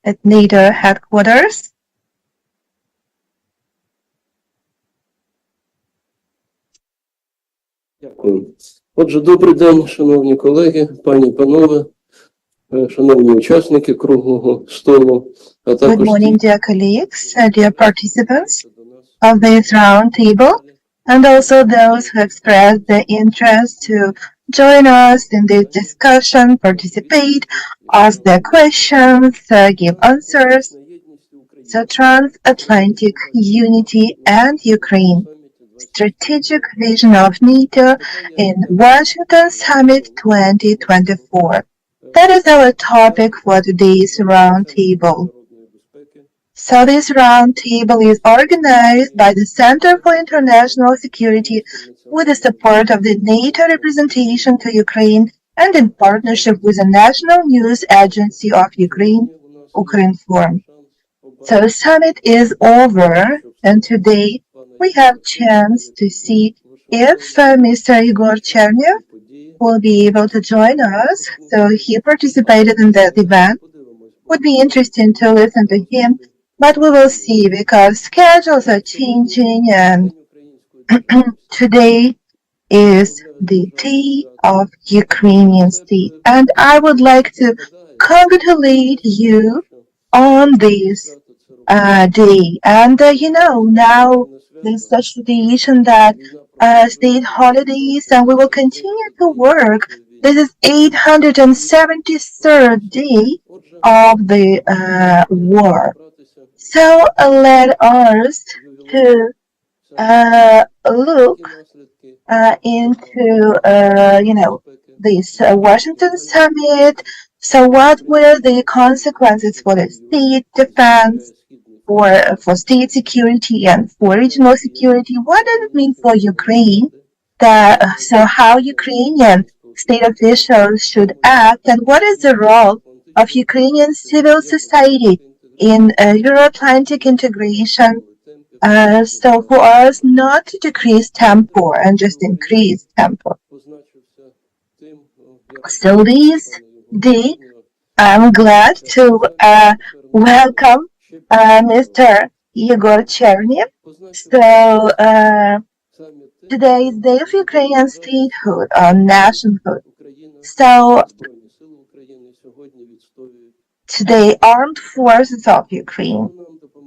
at NATO headquarters. Дякую. Отже, добрий день, шановні колеги, пані, панове, шановні учасники круглого столу, а також Good morning, dear colleagues, dear participants of this round table, and also those who expressed their interest to join us in this discussion, participate, ask their questions, give answers. So Transatlantic Unity and Ukraine, Strategic Vision of NATO in Washington Summit 2024. That is our topic for today's roundtable. So this roundtable is organized by the Center for International Security with the support of the NATO Representation to Ukraine and in partnership with the National News Agency of Ukraine, Ukrinform. So the summit is over, and today we have chance to see if Mr. Yehor Chernev will be able to join us. So he participated in that event. Would be interesting to listen to him, but we will see because schedules are changing, and today is the Day of Ukrainian State. And I would like to congratulate you on this day. And now there's such tradition that state holidays, and we will continue to work. This is 873rd day of the war. So let us to look into this Washington summit. So what were the consequences for the state defense, for state security, and for regional security? What does it mean for Ukraine? So how Ukrainian state officials should act, and what is the role of Ukrainian civil society in Euro-Atlantic integration? So for us not to decrease tempo and just increase tempo. So this day, I'm glad to welcome Mr. Yehor Chernev. So today is Day of Ukrainian Statehood or Nationhood. So today, armed forces of Ukraine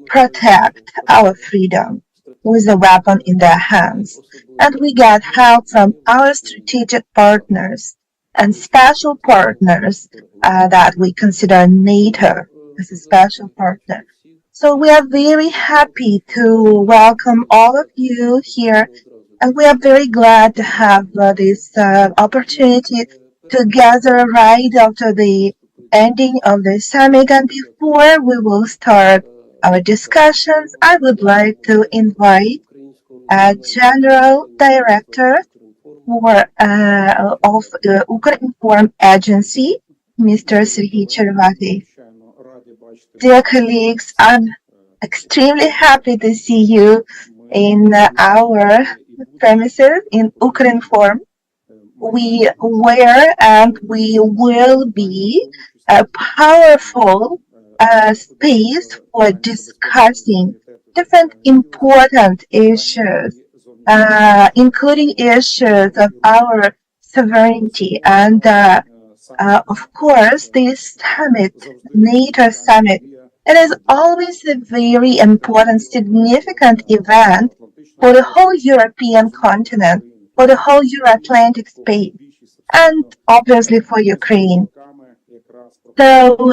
protect our freedom with a weapon in their hands, and we get help from our strategic partners and special partners that we consider NATO as a special partner. So we are very happy to welcome all of you here, and we are very glad to have this opportunity to gather right after the ending of the summit. And before we will start our discussions, I would like to invite General Director of Ukrinform Agency, Mr. Serhii Cherevatyy. Dear colleagues, I'm extremely happy to see you in our premises in Ukrinform. We were and we will be a powerful space for discussing different important issues, including issues of our sovereignty. And of course, this summit, NATO summit, it is always a very important, significant event for the whole European continent, for the whole Euro-Atlantic space, and obviously for Ukraine. So,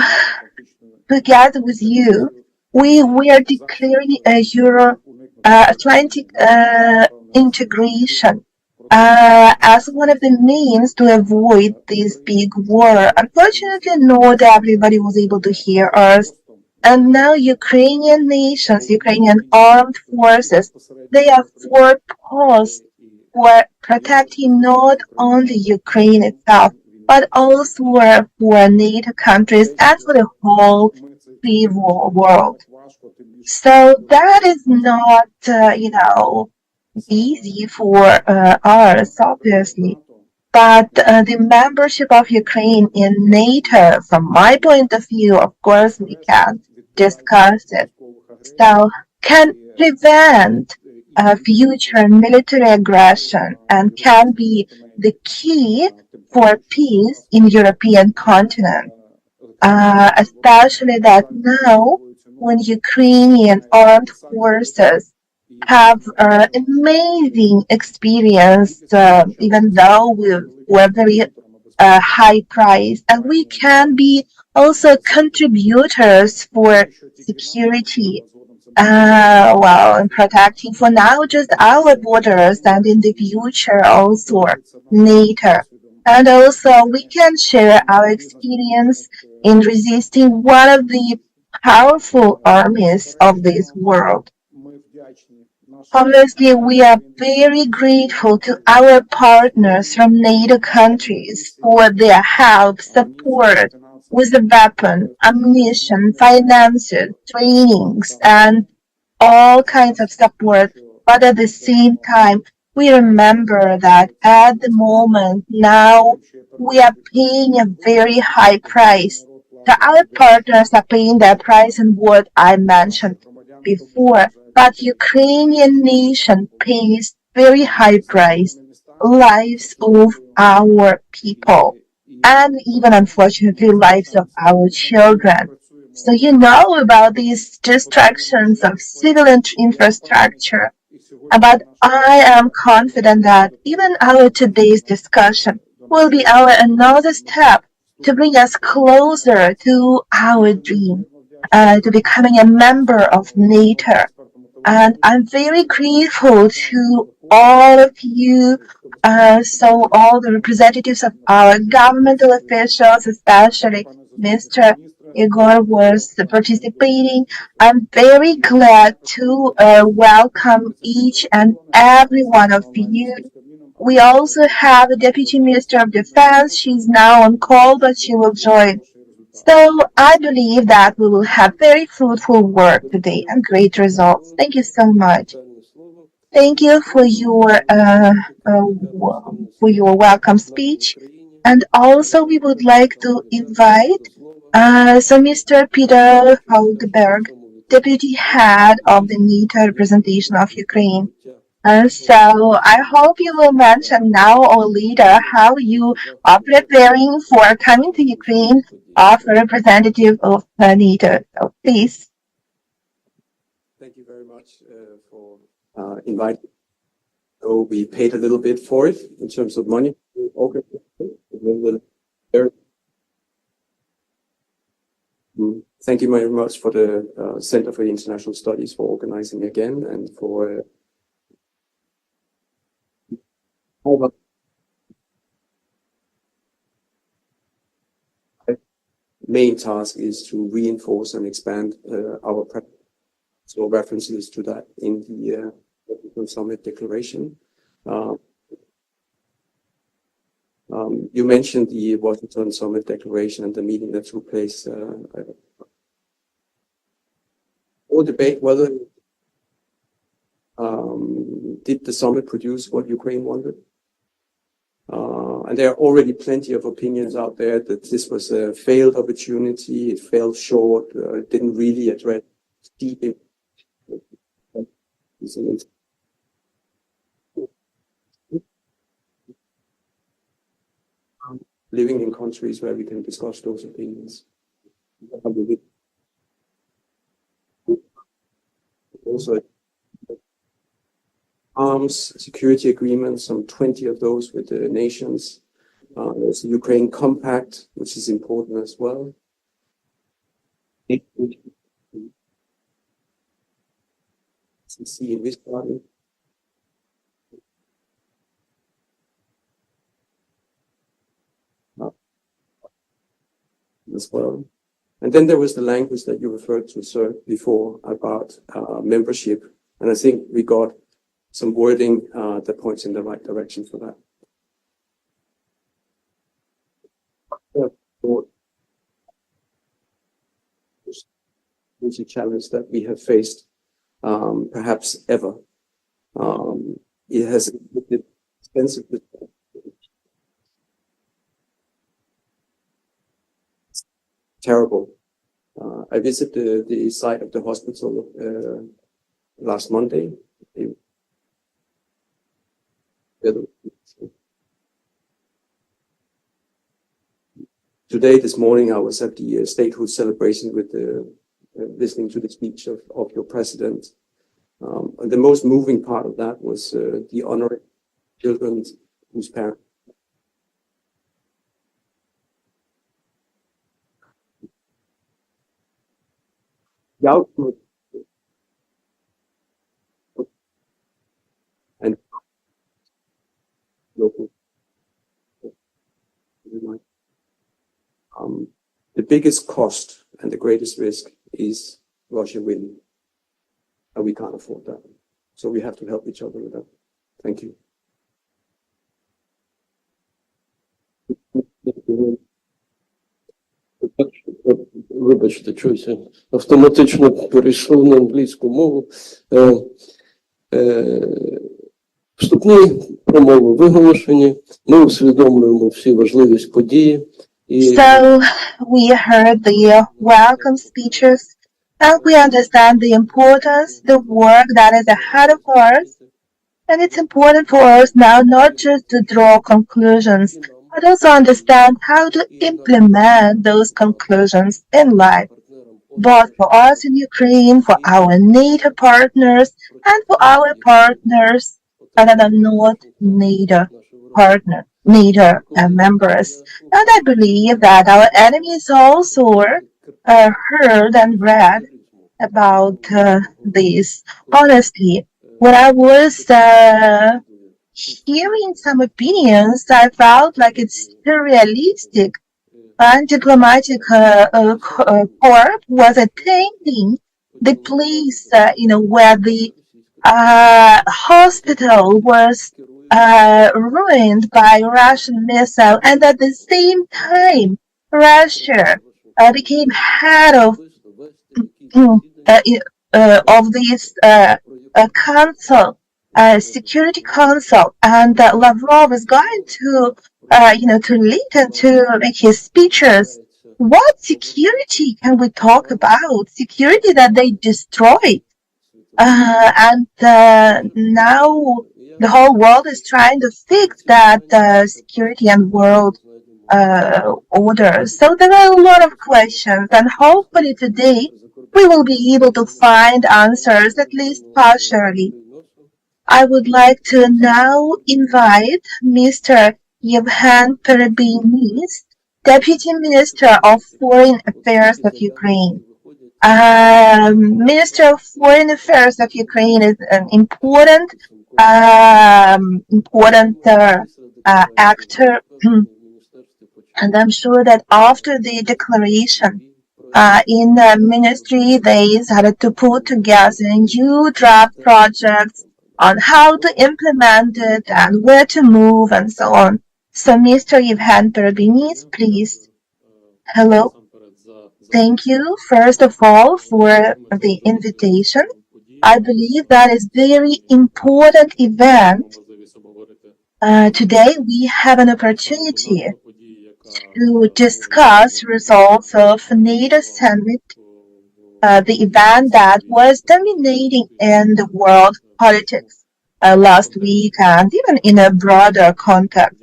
together with you, we are declaring a Euro-Atlantic integration as one of the means to avoid this big war. Unfortunately, not everybody was able to hear us. And now Ukrainian nations, Ukrainian armed forces, they are foremost for protecting not only Ukraine itself, but also for NATO countries and for the whole free world. So that is not, easy for us, obviously. But the membership of Ukraine in NATO, from my point of view, of course, we can discuss it, so can prevent future military aggression and can be the key for peace in European continent. Especially that now when Ukrainian armed forces have amazing experience, even though we're very high price, and we can be also contributors for security. Well, in protecting for now just our borders and in the future also NATO. And also we can share our experience in resisting one of the powerful armies of this world. Obviously, we are very grateful to our partners from NATO countries for their help, support with the weapon, ammunition, finances, trainings, and all kinds of support. But at the same time, we remember that at the moment now we are paying a very high price. So our partners are paying their price in what I mentioned before, but Ukrainian nation pays very high price, lives of our people, and even unfortunately lives of our children. So you know about these destructions of civil infrastructure, but I am confident that even our today's discussion will be our another step to bring us closer to our dream, to becoming a member of NATO. And I'm very grateful to all of you, so all the representatives of our governmental officials, especially Mr. Igor was participating. I'm very glad to welcome each and every one of you. We also have the Deputy Minister of Defense. She's now on call, but she will join. So I believe that we will have very fruitful work today and great results. Thank you so much. Thank you for your welcome speech. And also we would like to invite so Mr. Peter Hauge Berg, Deputy Head of the NATO Representation of Ukraine. So I hope you will mention now or later how you are preparing for coming to Ukraine as a representative of NATO. So please. Thank you very much for inviting. So we paid a little bit for it in terms of money. Thank you very much for the Center for International Studies for organizing again and for main task is to reinforce and expand our practice. So references to that in the Summit Declaration. You mentioned the Washington Summit Declaration and the meeting that took place. Or debate whether did the summit produce what Ukraine wanted? And there are already plenty of opinions out there that this was a failed opportunity. It fell short. It didn't really address deep. Living in countries where we can discuss those opinions. Also, arms security agreements, some 20 of those with the nations. There's the Ukraine Compact, which is important as well. See in this party. As well. And then there was the language that you referred to, sir, before about membership. And I think we got some wording that points in the right direction for that. It's a challenge that we have faced perhaps ever. It has expensive. terrible. I visited the site of the hospital last Monday. Today, this morning, I was at the statehood celebration with listening to the speech of your president. And the most moving part of that was the honoring children whose parents. The output and local. The biggest cost and the greatest risk is Russia winning. And we can't afford that. So we have to help each other with that. Thank you. Вибачте, чуюся, автоматично перейшов на англійську мову. Вступні промови виголошені, ми усвідомлюємо всі важливість події. So we heard the welcome speeches and we understand the importance, the work that is ahead of us. And it's important for us now not just to draw conclusions, but also understand how to implement those conclusions in life, both for us in Ukraine, for our NATO partners, and for our partners that are not NATO members. And I believe that our enemies also heard and read about this. Honestly, when I was hearing some opinions, I felt like it's surrealistic. And diplomatic corps was attending the place, where the hospital was ruined by Russian missile, and at the same time, Russia became head of this council, Security Council, and Lavrov is going to lead and to make his speeches. What security can we talk about? Security that they destroyed. And now the whole world is trying to fix that security and world order. So there are a lot of questions, and hopefully today we will be able to find answers, at least partially. I would like to now invite Mr. Yevhen Perebiinys, Deputy Minister of Foreign Affairs of Ukraine. Minister of Foreign Affairs of Ukraine is an important actor, and I'm sure that after the declaration in the ministry, they started to put together new draft projects on how to implement it and where to move and so on. So, Mr. Yevhen Perebiinys, please. Hello. Thank you, first of all, for the invitation. I believe that is very important event. Today, we have an opportunity to discuss results of NATO Summit, the event that was dominating in the world politics last week and even in a broader context.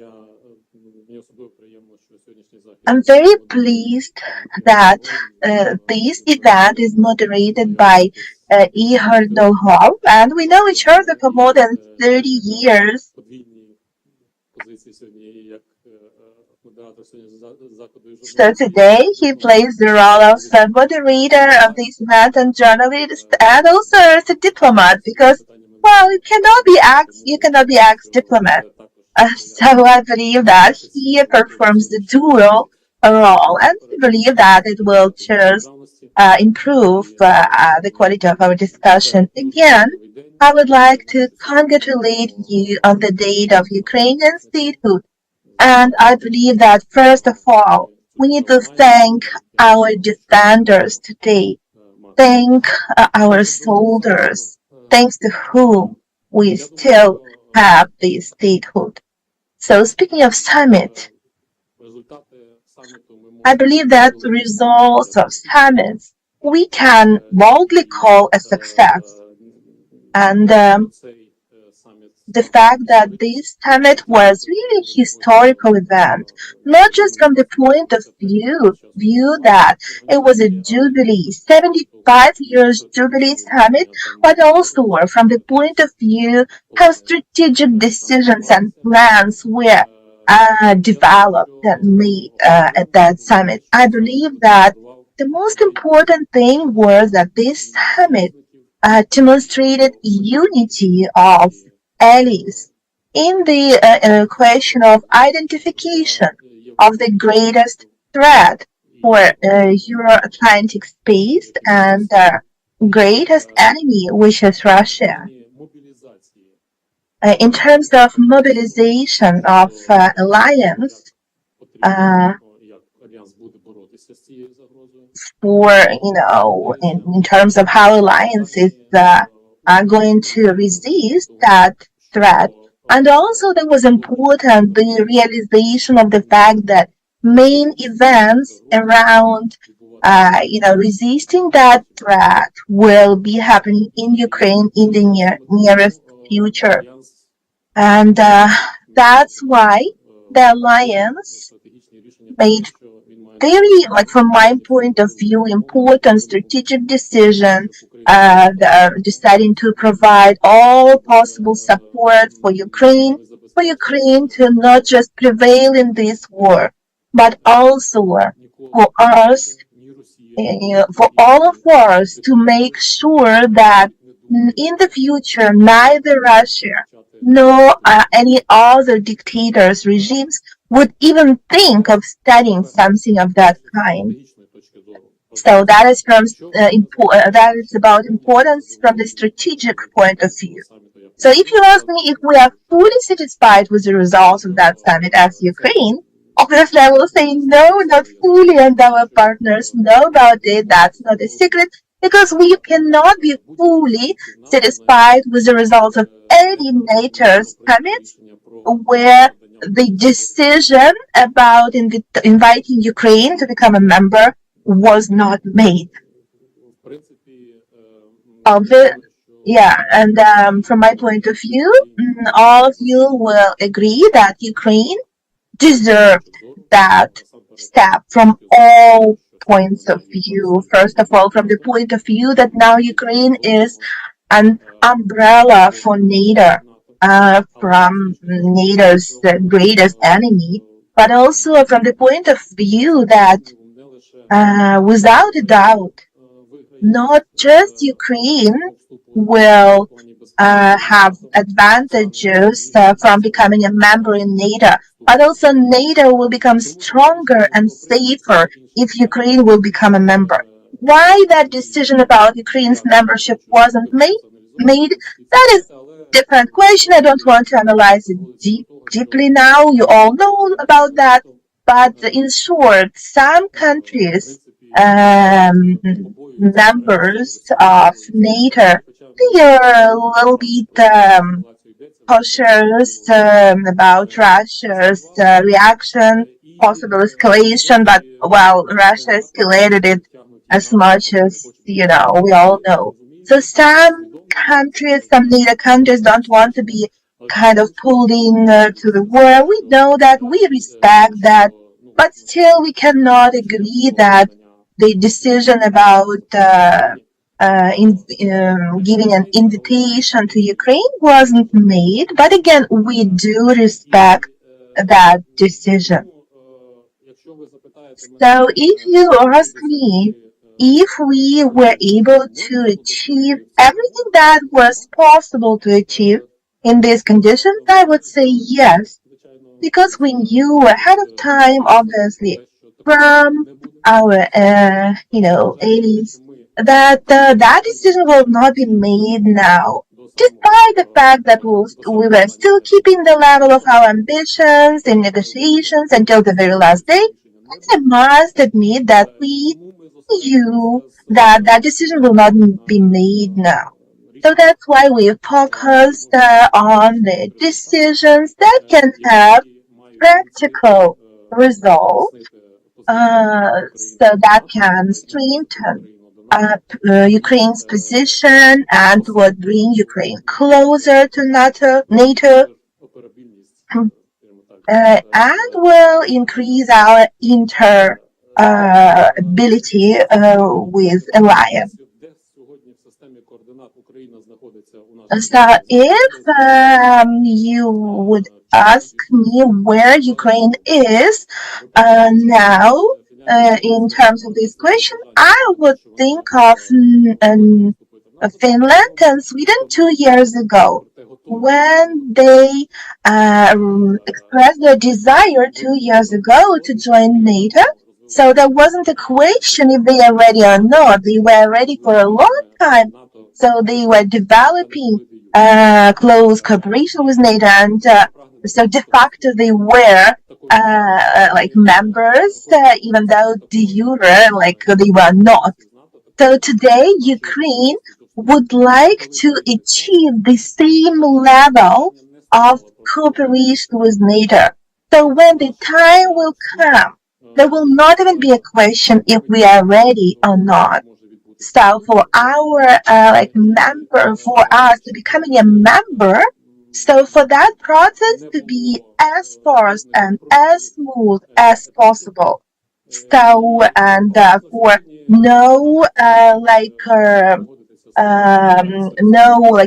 I'm very pleased that this event is moderated by Yehor Chernev, and we know each other for more than 30 years. So today he plays the role of moderator of this event and journalist, and also as a diplomat, because, well, you cannot be ex-diplomat. So I believe that he performs the dual role, and I believe that it will just improve the quality of our discussion. Again, I would like to congratulate you on the date of Ukrainian statehood. And I believe that, first of all, we need to thank our defenders today, thank our soldiers, thanks to whom we still have this statehood. So speaking of summit, I believe that the results of summits we can boldly call a success. And the fact that this summit was really a historical event, not just from the point of view that it was a jubilee, 75 years jubilee summit, but also from the point of view how strategic decisions and plans were developed and made at that summit. I believe that the most important thing was that this summit demonstrated unity of allies in the question of identification of the greatest threat for Euro-Atlantic space and greatest enemy, which is Russia. In terms of mobilization of alliance for, in terms of how alliances are going to resist that threat. And also there was important the realization of the fact that main events around resisting that threat will be happening in Ukraine in the nearest future. And that's why the alliance made very, from my point of view, important strategic decision, deciding to provide all possible support for Ukraine to not just prevail in this war, but also for us, for all of us to make sure that in the future, neither Russia nor any other dictators, regimes would even think of studying something of that kind. So that is that is about importance from the strategic point of view. So if you ask me if we are fully satisfied with the results of that summit as Ukraine, obviously I will say no, not fully, and our partners know about it. That's not a secret, because we cannot be fully satisfied with the results of any NATO summits where the decision about inviting Ukraine to become a member was not made. From my point of view, all of you will agree that Ukraine deserved that step from all points of view. First of all, from the point of view that now Ukraine is an umbrella for NATO, from NATO's greatest enemy, but also from the point of view that without a doubt, not just Ukraine will have advantages from becoming a member in NATO, but also NATO will become stronger and safer if Ukraine will become a member. Why that decision about Ukraine's membership wasn't made, that is a different question. I don't want to analyze it deeply now. You all know about that. But in short, some countries, members of NATO, they are a little bit cautious about Russia's reaction, possible escalation, but, well, Russia escalated it as much as, we all know. So some countries, some NATO countries don't want to be kind of pulled in to the war. We know that, we respect that, but still we cannot agree that the decision about giving an invitation to Ukraine wasn't made. But again, we do respect that decision. So if you ask me if we were able to achieve everything that was possible to achieve in these conditions, I would say yes. Because we knew ahead of time, obviously, from our, allies, that that decision will not be made now, despite the fact that we were still keeping the level of our ambitions in negotiations until the very last day. And I must admit that we knew that that decision will not be made now. So that's why we focused on the decisions that can have practical results so that can strengthen Ukraine's position and would bring Ukraine closer to NATO, and will increase our ability with alliance. So if you would ask me where Ukraine is now in terms of this question, I would think of Finland and Sweden 2 years ago, when they expressed their desire 2 years ago to join NATO. So there wasn't a question if they are ready or not. They were ready for a long time. So they were developing close cooperation with NATO, and so de facto they were like members, even though de jure like they were not. So today Ukraine would like to achieve the same level of cooperation with NATO. So when the time will come, there will not even be a question if we are ready or not. So for our for us to becoming a member, so for that process to be as fast and as smooth as possible. So and for no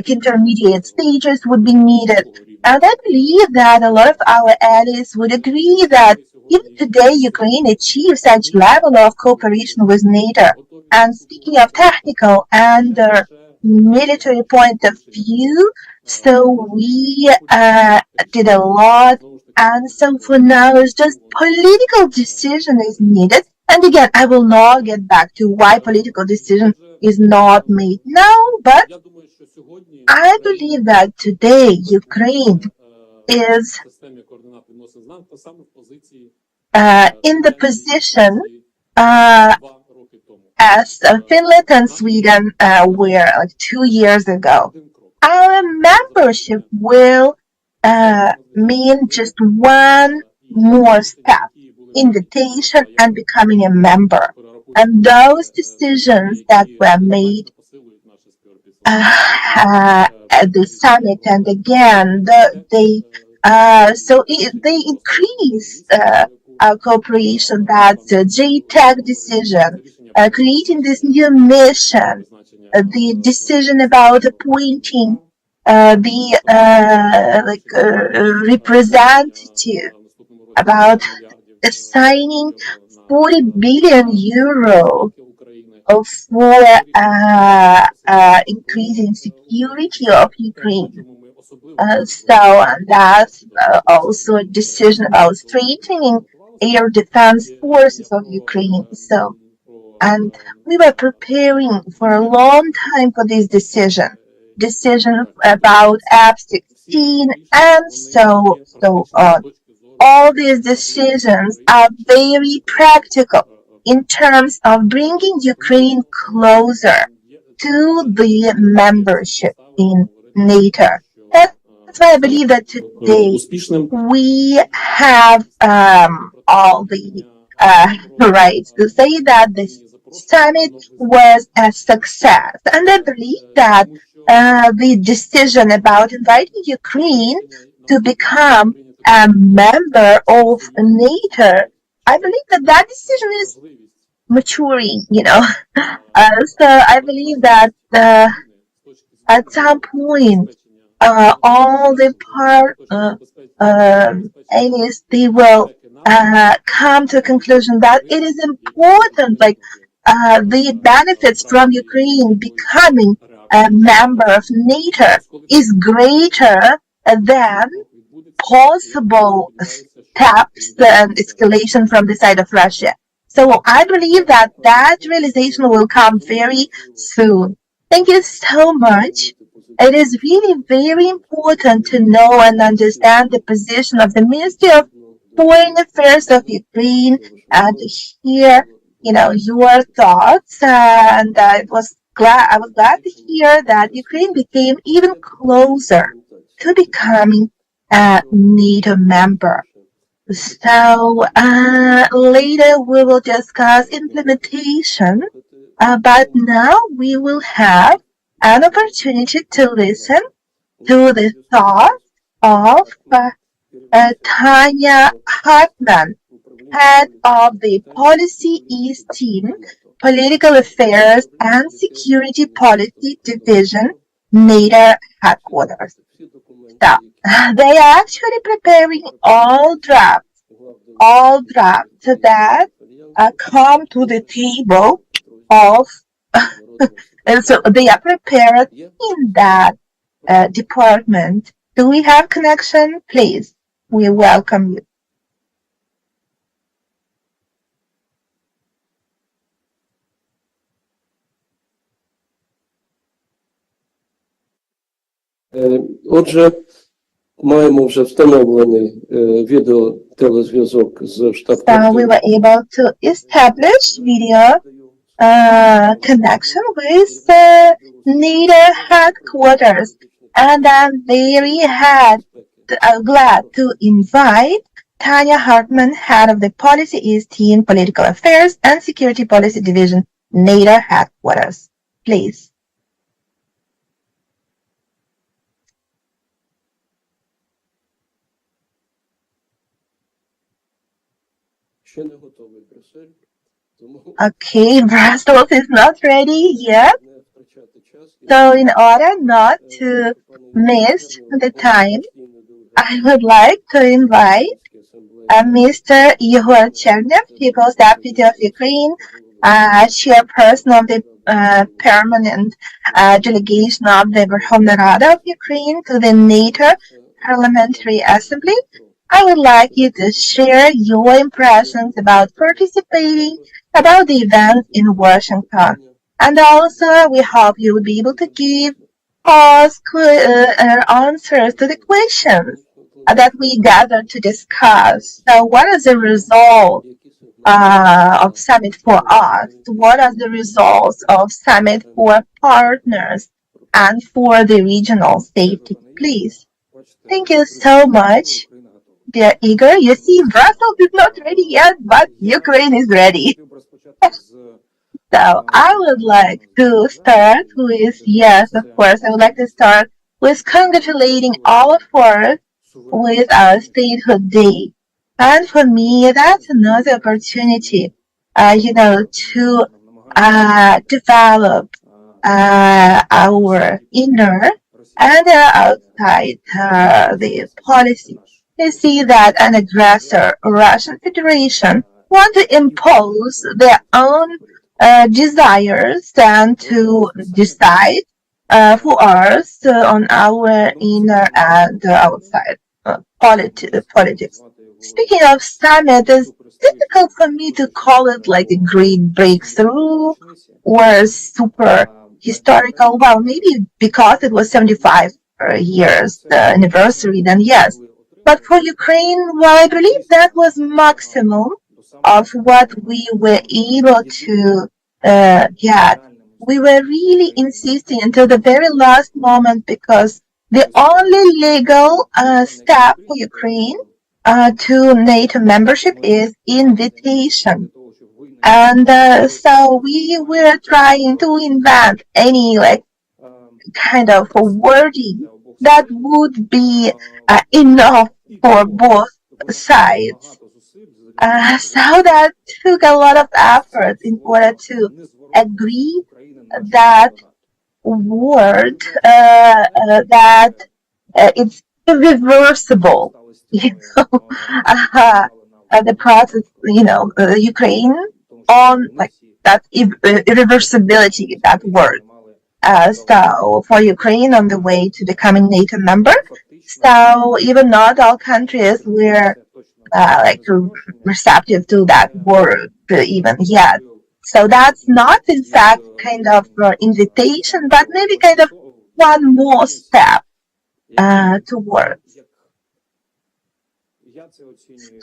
intermediate stages would be needed. And I believe that a lot of our allies would agree that even today Ukraine achieves such level of cooperation with NATO. And speaking of technical and military point of view, so we did a lot, and so for now it's just political decision is needed. And again, I will not get back to why political decision is not made now, but I believe that today Ukraine is in the position as Finland and Sweden were like 2 years ago. Our membership will mean just one more step, invitation and becoming a member. And those decisions that were made at the summit, and again, they increase our cooperation. That's a JTAG decision, creating this new mission, the decision about appointing the representative, about assigning 40 billion euro for increasing security of Ukraine. So that's also a decision about strengthening air defense forces of Ukraine. So, and we were preparing for a long time for this decision about F-16 and so on. All these decisions are very practical in terms of bringing Ukraine closer to the membership in NATO. That's why I believe that today we have all the rights to say that this summit was a success. And I believe that the decision about inviting Ukraine to become a member of NATO, I believe that decision is maturing, So I believe that at some point, all the allies, they will come to a conclusion that it is important, the benefits from Ukraine becoming a member of NATO is greater than possible steps and escalation from the side of Russia. So I believe that realization will come very soon. Thank you so much. It is really very important to know and understand the position of the Ministry of Foreign Affairs of Ukraine and to hear, your thoughts. And I was glad to hear that Ukraine became even closer to becoming a NATO member. So later we will discuss implementation, but now we will have an opportunity to listen to the thoughts of Tanya Hartman, head of the Policy East Team, Political Affairs and Security Policy Division, NATO Headquarters. So, they are actually preparing all drafts that come to the table of, and so they are prepared in that department. Do we have connection? Please, we welcome you. Отже, маємо вже встановлений відеотелезв'язок з So we штаб-квартирою. were able to establish video connection with NATO headquarters, and I'm very glad to invite Tanya Hartman, head of the Policy East Team, Political Affairs and Security Policy Division, NATO headquarters. Please. Ще не готовий Брюссель, тому Okay, Brussels is not ready yet. не втрачати час. So in order not to miss the time, I would like to invite Mr. Yehor Chernev, People's Deputy of Ukraine, Chairperson of the Permanent Delegation of the Verkhovna Rada of Ukraine to the NATO Parliamentary Assembly. I would like you to share your impressions about participating, about the events in Washington. And also, we hope you will be able to give us answers to the questions that we gathered to discuss. So what is the result of Summit for us? What are the results of Summit for partners and for the regional safety? Please. Thank you so much, dear Igor. You see, Brussels is not ready yet, but Ukraine is ready. So I would like to start with, yes, of course, I would like to start with congratulating all of us with our Statehood Day. And for me, that's another opportunity, to develop our inner and outside the policy. We see that an aggressor, Russian Federation, want to impose their own desires and to decide for us on our inner and outside politics. Speaking of summit, it's difficult for me to call it like a great breakthrough or super historical. Well, maybe because it was 75 years anniversary, then yes. But for Ukraine, well, I believe that was maximum of what we were able to get. We were really insisting until the very last moment because the only legal step for Ukraine to NATO membership is invitation. And so we were trying to invent any kind of wording that would be enough for both sides. So that took a lot of effort in order to agree that word that it's irreversible. The process, Ukraine on that irreversibility, that word. So for Ukraine on the way to becoming NATO member, so even not all countries were receptive to that word even yet. So that's not in fact kind of invitation, but maybe kind of one more step towards.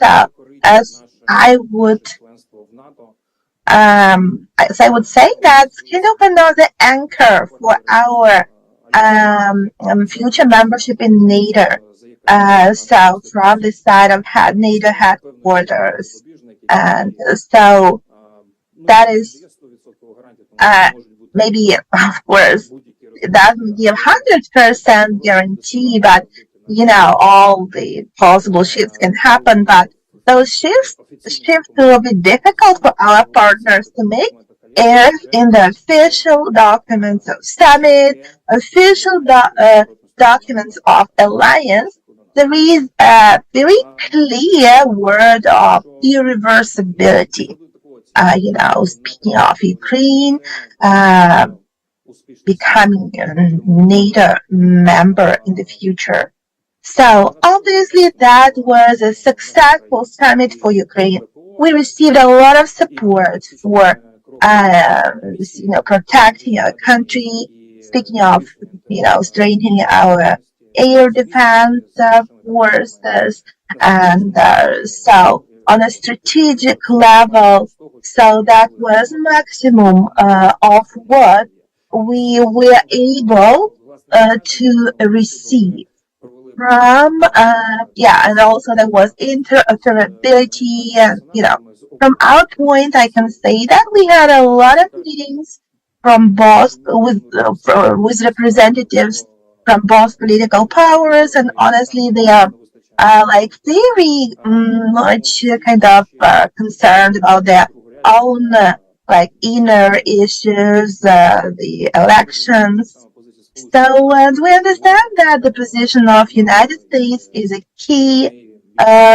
So as I would say that's kind of another anchor for our future membership in NATO. So from the side of NATO headquarters. And so that is maybe, of course, it doesn't give 100% guarantee, but all the possible shifts can happen. But those shifts will be difficult for our partners to make if in the official documents of summit, official documents of alliance, there is a very clear word of irreversibility. Speaking of Ukraine becoming a NATO member in the future. So obviously that was a successful summit for Ukraine. We received a lot of support for protecting our country. Speaking of strengthening our air defense forces, and so on a strategic level, so that was maximum of what we were able to receive from and also there was interoperability, and from our point I can say that we had a lot of meetings from both with representatives from both political powers, and honestly they are very much kind of concerned about their own inner issues, the elections. So we understand that the position of United States is a key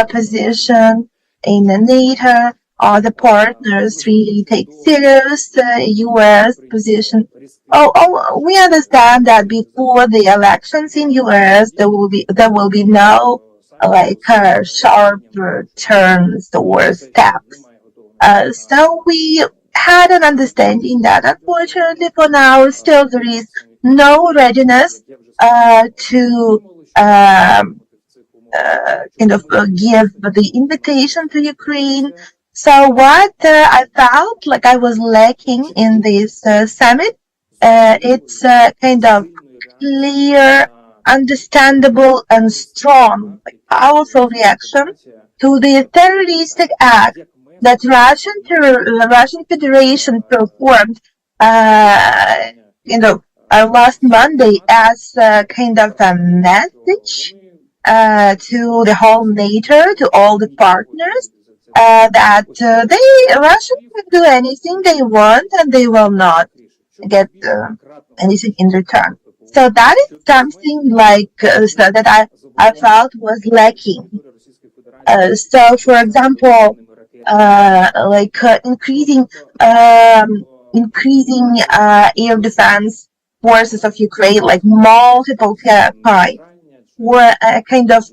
position in the NATO. Other partners really take serious U.S. position. We understand that before the elections in U.S. there will be no sharp turns or steps. So we had an understanding that unfortunately for now still there is no readiness to give the invitation to Ukraine. So what I felt like I was lacking in this summit, it's kind of clear, understandable, and strong, powerful reaction to the terroristic act that Russian Federation performed, last Monday as kind of a message to the whole NATO, to all the partners, that Russia can do anything they want and they will not get anything in return. So that is something that I felt was lacking. So, for example, increasing air defense forces of Ukraine, multiple kinds, or a kind of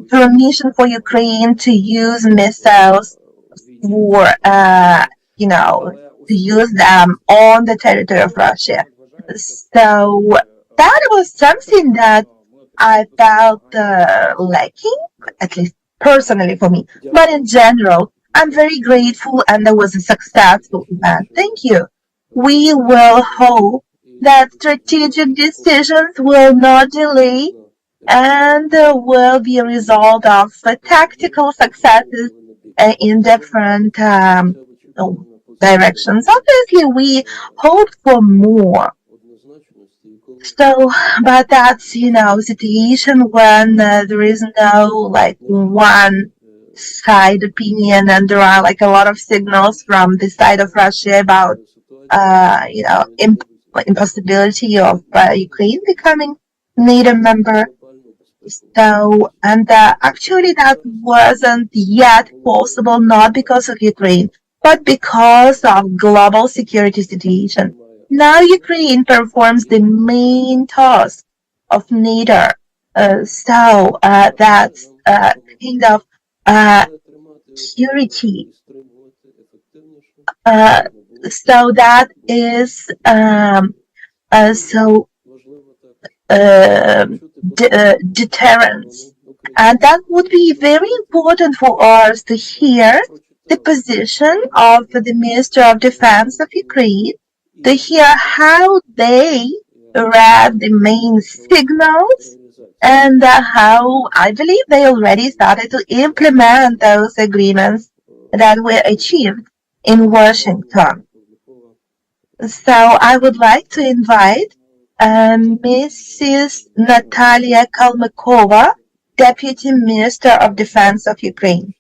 permission for Ukraine to use missiles for, to use them on the territory of Russia. So that was something that I felt lacking, at least personally for me. But in general, I'm very grateful, and there was a successful event. Thank you. We will hope that strategic decisions will not delay and will be a result of tactical successes in different directions. Obviously, we hope for more. So, but that's, situation when there is no, one side opinion, and there are, a lot of signals from the side of Russia about, impossibility of Ukraine becoming NATO member. So, and actually that wasn't yet possible, not because of Ukraine, but because of global security situation. Now Ukraine performs the main task of NATO. So that's kind of security. So that is deterrence. And that would be very important for us to hear the position of the Minister of Defense of Ukraine, to hear how they read the main signals and how I believe they already started to implement those agreements that were achieved in Washington. So I would like to invite Mrs. Natalia Kalmykova, Deputy Minister of Defense of Ukraine.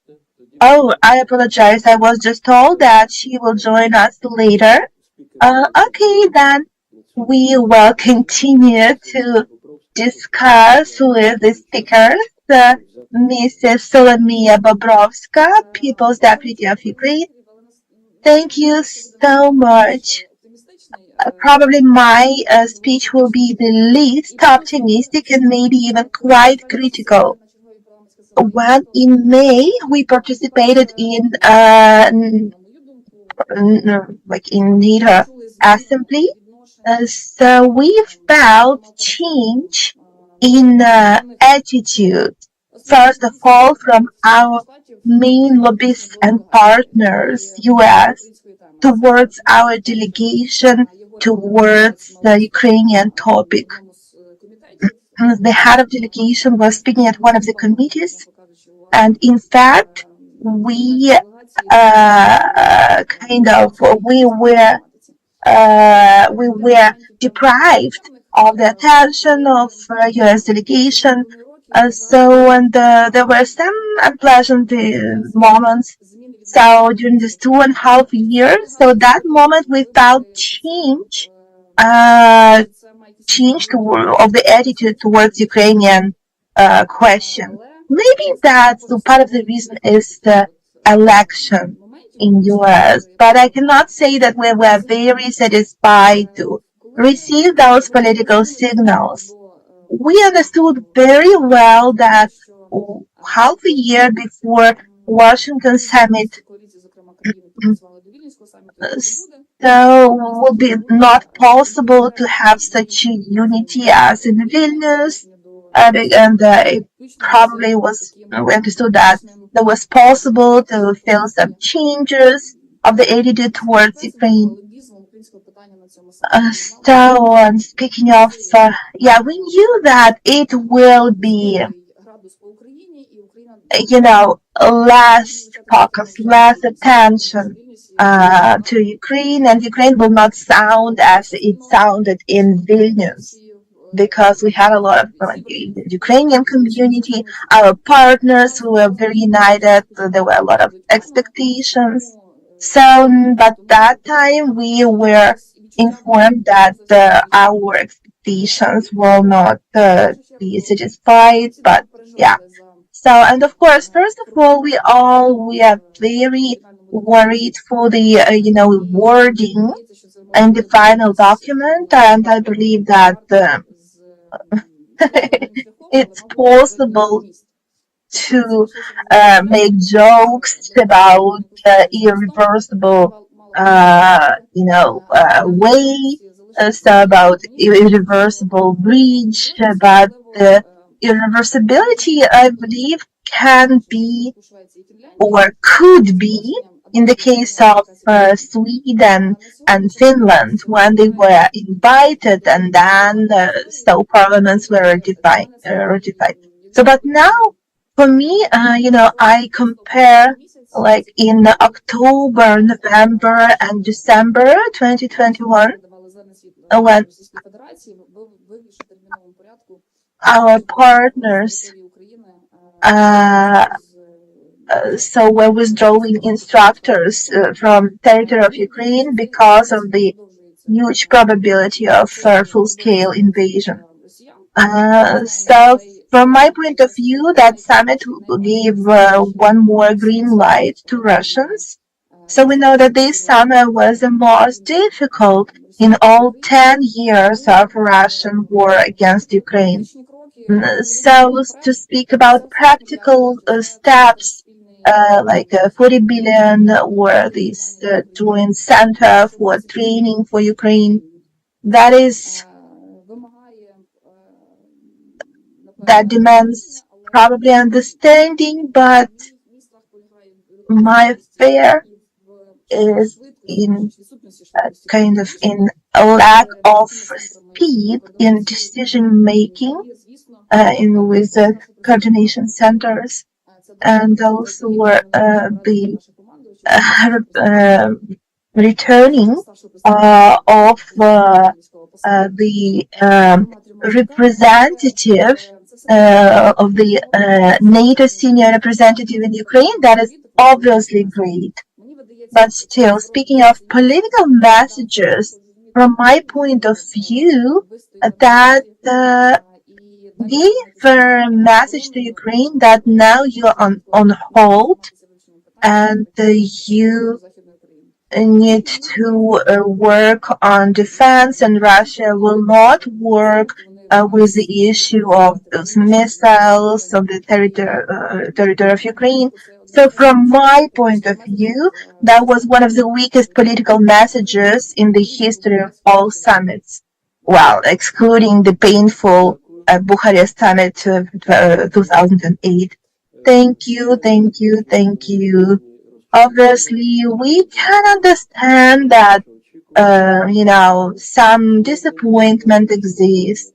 Oh, I apologize. I was just told that she will join us later. Okay, then we will continue to discuss with the speakers, Mrs. Solomiya Bobrovska, People's Deputy of Ukraine. Thank you so much. Probably my speech will be the least optimistic and maybe even quite critical. When in May we participated in NATO Assembly, so we felt change in attitude. First of all, from our main lobbyists and partners, US, towards our delegation, towards the Ukrainian topic. The head of delegation was speaking at one of the committees, and in fact, we were deprived of the attention of U.S. delegation. There were some unpleasant moments. So during this 2.5 years, so that moment we felt change of the attitude towards Ukrainian question. Maybe that's part of the reason is the election in US, but I cannot say that we were very satisfied to receive those political signals. We understood very well that half a year before Washington summit, so it would be not possible to have such a unity as in Vilnius, and it probably was, we understood that there was possible to feel some changes of the attitude towards Ukraine. Speaking of, we knew that it will be, less focus, less attention to Ukraine, and Ukraine will not sound as it sounded in Vilnius, because we had a lot of the Ukrainian community, our partners who were very united. There were a lot of expectations. But that time we were informed that our expectations will not be satisfied. But yeah. And of course, first of all, we are very worried for the wording in the final document, and I believe that it's possible to make jokes about irreversible way, about irreversible breach, but the irreversibility, I believe, can be or could be in the case of Sweden and Finland, when they were invited and then parliaments were ratified. But now, for me, I compare like in October, November, and December 2021, when our partners were withdrawing instructors from territory of Ukraine because of the huge probability of full-scale invasion. From my point of view, that summit gave one more green light to Russians. So we know that this summer was the most difficult in all 10 years of Russian war against Ukraine. So to speak about practical steps, like 40 billion or this joint center for training for Ukraine, that demands probably understanding, but my fear is in a lack of speed in decision making with coordination centers, and also the returning of the representative of the NATO senior representative in Ukraine. That is obviously great. But still, speaking of political messages, from my point of view, that gave a message to Ukraine that now you're on hold and you need to work on defense, and Russia will not work with the issue of those missiles of the territory of Ukraine. So from my point of view, that was one of the weakest political messages in the history of all summits. Well, excluding the painful Bucharest summit of 2008. Thank you. Obviously, we can understand that, some disappointment exists.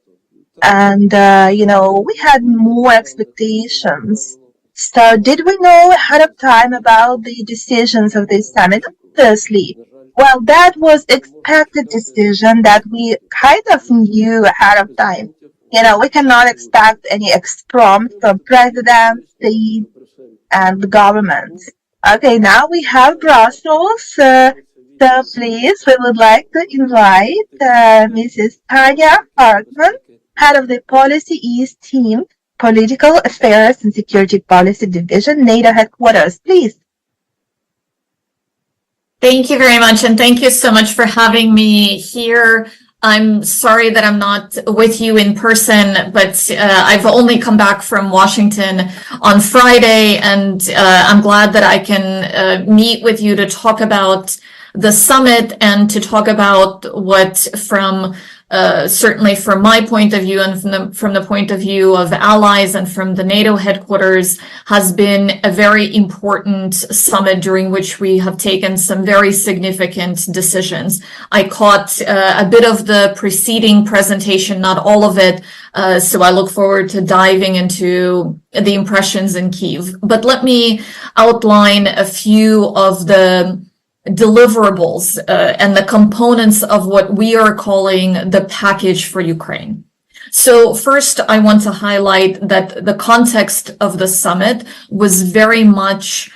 And, we had more expectations. So did we know ahead of time about the decisions of this summit? Obviously. Well, that was expected decision that we kind of knew ahead of time. We cannot expect any exprompt from president, state, and government. Okay, now we have Brussels. So please, we would like to invite Mrs. Tanya Hartman, head of the Policy East Team, Political Affairs and Security Policy Division, NATO Headquarters. Please. Thank you very much, and thank you so much for having me here. I'm sorry that I'm not with you in person, but I've only come back from Washington on Friday, and I'm glad that I can meet with you to talk about the summit and to talk about what, from certainly from my point of view and from the point of view of allies and from the NATO headquarters, has been a very important summit during which we have taken some very significant decisions. I caught a bit of the preceding presentation, not all of it, so I look forward to diving into the impressions in Kyiv. But let me outline a few of the deliverables and the components of what we are calling the package for Ukraine. So first, I want to highlight that the context of the summit was very much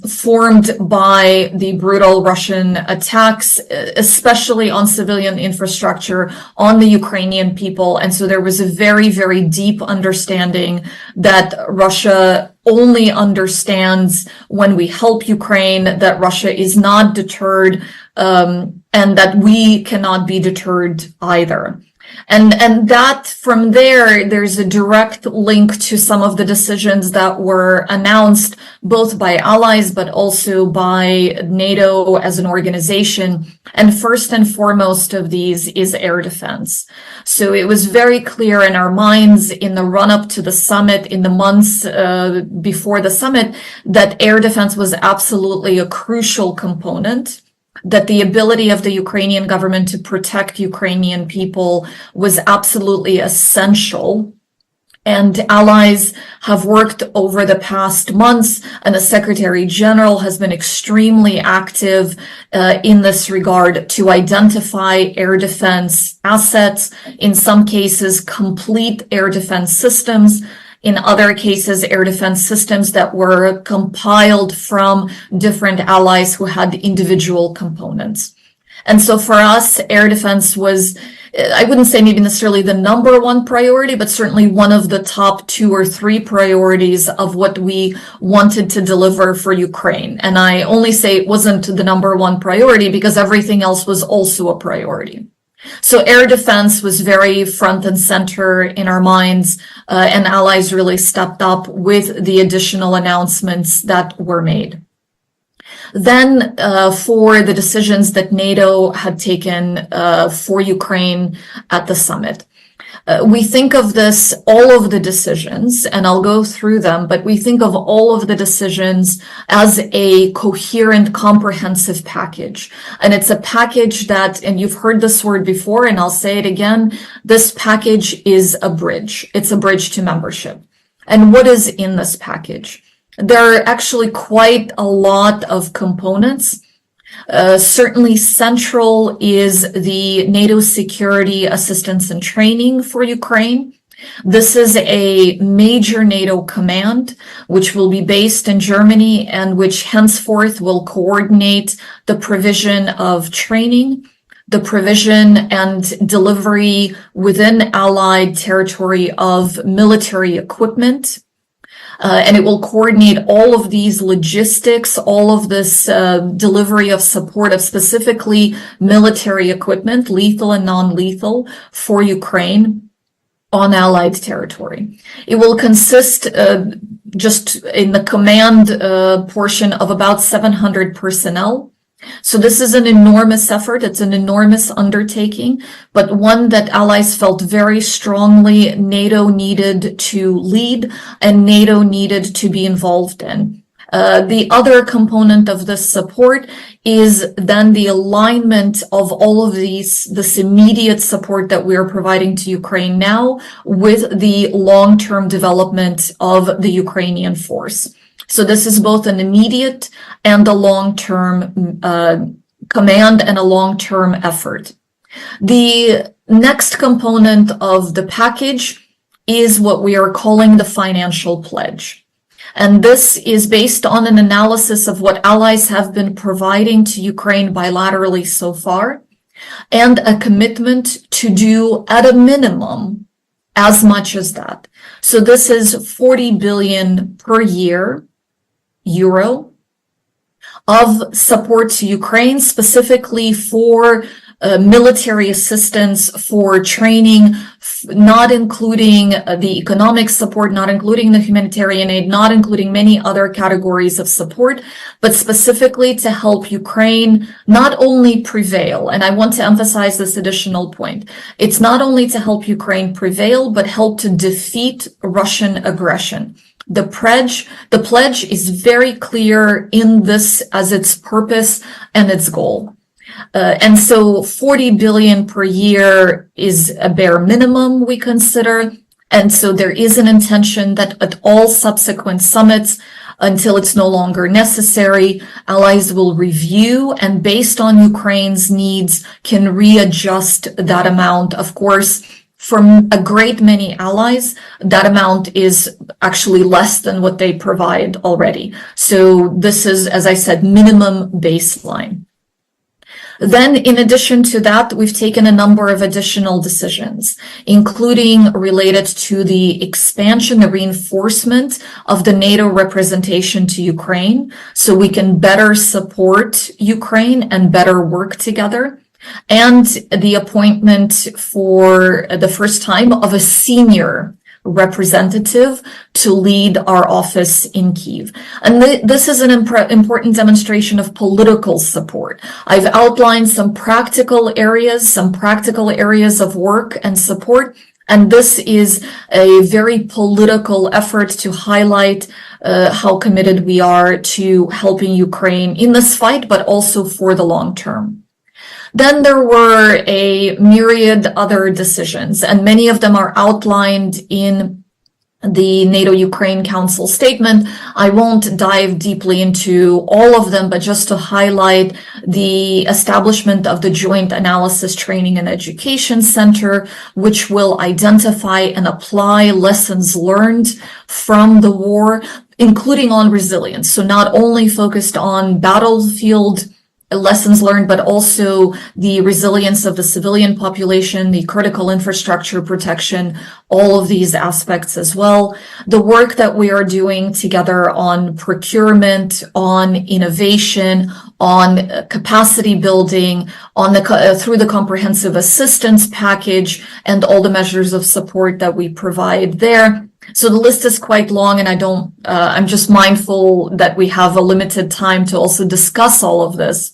formed by the brutal Russian attacks, especially on civilian infrastructure, on the Ukrainian people. And so there was a very, very deep understanding that Russia only understands when we help Ukraine, that Russia is not deterred, and that we cannot be deterred either. And that from there's a direct link to some of the decisions that were announced both by allies, but also by NATO as an organization. And first and foremost of these is air defense. So it was very clear in our minds in the run up to the summit, in the months before the summit, that air defense was absolutely a crucial component, that the ability of the Ukrainian government to protect Ukrainian people was absolutely essential. And allies have worked over the past months, and the Secretary General has been extremely active in this regard to identify air defense assets, in some cases complete air defense systems, in other cases, air defense systems that were compiled from different allies who had individual components. And so for us, air defense was, I wouldn't say maybe necessarily the number one priority, but certainly one of the top 2 or 3 priorities of what we wanted to deliver for Ukraine. And I only say it wasn't the number one priority because everything else was also a priority. So air defense was very front and center in our minds, and allies really stepped up with the additional announcements that were made. Then for the decisions that NATO had taken for Ukraine at the summit. We think of this, all of the decisions, and I'll go through them, but we think of all of the decisions as a coherent, comprehensive package. And it's a package that, and you've heard this word before, and I'll say it again, this package is a bridge. It's a bridge to membership. And what is in this package? There are actually quite a lot of components. Certainly central is the NATO security assistance and training for Ukraine. This is a major NATO command, which will be based in Germany and which henceforth will coordinate the provision of training, the provision and delivery within Allied territory of military equipment. And it will coordinate all of these logistics, all of this delivery of support of specifically military equipment, lethal and non-lethal, for Ukraine on Allied territory. It will consist just in the command portion of about 700 personnel. So this is an enormous effort. It's an enormous undertaking, but one that allies felt very strongly NATO needed to lead and NATO needed to be involved in. The other component of this support is then the alignment of all of this immediate support that we are providing to Ukraine now with the long-term development of the Ukrainian force. So this is both an immediate and a long-term command and a long-term effort. The next component of the package is what we are calling the financial pledge. And this is based on an analysis of what allies have been providing to Ukraine bilaterally so far, and a commitment to do at a minimum as much as that. So this is 40 billion per year euro of support to Ukraine, specifically for military assistance, for training, not including the economic support, not including the humanitarian aid, not including many other categories of support, but specifically to help Ukraine not only prevail, and I want to emphasize this additional point, it's not only to help Ukraine prevail, but help to defeat Russian aggression. The pledge is very clear in this as its purpose and its goal. And so 40 billion per year is a bare minimum we consider. And so there is an intention that at all subsequent summits, until it's no longer necessary, allies will review and based on Ukraine's needs can readjust that amount. Of course, for a great many allies, that amount is actually less than what they provide already. So this is, as I said, minimum baseline. Then, in addition to that, we've taken a number of additional decisions, including related to the expansion, the reinforcement of the NATO representation to Ukraine, so we can better support Ukraine and better work together. And the appointment for the first time of a senior representative to lead our office in Kyiv. And this is an important demonstration of political support. I've outlined some practical areas of work and support, and this is a very political effort to highlight how committed we are to helping Ukraine in this fight, but also for the long term. Then there were a myriad other decisions, and many of them are outlined in the NATO-Ukraine Council statement. I won't dive deeply into all of them, but just to highlight the establishment of the Joint Analysis, Training and Education Center, which will identify and apply lessons learned from the war, including on resilience. So not only focused on battlefield lessons learned, but also the resilience of the civilian population, the critical infrastructure protection, all of these aspects as well. The work that we are doing together on procurement, on innovation, on capacity building, on the through the comprehensive assistance package, and all the measures of support that we provide there. So the list is quite long, and I'm just mindful that we have a limited time to also discuss all of this.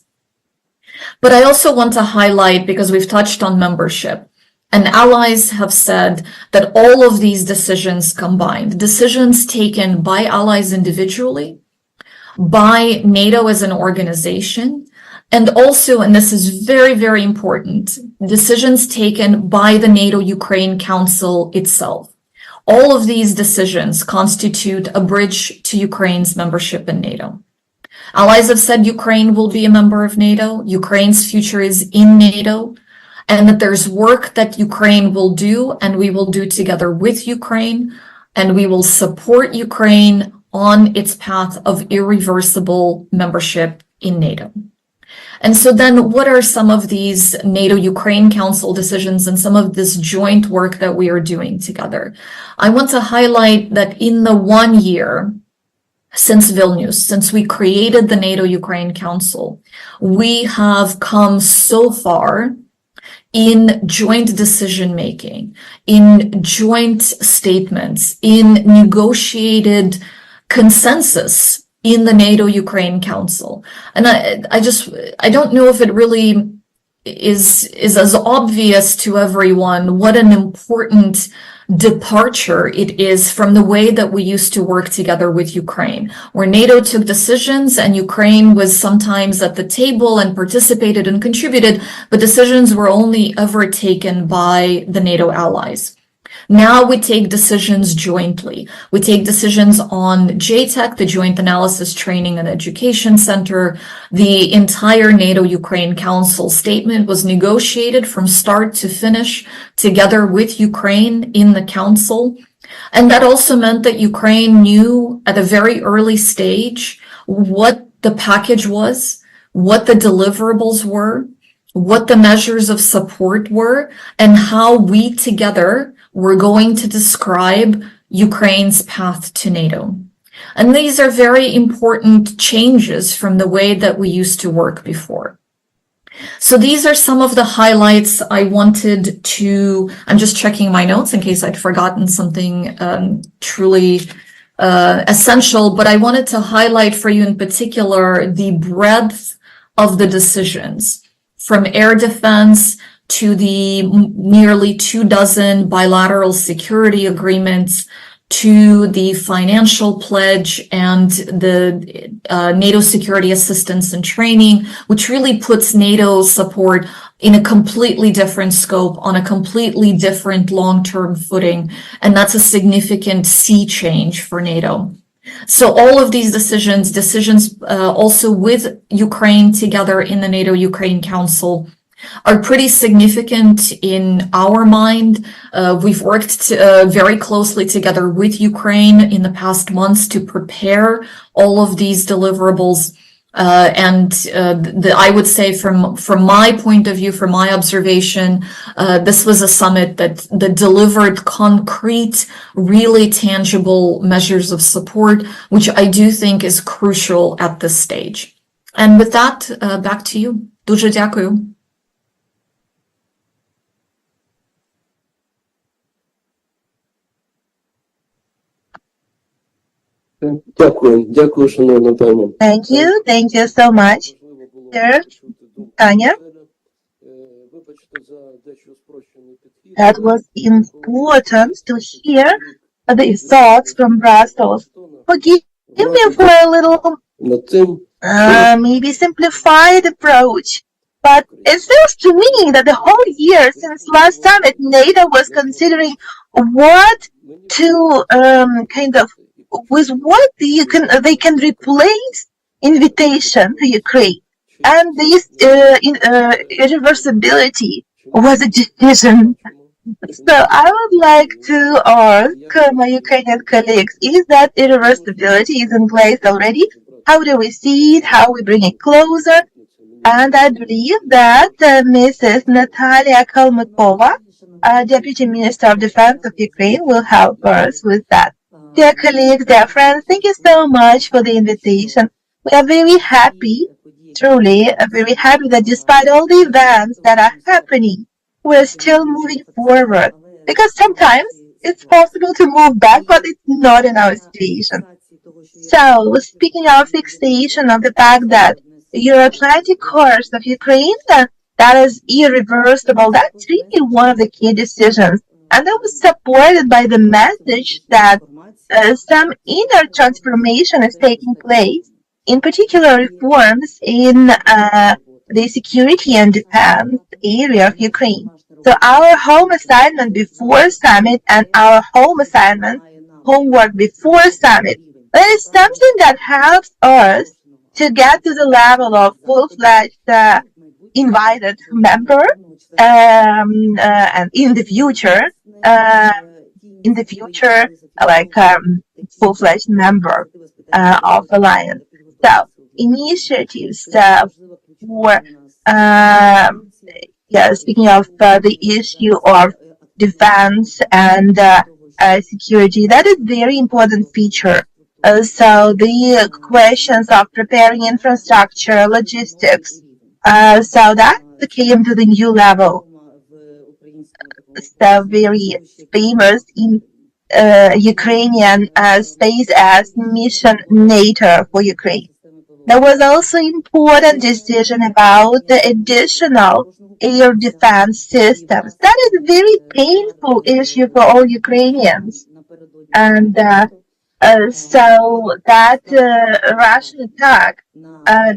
But I also want to highlight, because we've touched on membership, And allies have said that all of these decisions combined, decisions taken by allies individually, by NATO as an organization, and also, and this is very, very important, decisions taken by the NATO-Ukraine Council itself. All of these decisions constitute a bridge to Ukraine's membership in NATO. Allies have said Ukraine will be a member of NATO, Ukraine's future is in NATO, and that there's work that Ukraine will do, and we will do together with Ukraine, and we will support Ukraine on its path of irreversible membership in NATO. And so then what are some of these NATO-Ukraine Council decisions and some of this joint work that we are doing together? I want to highlight that in the 1 year since Vilnius, since we created the NATO-Ukraine Council, we have come so far in joint decision-making, in joint statements, in negotiated consensus in the NATO-Ukraine Council. And I don't know if it really is as obvious to everyone what an important departure it is from the way that we used to work together with Ukraine, where NATO took decisions and Ukraine was sometimes at the table and participated and contributed, but decisions were only ever taken by the NATO allies. Now we take decisions jointly. We take decisions on JTEC, the Joint Analysis, Training and Education Center. The entire NATO-Ukraine Council statement was negotiated from start to finish together with Ukraine in the Council. And that also meant that Ukraine knew at a very early stage what the package was, what the deliverables were, what the measures of support were, and how we together were going to describe Ukraine's path to NATO. And these are very important changes from the way that we used to work before. So these are some of the highlights I wanted to, I'm just checking my notes in case I'd forgotten something truly essential, but I wanted to highlight for you in particular the breadth of the decisions, from air defense to the nearly 24 bilateral security agreements, to the financial pledge and the NATO security assistance and training, which really puts NATO support in a completely different scope, on a completely different long-term footing. And that's a significant sea change for NATO. So all of these decisions also with Ukraine together in the NATO-Ukraine Council are pretty significant in our mind. We've worked very closely together with Ukraine in the past months to prepare all of these deliverables. I would say from my point of view, from my observation, this was a summit that delivered concrete, really tangible measures of support, which I do think is crucial at this stage. And with that, back to you. Дуже дякую. Дякую, шановна пані. Thank you so much, dear Tanya. That was important to hear the thoughts from Brussels. Forgive me for a little, maybe simplified approach, but it seems to me that the whole year since last summit, NATO was considering what to with what they can replace invitation to Ukraine, and this irreversibility was a decision. So I would like to ask my Ukrainian colleagues: is that irreversibility is in place already? How do we see it? How we bring it closer? And I believe that Mrs. Natalia Kalmykova, Deputy Minister of Defense of Ukraine, will help us with that. Dear colleagues, dear friends, thank you so much for the invitation. We are very happy, truly very happy that despite all the events that are happening, we're still moving forward. Because sometimes it's possible to move back, but it's not in our situation. So, speaking of fixation of the fact that Euro-Atlantic course of Ukraine that is irreversible. That's really one of the key decisions. And that was supported by the message that some inner transformation is taking place, in particular reforms in the security and defense area of Ukraine. So our home assignment before summit and our homework before summit, that is something that helps us to get to the level of full-fledged invited member, and in the future, like full-fledged member of alliance. So initiatives for speaking of the issue of defense and security, that is very important feature. So the questions of preparing infrastructure, logistics, so that came to the new level. So very famous in Ukrainian space as mission NATO for Ukraine. There was also important decision about the additional air defense systems. That is a very painful issue for all Ukrainians. And so that Russian attack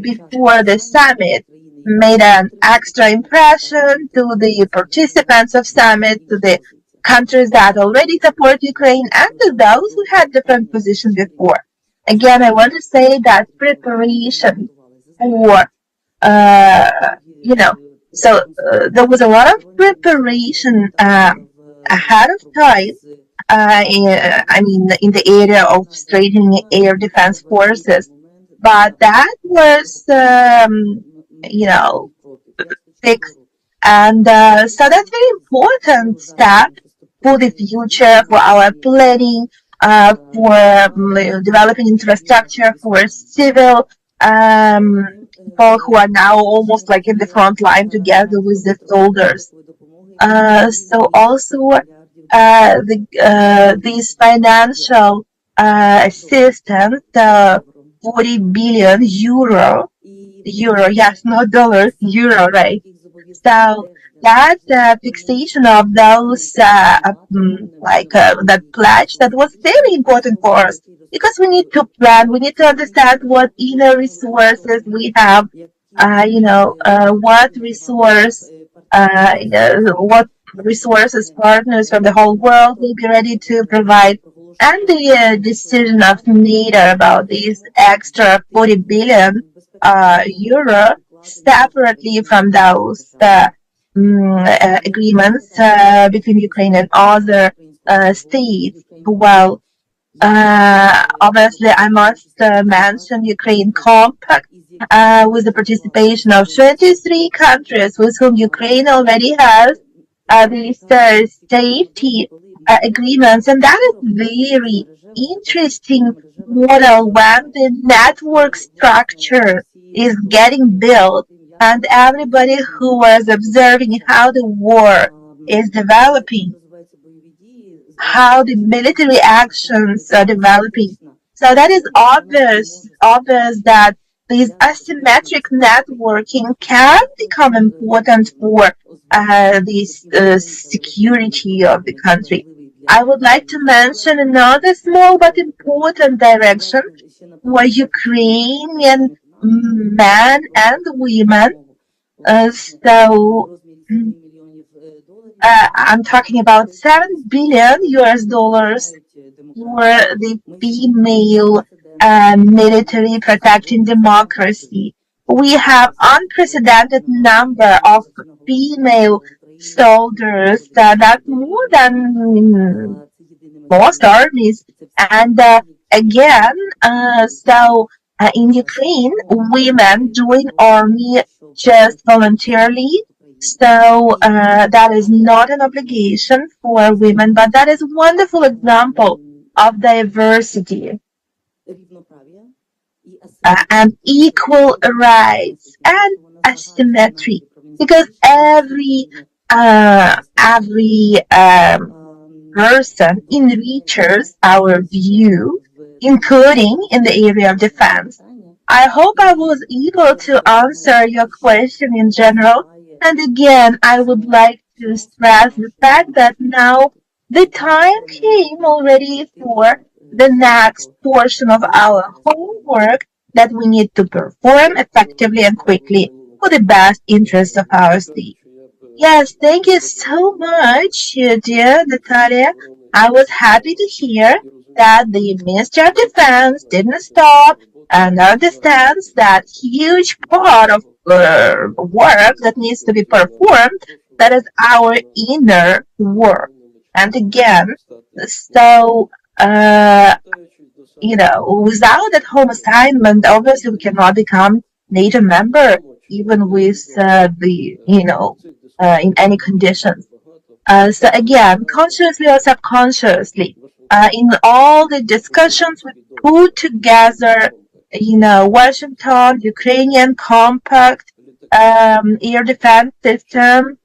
before the summit made an extra impression to the participants of summit, to the countries that already support Ukraine, and to those who had different positions before. Again, I want to say that preparation for, there was a lot of preparation ahead of time, in the area of strengthening air defense forces. But that was, fixed. And so that's very important step for the future, for our planning, for developing infrastructure for civil people who are now almost like in the front line together with the soldiers. So also these financial assistance, 40 billion euro, yes, not dollars, euro, right? So that fixation of those, that pledge, that was very important for us, because we need to plan, we need to understand what inner resources we have, what resources partners from the whole world will be ready to provide, and the decision of NATO about these extra 40 billion euro separately from those agreements between Ukraine and other states. Well, obviously, I must mention Ukraine Compact with the participation of 23 countries with whom Ukraine already has these safety agreements, and that is very interesting model when the network structure is getting built and everybody who was observing how the war is developing, how the military actions are developing. So that is obvious that this asymmetric networking can become important for the security of the country. I would like to mention another small but important direction for Ukrainian men and women. I'm talking about $7 billion for the female military protecting democracy. We have unprecedented number of female soldiers, that's more than most armies. And again, in Ukraine, women join army just voluntarily. So that is not an obligation for women, but that is a wonderful example of diversity and equal rights and asymmetry, because every person enriches our view, including in the area of defense. I hope I was able to answer your question in general, And again, I would like to stress the fact that now the time came already for the next portion of our homework that we need to perform effectively and quickly for the best interest of our state. Yes, thank you so much, dear Natalia. I was happy to hear that the Ministry of Defense didn't stop and understands that huge part of work that needs to be performed, that is our inner work. And again, so, without that home assignment, obviously we cannot become NATO member, even with in any conditions. So again, consciously or subconsciously, in all the discussions we put together, Washington, Ukrainian compact, air defense system,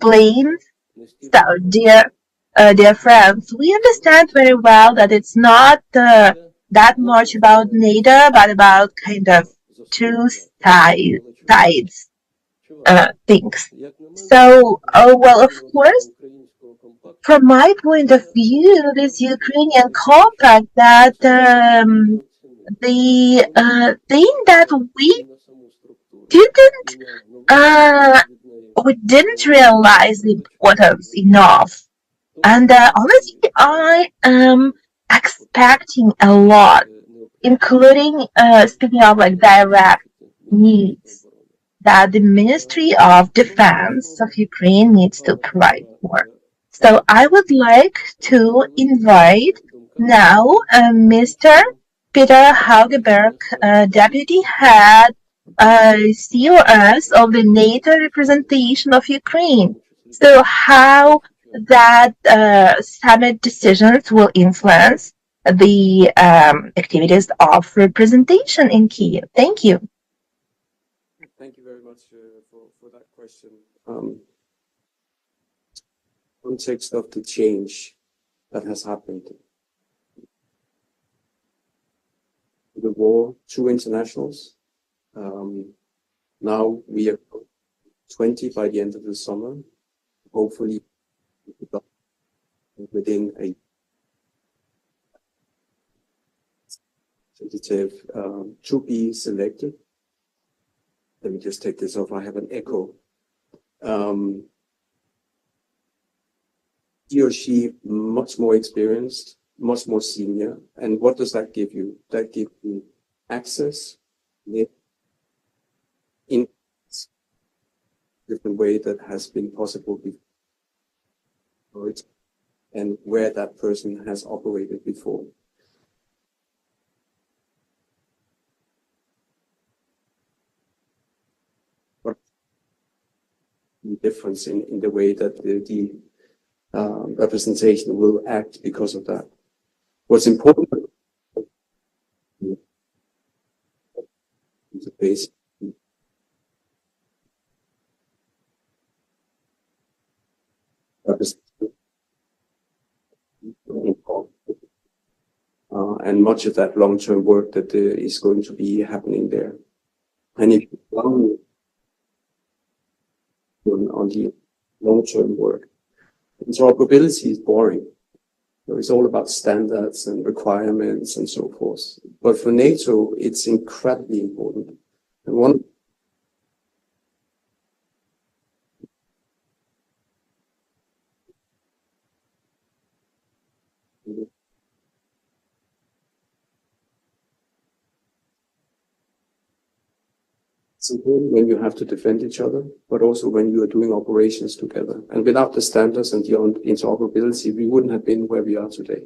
planes. So, dear friends, we understand very well that it's not that much about NATO, but about kind of two sides things. So, well, of course, from my point of view, this Ukrainian compact, that the thing that we didn't realize the importance enough. And honestly, I am expecting a lot, including speaking of like direct needs that the Ministry of Defense of Ukraine needs to provide for. So I would like to invite now Mr. Peter Hauge Berg, Deputy Head COS of the NATO Representation of Ukraine. So how that summit decisions will influence the activities of representation in Kyiv. Thank you. Thank you very much for that question. Context of the change that has happened. The war, two internationals. Now we are 20 by the end of the summer. Hopefully, within a tentative to be selected. Let me just take this off. I have an echo. He or she much more experienced, much more senior. And what does that give you? That gives you access in different way that has been possible before, and where that person has operated before. What the difference in the way that the representation will act because of that. What's important is the base. And much of that long-term work that is going to be happening there. And if on the long-term work, interoperability is boring. So it's all about standards and requirements and so forth. But for NATO, it's incredibly important. And one it's important when you have to defend each other, but also when you are doing operations together. And without the standards and the interoperability, we wouldn't have been where we are today.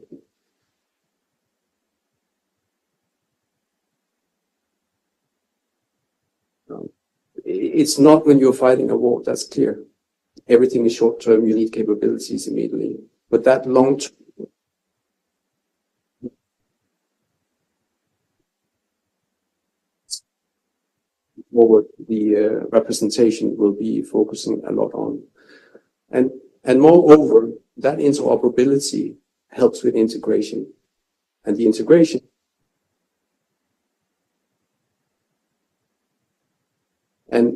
It's not when you're fighting a war, that's clear. Everything is short term, you need capabilities immediately. But that long term, forward, the representation will be focusing a lot on. And moreover, that interoperability helps with integration. And the integration and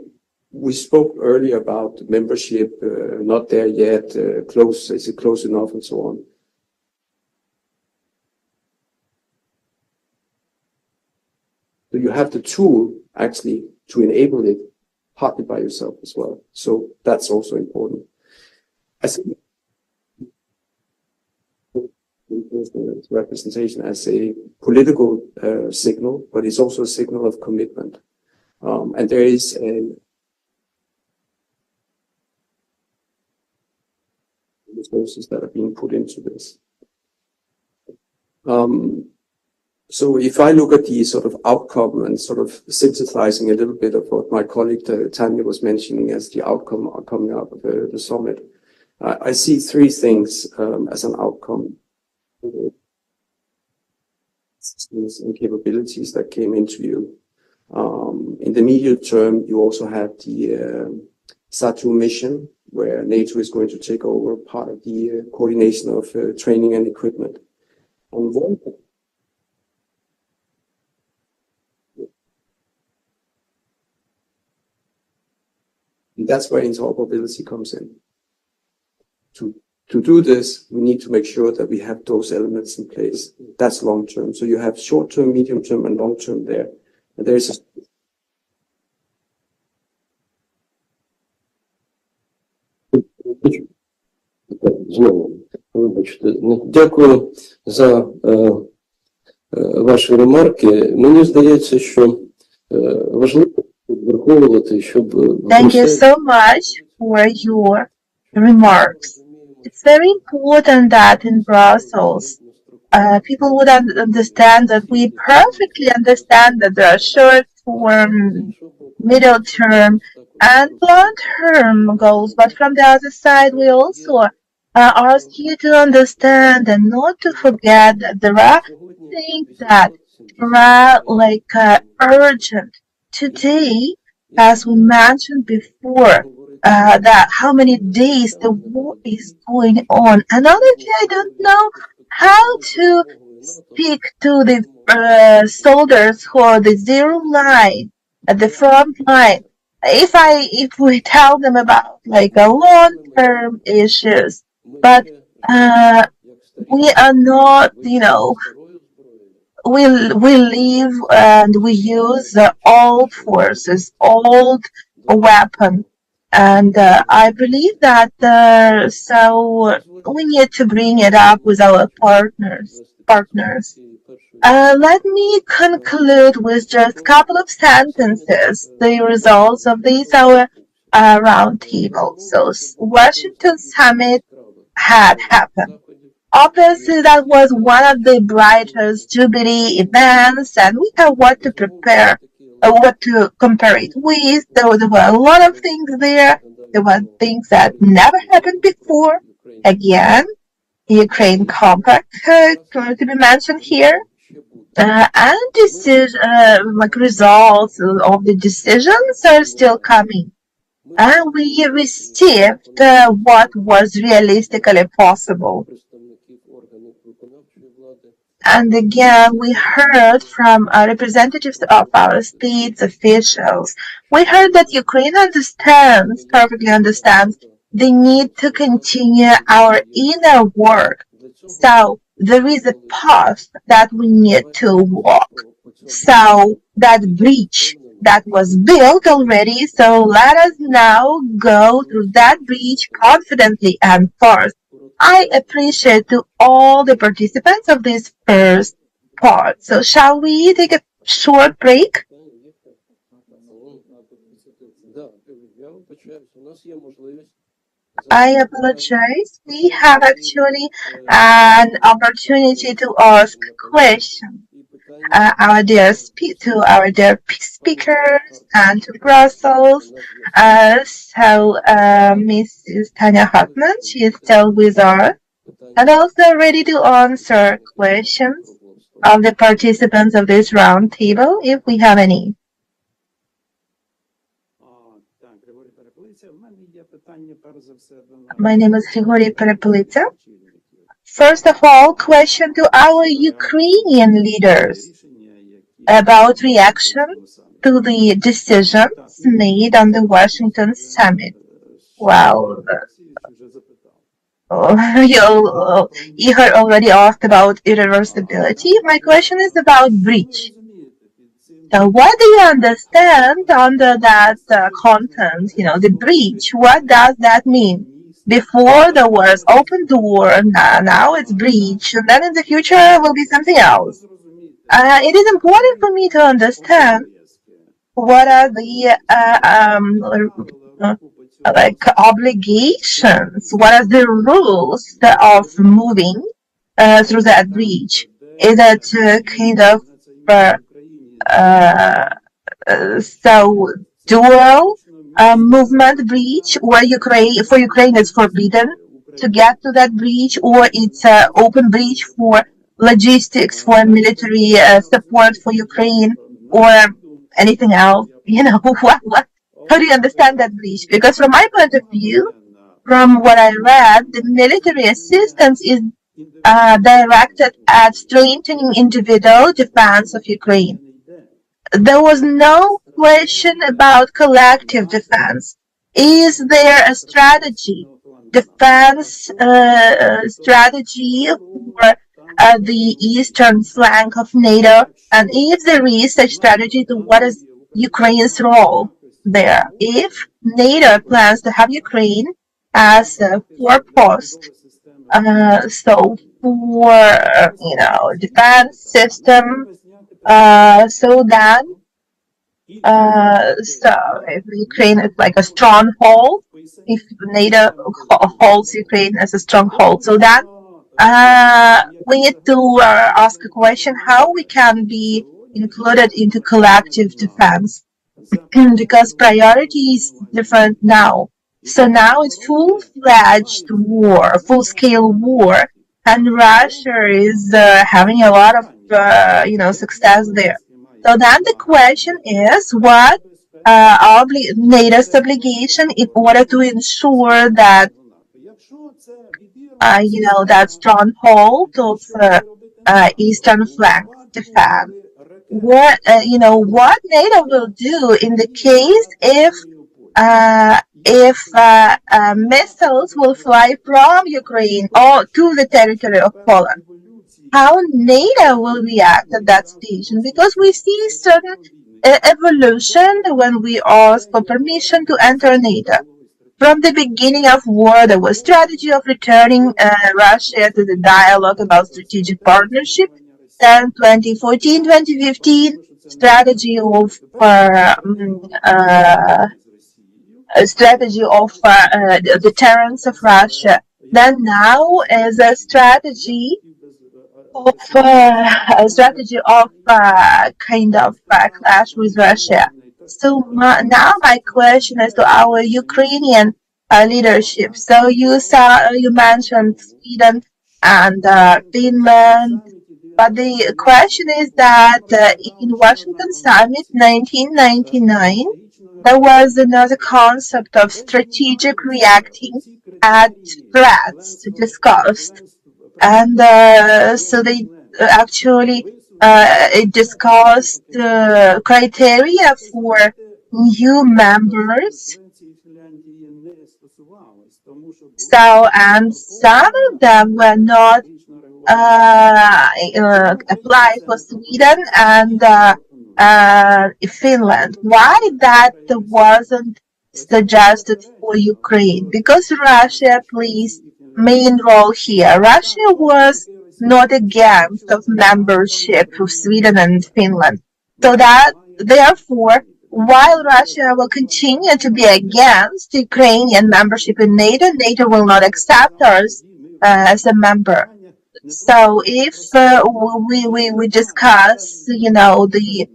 we spoke earlier about membership, not there yet, close, is it close enough, and so on. So you have the tool actually to enable it partly by yourself as well. So that's also important. I think representation as a political signal, but it's also a signal of commitment. And there is resources that are being put into this. So if I look at the sort of outcome and sort of synthesizing a little bit of what my colleague Tanya was mentioning as the outcome coming out of the summit, I see three things as an outcome. And capabilities that came into you. In the medium term, you also have the SATU mission, where NATO is going to take over part of the coordination of training and equipment. On one hand, that's where interoperability comes in. To do this, we need to make sure that we have those elements in place. That's long term. So you have short term, medium term, and long term there. And there's a Знову, вибачте, дякую за ваші ремарки. Мені здається, що важливо враховувати, щоб... Thank you so much for your remarks. It's very important that in Brussels, people would understand that we perfectly understand that there are short-term, middle-term, and long-term goals. But from the other side, we also ask you to understand and not to forget that there are things that are like urgent. Today, as we mentioned before, that how many days the war is going on. And honestly, I don't know how to speak to the soldiers who are the zero line, at the front line. If we tell them about like a long-term issues, but we are not, we live and we use the old forces, old weapon. And I believe that so we need to bring it up with our partners. Let me conclude with just a couple of sentences, the results of this our roundtable. So Washington summit had happened. Obviously, that was one of the brightest Jubilee events, and we have what to prepare. What to compare it with. There were a lot of things there. There were things that never happened before. Again, the Ukraine compact to be mentioned here. And results of the decisions are still coming. And we received what was realistically possible. And again, we heard from representatives of our states officials. We heard that Ukraine perfectly understands the need to continue our inner work. So there is a path that we need to walk. So that bridge that was built already, so let us now go through that bridge confidently and fast. I appreciate to all the participants of this first part. So shall we take a short break? I apologize. We have actually an opportunity to ask questions. Our dear speakers and to Brussels. Mrs. Tanya Hartman, she is still with us and also ready to answer questions of the participants of this round table if we have any. My name is Serhii Cherevatyy. First of all, question to our Ukrainian leaders about reaction to the decisions made on the Washington summit. Well, Ihor already asked about irreversibility. My question is about breach. So what do you understand under that content, the breach? What does that mean? Before there was open door, now it's breach, and then in the future will be something else. It is important for me to understand what are the obligations, what are the rules of moving through that breach. Is it kind of so dual movement breach, where for Ukraine is forbidden to get to that breach, or it's an open breach for logistics, for military support for Ukraine, or anything else? How do you understand that breach? Because from my point of view, from what I read, the military assistance is directed at strengthening individual defense of Ukraine. There was no question about collective defense. Is there a defense strategy for the eastern flank of NATO? And if there is such strategy, then what is Ukraine's role there? If NATO plans to have Ukraine as a forepost, so for defense system, so then so if Ukraine is like a stronghold, if NATO holds Ukraine as a stronghold, so that we need to ask a question: how we can be included into collective defense? Because priority is different now. So now it's full-fledged war, full-scale war, and Russia is having a lot of success there. So then the question is, what NATO's obligation in order to ensure that that stronghold of eastern flank defense? What NATO will do in the case if missiles will fly from Ukraine or to the territory of Poland? How NATO will react at that stage? Because we see certain evolution when we ask for permission to enter NATO. From the beginning of war, there was strategy of returning Russia to the dialogue about strategic partnership. Then 2014, 2015, strategy of deterrence of Russia. Then now is a strategy of kind of clash with Russia. So now my question is to our Ukrainian leadership. So you mentioned Sweden and Finland, but the question is that in Washington Summit 1999, there was another concept of strategic reacting at threats discussed. And so they actually discussed criteria for new members. So, and some of them were not applied for Sweden and Finland. Why that wasn't suggested for Ukraine? Because Russia plays main role here. Russia was not against of membership of Sweden and Finland. So that therefore, while Russia will continue to be against Ukrainian membership in NATO, NATO will not accept us as a member. So if we discuss, the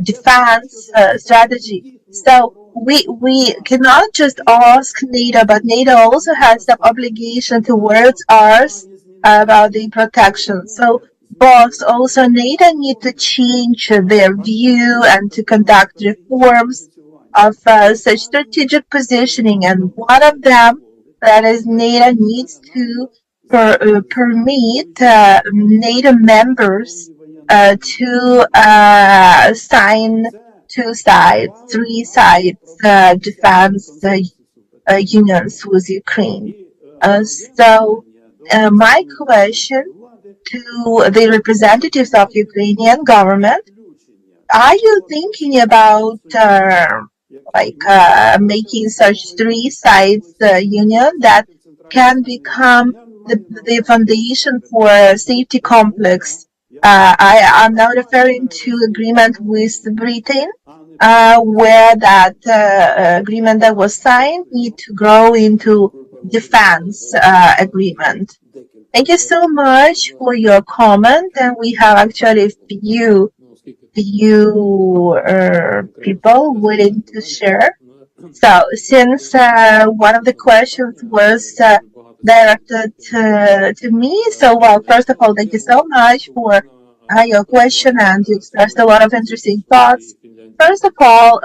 defense strategy, so we cannot just ask NATO, but NATO also has some obligation towards us about the protection. So both also NATO need to change their view and to conduct reforms of such strategic positioning, and one of them, that is, NATO needs to permit NATO members to sign two sides, three sides defense unions with Ukraine. My question to the representatives of Ukrainian government, are you thinking about making such three sides union that can become the foundation for a safety complex? I'm now referring to agreement with Britain, where that agreement that was signed need to grow into defense agreement. Thank you so much for your comment, and we have actually few people willing to share. So, since one of the questions was directed to me, so first of all, thank you so much for your question, and you expressed a lot of interesting thoughts. First of all,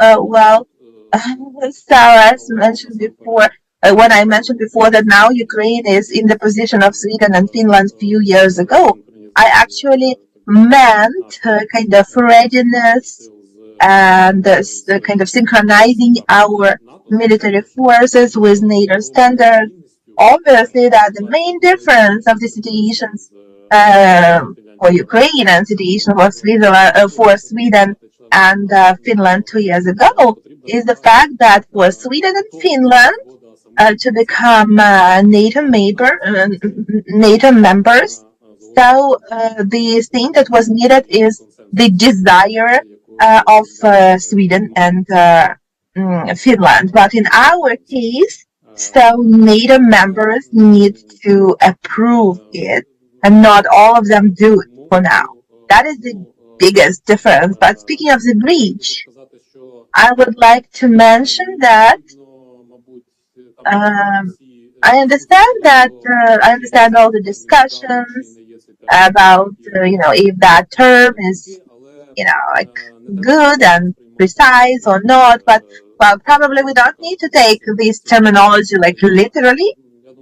so as mentioned before, when I mentioned before that now Ukraine is in the position of Sweden and Finland a few years ago, I actually meant kind of readiness and kind of synchronizing our military forces with NATO standards. Obviously, that the main difference of the situations for Ukraine and situation for Sweden and Finland 2 years ago is the fact that for Sweden and Finland to become NATO members, so the thing that was needed is the desire of Sweden and Finland. But in our case, so NATO members need to approve it, and not all of them do it for now. That is the biggest difference. But speaking of the breach, I would like to mention that I understand all the discussions about if that term is good and precise or not, but probably we don't need to take this terminology literally,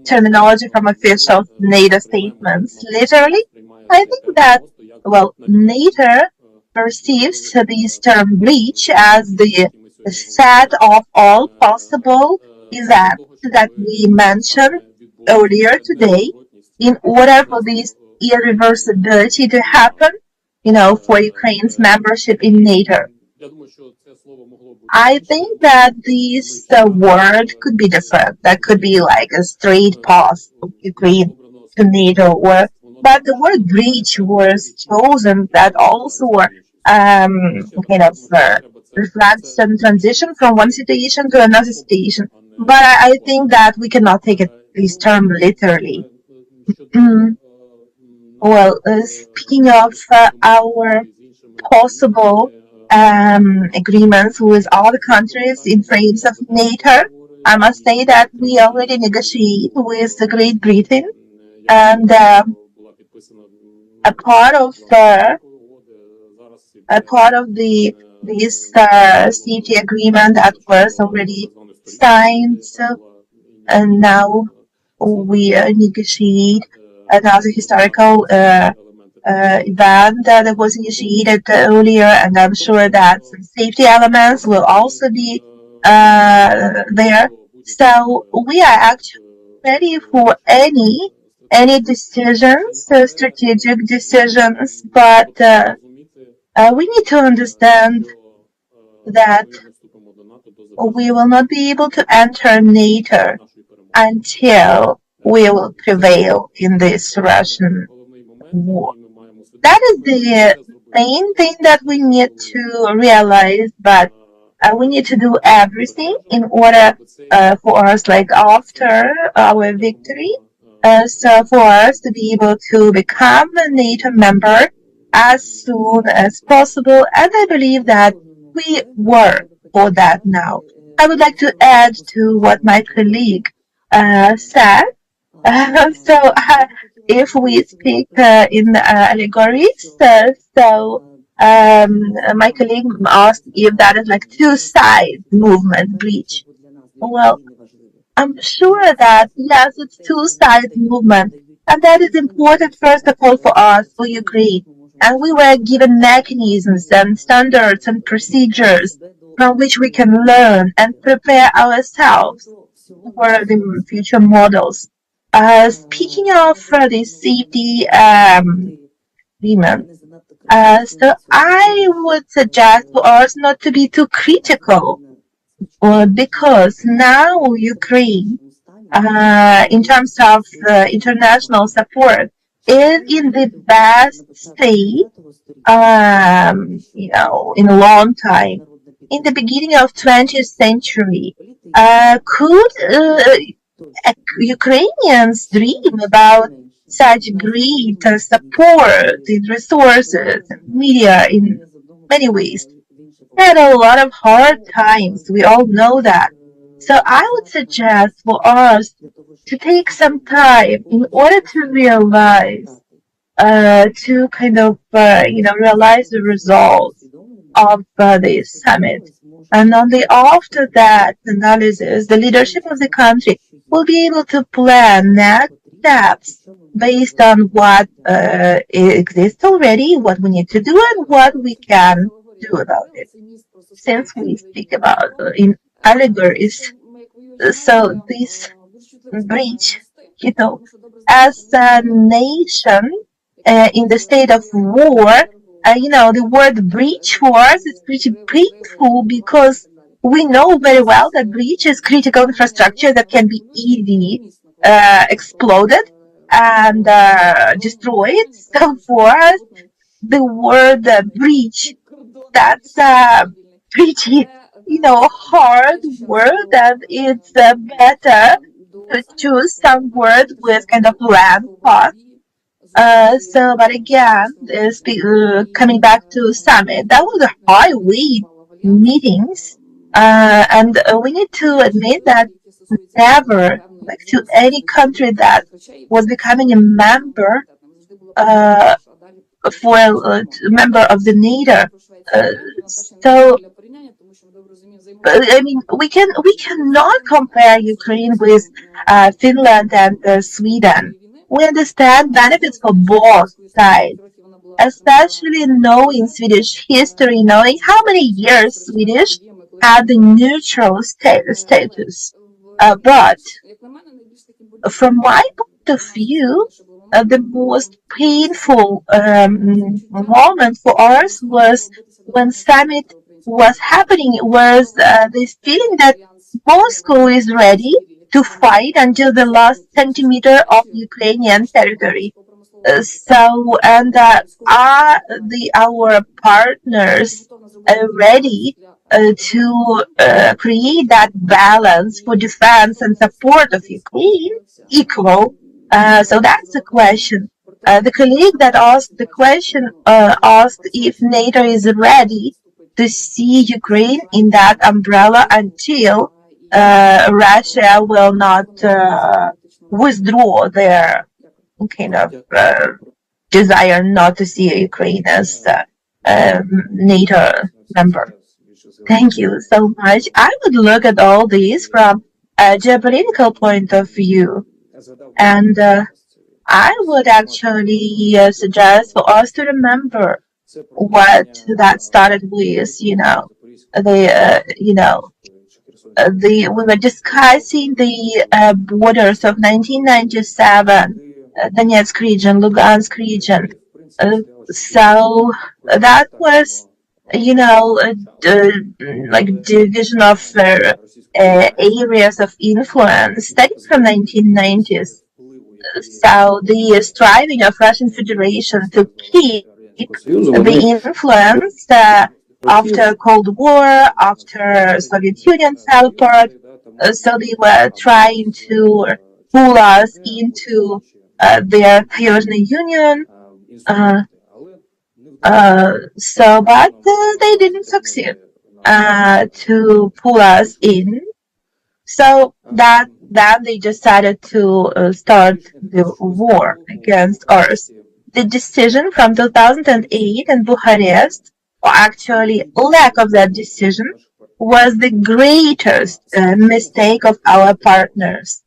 terminology from official NATO statements literally. I think that NATO perceives this term breach as the set of all possible events that we mentioned earlier today in order for this irreversibility to happen, for Ukraine's membership in NATO. I think that this word could be different. That could be like a straight path of Ukraine to NATO, but the word breach was chosen that also reflects some transition from one situation to another situation. But I think that we cannot take this term literally. Speaking of our possible agreements with all the countries in frames of NATO, I must say that we already negotiate with Great Britain, and a part of this safety agreement that was already signed, and now we negotiate another historical event that was initiated earlier, and I'm sure that some safety elements will also be there. So we are actually ready for any decisions, strategic decisions, but we need to understand that we will not be able to enter NATO until we will prevail in this Russian war. That is the main thing that we need to realize, but we need to do everything in order for us, after our victory, so for us to be able to become a NATO member as soon as possible, and I believe that we work for that now. I would like to add to what my colleague said. If we speak in allegories, my colleague asked if that is two-side movement breach. Well, I'm sure that yes, it's two-side movement, and that is important first of all for us, for Ukraine, and we were given mechanisms and standards and procedures from which we can learn and prepare ourselves for the future models. Speaking of the safety agreement, so I would suggest for us not to be too critical, because now Ukraine, in terms of international support, is in the best state, in a long time. In the beginning of 20th century, could Ukrainians dream about such great support in resources and media in many ways? We had a lot of hard times, we all know that. So I would suggest for us to take some time in order to realize, realize the results of this summit. And only after that analysis, the leadership of the country will be able to plan next steps based on what exists already, what we need to do, and what we can do about it. Since we speak about in allegories, so this breach, as a nation in the state of war, the word breach for us is pretty painful because we know very well that breach is critical infrastructure that can be easily exploded and destroyed. So for us, the word breach, that's a pretty, hard word, and it's better to choose some word with kind of land thought. But again, coming back to summit, that was a high weight meetings, and we need to admit that never, to any country that was becoming a member, for a member of the NATO. We cannot compare Ukraine with Finland and Sweden. We understand benefits for both sides, especially knowing Swedish history, knowing how many years Swedish had the neutral status. But from my point of view, the most painful moment for us was when summit was happening, was this feeling that Moscow is ready to fight until the last centimeter of Ukrainian territory. Are our partners ready to create that balance for defense and support of Ukraine equal? So that's the question. The colleague that asked the question asked if NATO is ready to see Ukraine in that umbrella until Russia will not withdraw their kind of desire not to see Ukraine as NATO member. Thank you so much. I would look at all these from a geopolitical point of view, and I would actually suggest for us to remember what that started with. We were discussing the borders of 1997, Donetsk region, Lugansk region. So that was, like division of areas of influence, starting from 1990s. So the striving of Russian Federation to keep the influence after Cold War, after Soviet Union fell apart, so they were trying to pull us into their Taoiseach Union. But they didn't succeed to pull us in. So then they decided to start the war against us. The decision from 2008 in Bucharest, or actually lack of that decision, was the greatest mistake of our partners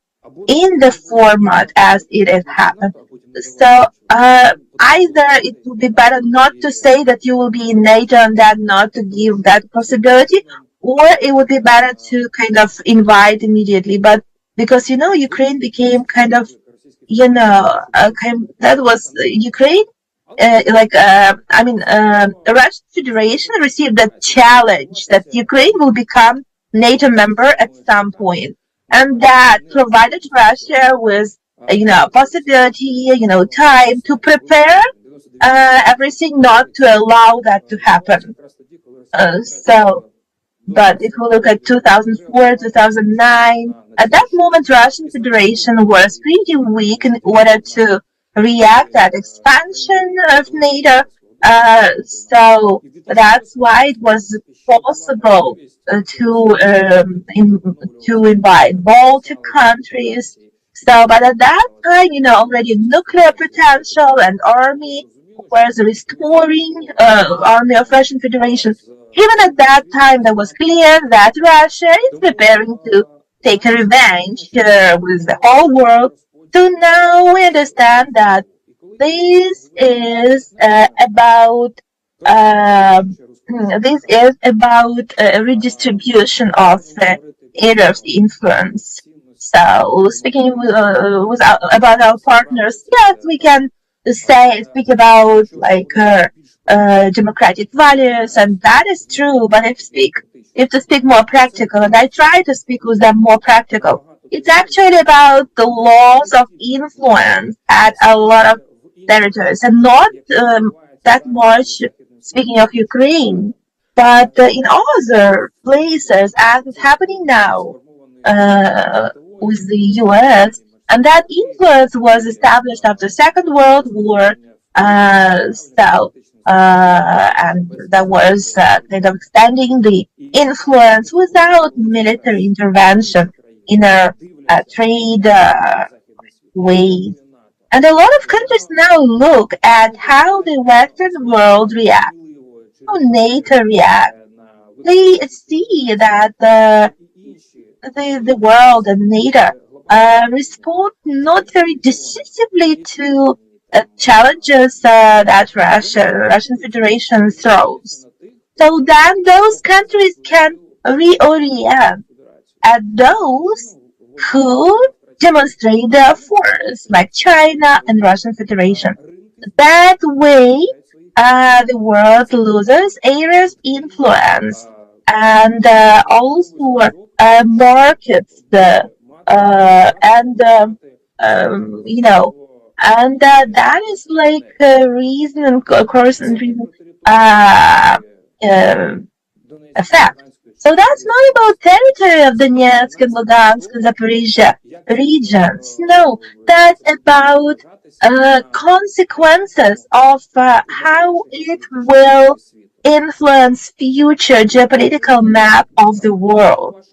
in the format as it has happened. So either it would be better not to say that you will be in NATO and then not to give that possibility, or it would be better to kind of invite immediately. But because Ukraine became kind of that was Ukraine. The Russian Federation received a challenge that Ukraine will become NATO member at some point, and that provided Russia with possibility, time to prepare everything not to allow that to happen. But if we look at 2004, 2009, at that moment, Russian Federation was pretty weak in order to react at expansion of NATO. So that's why it was possible to invite Baltic countries. So, but at that time, already nuclear potential and army was restoring army of Russian Federation. Even at that time, there was clear that Russia is preparing to take a revenge with the whole world. So now we understand that this is about redistribution of areas of influence. So speaking about our partners, yes, we can speak about democratic values, and that is true. But if to speak more practical, and I try to speak with them more practical, it's actually about the laws of influence at a lot of territories, and not that much speaking of Ukraine, but in other places, as is happening now with the U.S., and that influence was established after the Second World War. And that was kind of extending the influence without military intervention in a trade way. And a lot of countries now look at how the Western world reacts, how NATO reacts. They see that the world and NATO respond not very decisively to challenges that Russian Federation throws. So then those countries can reorient at those who demonstrate their force, like China and Russian Federation. That way, the world loses areas of influence and also markets and that is like a reason and course and reason effect. So that's not about territory of Donetsk and Lugansk and Zaporizhia regions. No, that's about consequences of how it will influence future geopolitical map of the world.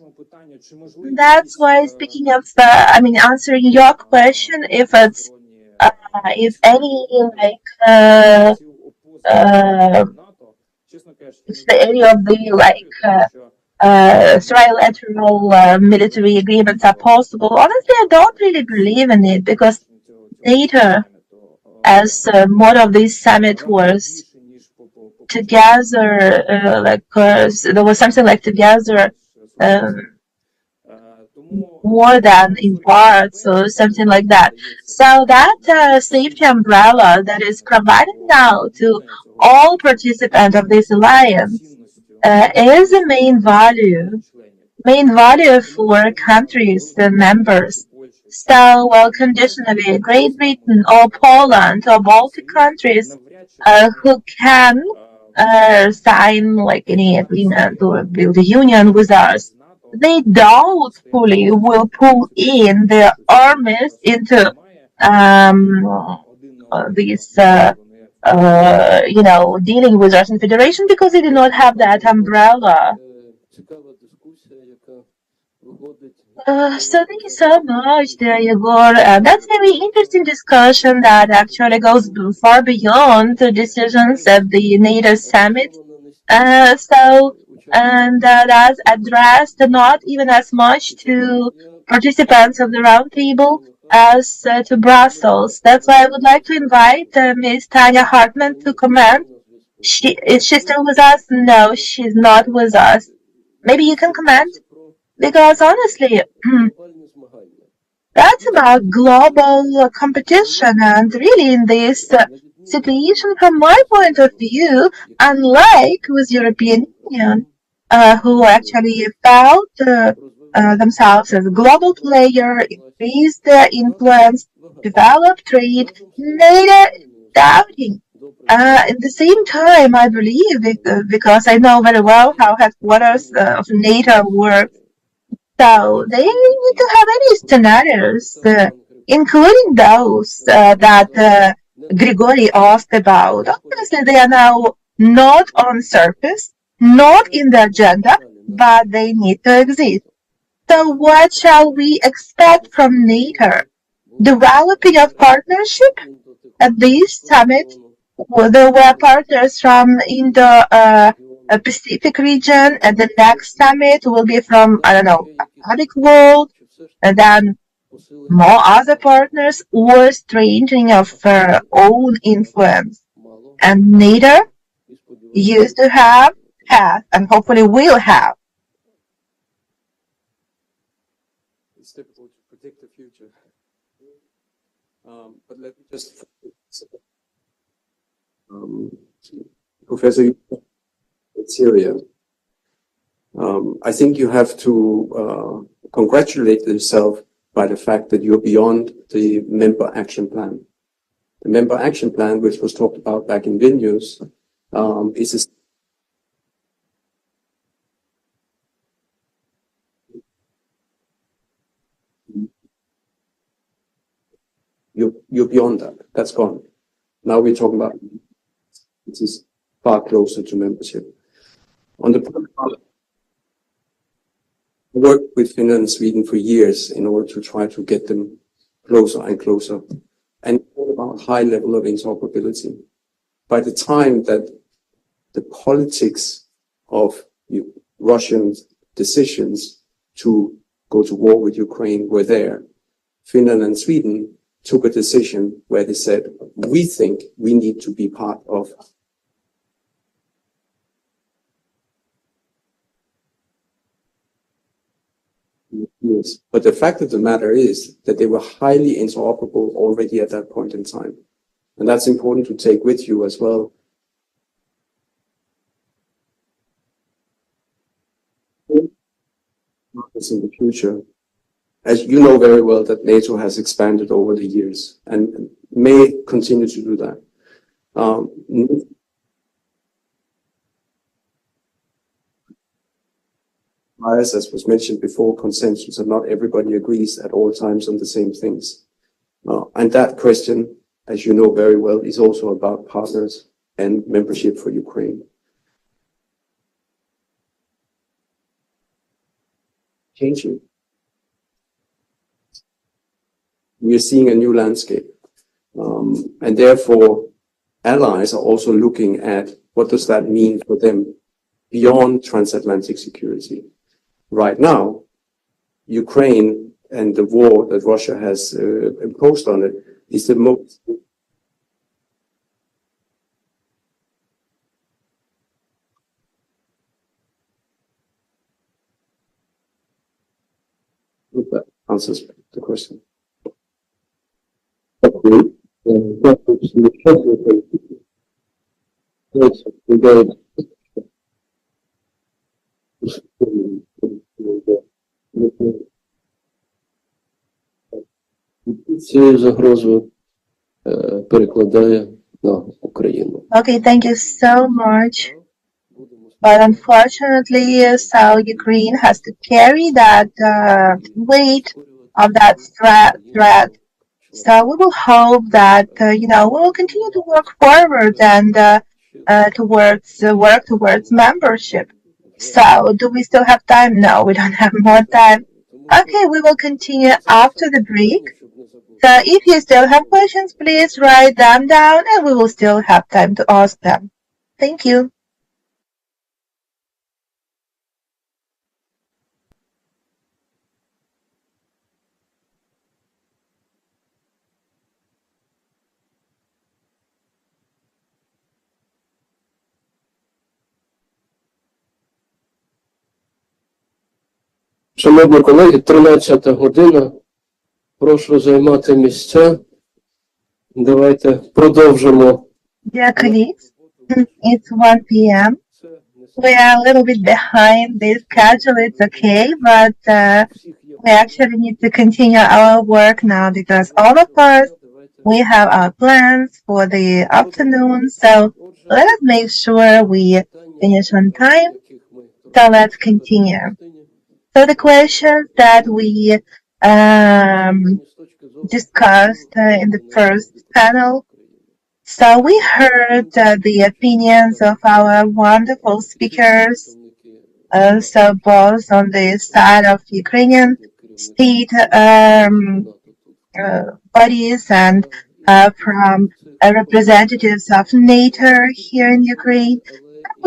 That's why, speaking of, answering your question, if any, it's the area of the, trilateral military agreements are possible. Honestly, I don't really believe in it, because NATO, as motto of this summit was together, there was something like together, more than in parts or something like that. So that safety umbrella that is provided now to all participants of this alliance is a main value for countries, the members. So, conditionally, Great Britain or Poland or Baltic countries who can sign any agreement or build a union with us, they doubtfully will pull in their armies into dealing with Russian Federation, because they do not have that umbrella. So thank you so much, dear Yehor. That's a very interesting discussion that actually goes far beyond the decisions at the NATO summit. That's addressed not even as much to participants of the roundtable us to Brussels. That's why I would like to invite Ms. Tanya Hartman to comment. Is she still with us? No, she's not with us. Maybe you can comment? Because honestly, that's about global competition, and really in this situation, from my point of view, unlike with European Union, who actually felt themselves as a global player, increased their influence, developed trade, NATO doubting. At the same time, I believe, because I know very well how headquarters of NATO work, so they need to have any scenarios, including those that Grigory asked about. Obviously, they are now not on surface, not in the agenda, but they need to exist. So what shall we expect from NATO? Developing a partnership? At this summit, there were partners from Indo-Pacific region, and the next summit will be from, I don't know, Arabic world, and then more other partners, or strengthening of own influence. And NATO used to have, and hopefully will have. It's difficult to predict the future. But let me just, Professor, in Syria, I think you have to congratulate yourself by the fact that you're beyond the member action plan. The member action plan, which was talked about back in Vilnius, is you're beyond that. That's gone. Now we're talking about it is far closer to membership. On the I worked with Finland and Sweden for years in order to try to get them closer and closer, and all about high level of interoperability. By the time that the politics of Russian decisions to go to war with Ukraine were there, Finland and Sweden took a decision where they said, we think we need to be part of Yes. But the fact of the matter is that they were highly interoperable already at that point in time. And that's important to take with you as well. In the future, as you know very well, that NATO has expanded over the years and may continue to do that. As was mentioned before, consensus, and not everybody agrees at all times on the same things. And that question, as you know very well, is also about partners and membership for Ukraine. Changing. We are seeing a new landscape. And therefore, allies are also looking at what does that mean for them beyond transatlantic security. Right now, Ukraine and the war that Russia has imposed on it is the most that answers the question. Цю загрозу перекладає на Україну. Okay, thank you so much. But unfortunately, so Ukraine has to carry that weight of that threat. So we will hope that, we will continue to work forward and work towards membership. So do we still have time? No, we don't have more time. Okay, we will continue after the break. So if you still have questions, please write them down and we will still have time to ask them. Thank you. Шановні колеги, 13 година. Прошу займати місця. Давайте продовжимо. Dear colleagues, it's 1 p.m. We are a little bit behind the schedule. It's okay, but we actually need to continue our work now because all of us, we have our plans for the afternoon. So let us make sure we finish on time. So let's continue. So the questions that we discussed in the first panel. So we heard the opinions of our wonderful speakers, so both on the side of Ukrainian state bodies and from representatives of NATO here in Ukraine.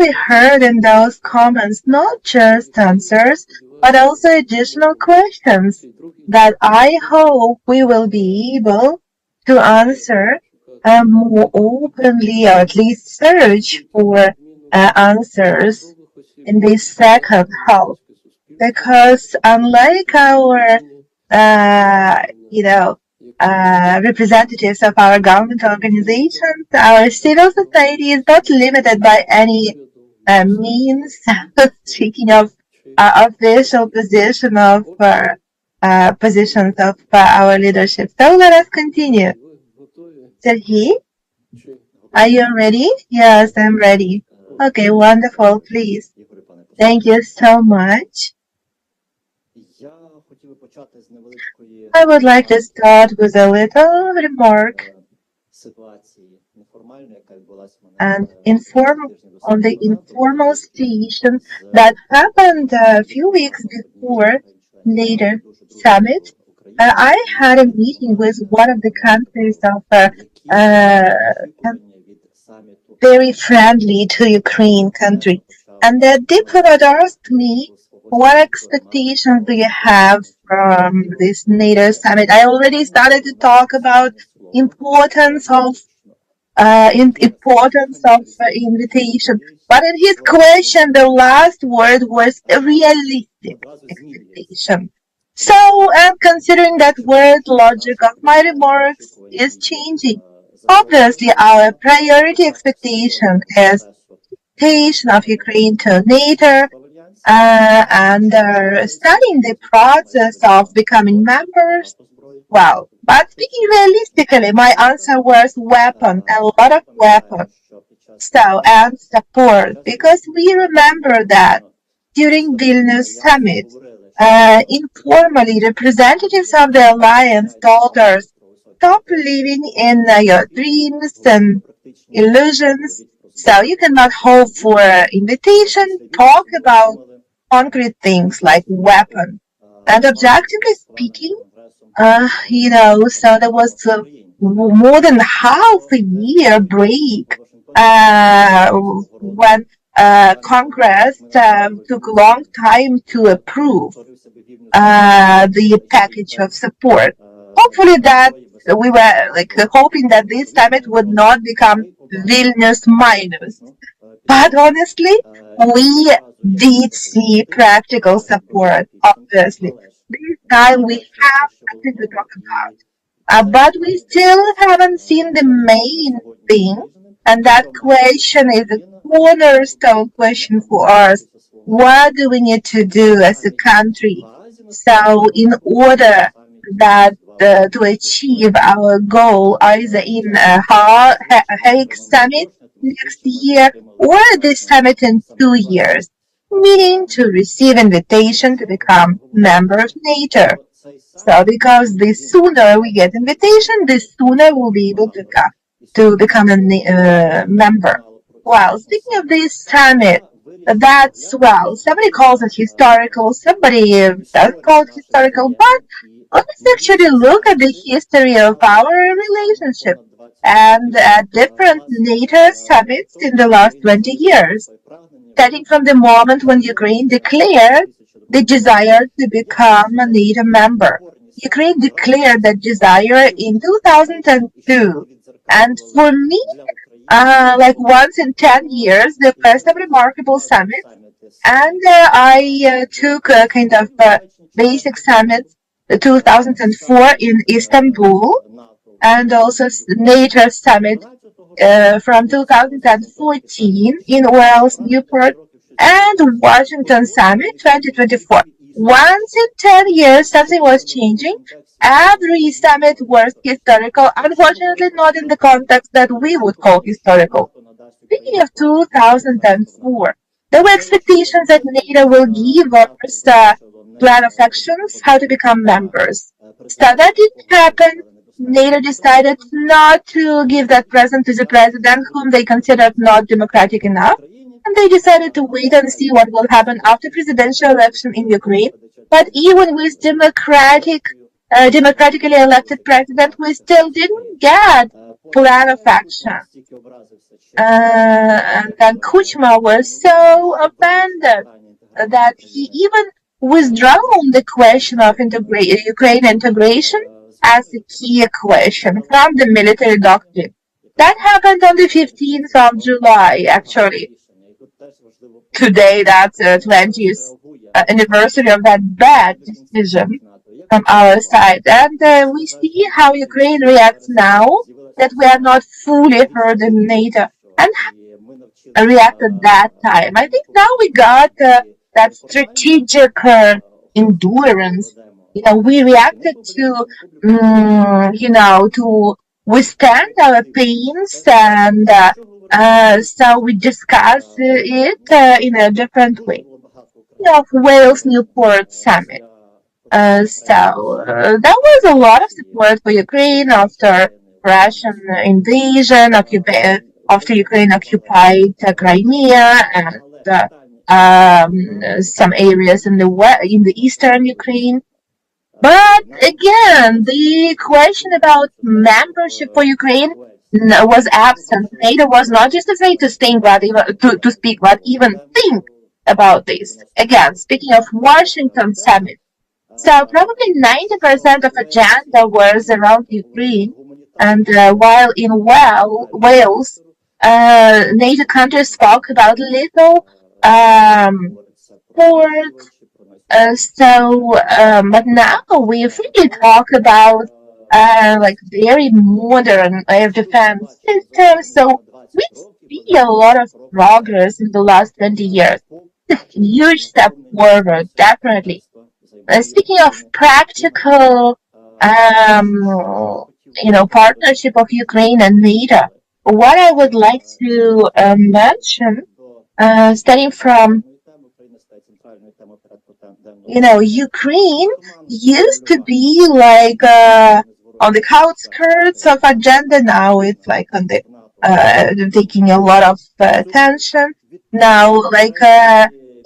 We heard in those comments not just answers, but also additional questions that I hope we will be able to answer more openly, or at least search for answers in this second half. Because unlike our, representatives of our government organizations, our civil society is not limited by any means, speaking of official position of positions of our leadership. So let us continue. Serhii, are you ready? Yes, I'm ready. Okay, wonderful, please. Thank you so much. I would like to start with a little remark and inform on the informal situation that happened a few weeks before NATO summit. I had a meeting with one of the countries of very friendly to Ukraine country, and the diplomat asked me, what expectations do you have from this NATO summit? I already started to talk about importance of invitation, but in his question, the last word was a realistic expectation. So, considering that word, logic of my remarks is changing. Obviously, our priority expectation is invitation of Ukraine to NATO and starting the process of becoming members. Well, but speaking realistically, my answer was weapon, a lot of weapons. So, and support, because we remember that during Vilnius summit, informally, representatives of the alliance told us, stop living in your dreams and illusions. So you cannot hope for invitation, talk about concrete things like weapon. And objectively speaking, so there was more than half a year break when Congress took a long time to approve the package of support. Hopefully that we were hoping that this summit would not become Vilnius minus. But honestly, we did see practical support, obviously. This time we have something to talk about. But we still haven't seen the main thing, and that question is a cornerstone question for us. What do we need to do as a country? So in order that to achieve our goal either in Hague summit next year or this summit in 2 years, meaning to receive invitation to become member of NATO. So because the sooner we get invitation, the sooner we'll be able to become a member. Well, speaking of this summit, that's, somebody calls it historical, somebody doesn't call it historical, but let's actually look at the history of our relationship and different NATO summits in the last 20 years, starting from the moment when Ukraine declared the desire to become a NATO member. Ukraine declared that desire in 2002, and for me, once in 10 years, the first of remarkable summit, and I took a kind of basic summits, the 2004 in Istanbul, and also NATO summit from 2014 in Wales, Newport, and Washington Summit 2024. Once in 10 years, something was changing. Every summit was historical, unfortunately not in the context that we would call historical. Speaking of 2004, there were expectations that NATO will give us a plan of actions, how to become members. So that didn't happen. NATO decided not to give that present to the president, whom they considered not democratic enough, and they decided to wait and see what will happen after presidential election in Ukraine. But even with democratically elected president, we still didn't get plan of action. And then Kuchma was so offended that he even withdrawn the question of Ukraine integration as a key question from the military doctrine. That happened on the 15th of July, actually. Today, that's the 20th anniversary of that bad decision from our side. And we see how Ukraine reacts now that we are not fully heard in NATO and reacted that time. I think now we got that strategic endurance. We reacted to, to withstand our pains, and so we discuss it in a different way. Wales Newport Summit. So there was a lot of support for Ukraine after Russian invasion, after Ukraine occupied Crimea and some areas in the eastern Ukraine. But again, the question about membership for Ukraine was absent. NATO was not just afraid to speak, but even think about this. Again, speaking of Washington Summit, so probably 90% of agenda was around Ukraine, and while in Wales, NATO countries spoke about little port. But now we really talk about very modern air defense systems. So we see a lot of progress in the last 20 years. A huge step forward, definitely. Speaking of practical, partnership of Ukraine and NATO, what I would like to mention, starting from Ukraine used to be on the outskirts of agenda. Now it's on the taking a lot of attention. Now,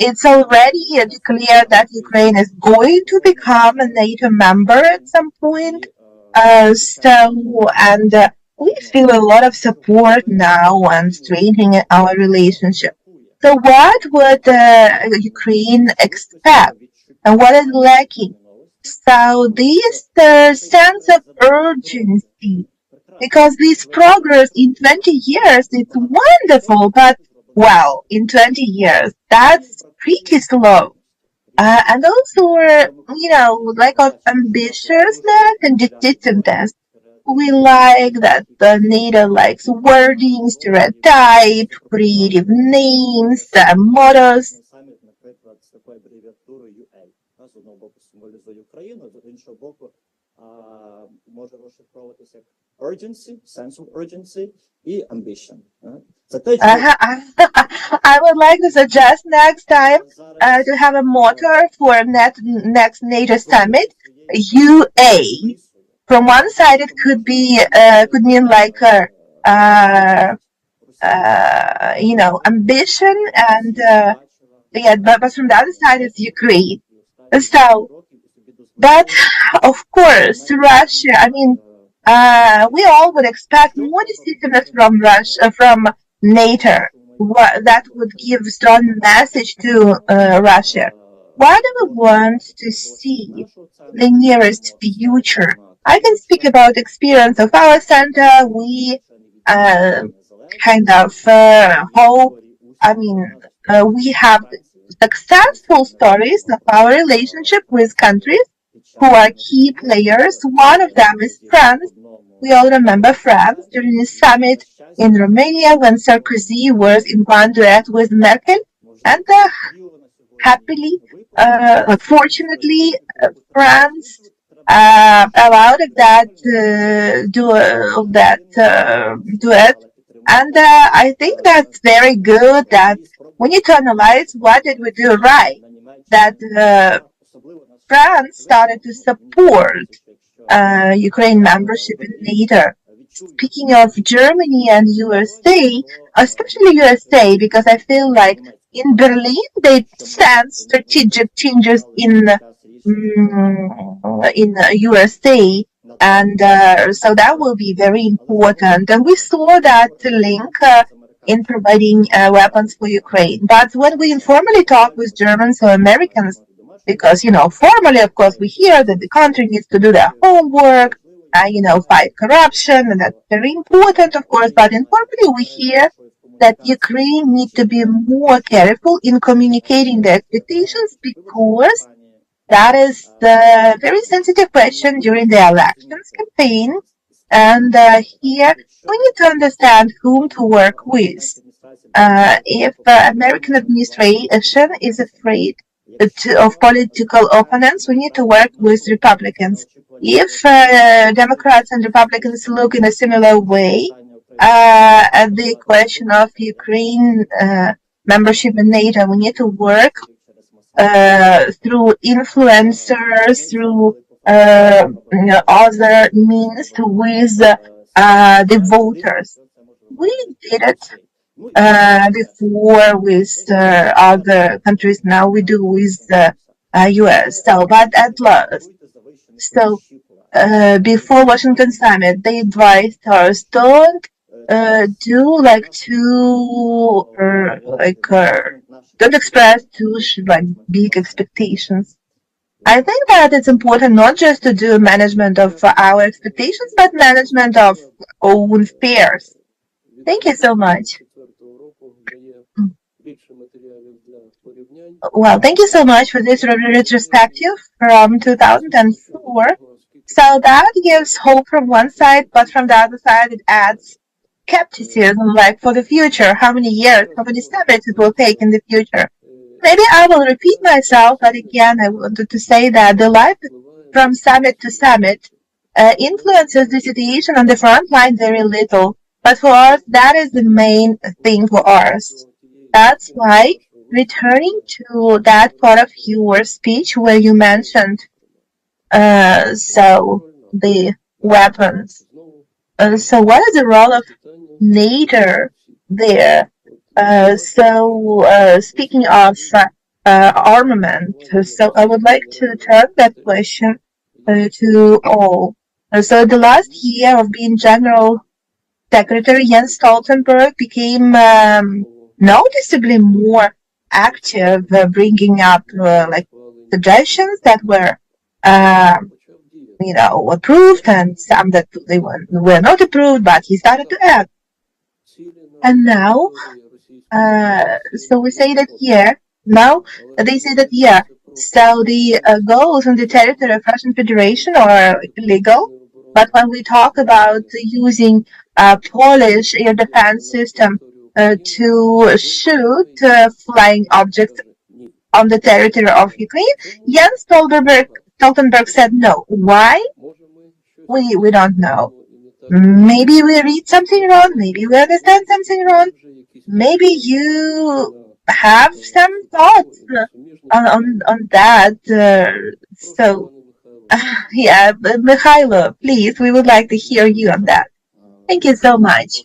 it's already declared that Ukraine is going to become a NATO member at some point. We feel a lot of support now and strengthening our relationship. So what would Ukraine expect, and what is lacking? So this sense of urgency, because this progress in 20 years, it's wonderful, but in 20 years, that's pretty slow. And also, lack of ambitiousness and decisiveness. We like that the NATO likes wording, stereotype, creative names, mottos. Urgency, sense of urgency, and ambition. I would like to suggest next time to have a motto for next NATO summit, UA. From one side, it could mean ambition, and but from the other side, it's Ukraine. So, but of course, Russia. We all would expect more decisiveness from Russia, from NATO. That would give strong message to Russia. What do we want to see the nearest future? I can speak about experience of our center. We hope. We have successful stories of our relationship with countries who are key players. One of them is France. We all remember France during the summit in Romania when Sarkozy was in one duet with Merkel, and fortunately, France allowed that duet, and I think that's very good. That we need to analyze what did we do right. That France started to support Ukraine membership in NATO. Speaking of Germany and USA, especially USA, because I feel like in Berlin they sense strategic changes in USA, and so that will be very important. And we saw that link in providing weapons for Ukraine. But when we informally talk with Germans or Americans, because formally, of course, we hear that the country needs to do their homework, fight corruption, and that's very important, of course. But informally, we hear that Ukraine needs to be more careful in communicating their expectations because that is the very sensitive question during the elections campaign. And here we need to understand whom to work with. If American administration is afraid of political opponents, we need to work with Republicans. If Democrats and Republicans look in a similar way at the question of Ukraine membership in NATO, we need to work through influencers, through other means with the voters. We did it before with other countries. Now we do with US. But at last, before Washington summit, they advised us don't don't express too big expectations. I think that it's important not just to do management of our expectations, but management of own fears. Thank you so much. Well, thank you so much for this retrospective from 2004. So that gives hope from one side, but from the other side, it adds skepticism, like for the future, how many years, how many summits it will take in the future. Maybe I will repeat myself, but again, I wanted to say that the life from summit to summit influences the situation on the front line very little. But for us, that is the main thing for us. That's why, returning to that part of your speech where you mentioned the weapons. So what is the role of NATO there? Speaking of armament, so I would like to turn that question to all. So the last year of being General Secretary, Jens Stoltenberg became noticeably more active, bringing up suggestions that were approved and some that they were not approved, but he started to act. And now, so we say that here, now they say that so the goals on the territory of Russian Federation are illegal, but when we talk about using Polish air defense system to shoot flying objects on the territory of Ukraine, Jens Stoltenberg said no. Why? We don't know. Maybe we read something wrong. Maybe we understand something wrong. Maybe you have some thoughts on that. Mykhailo, please, we would like to hear you on that. Thank you so much.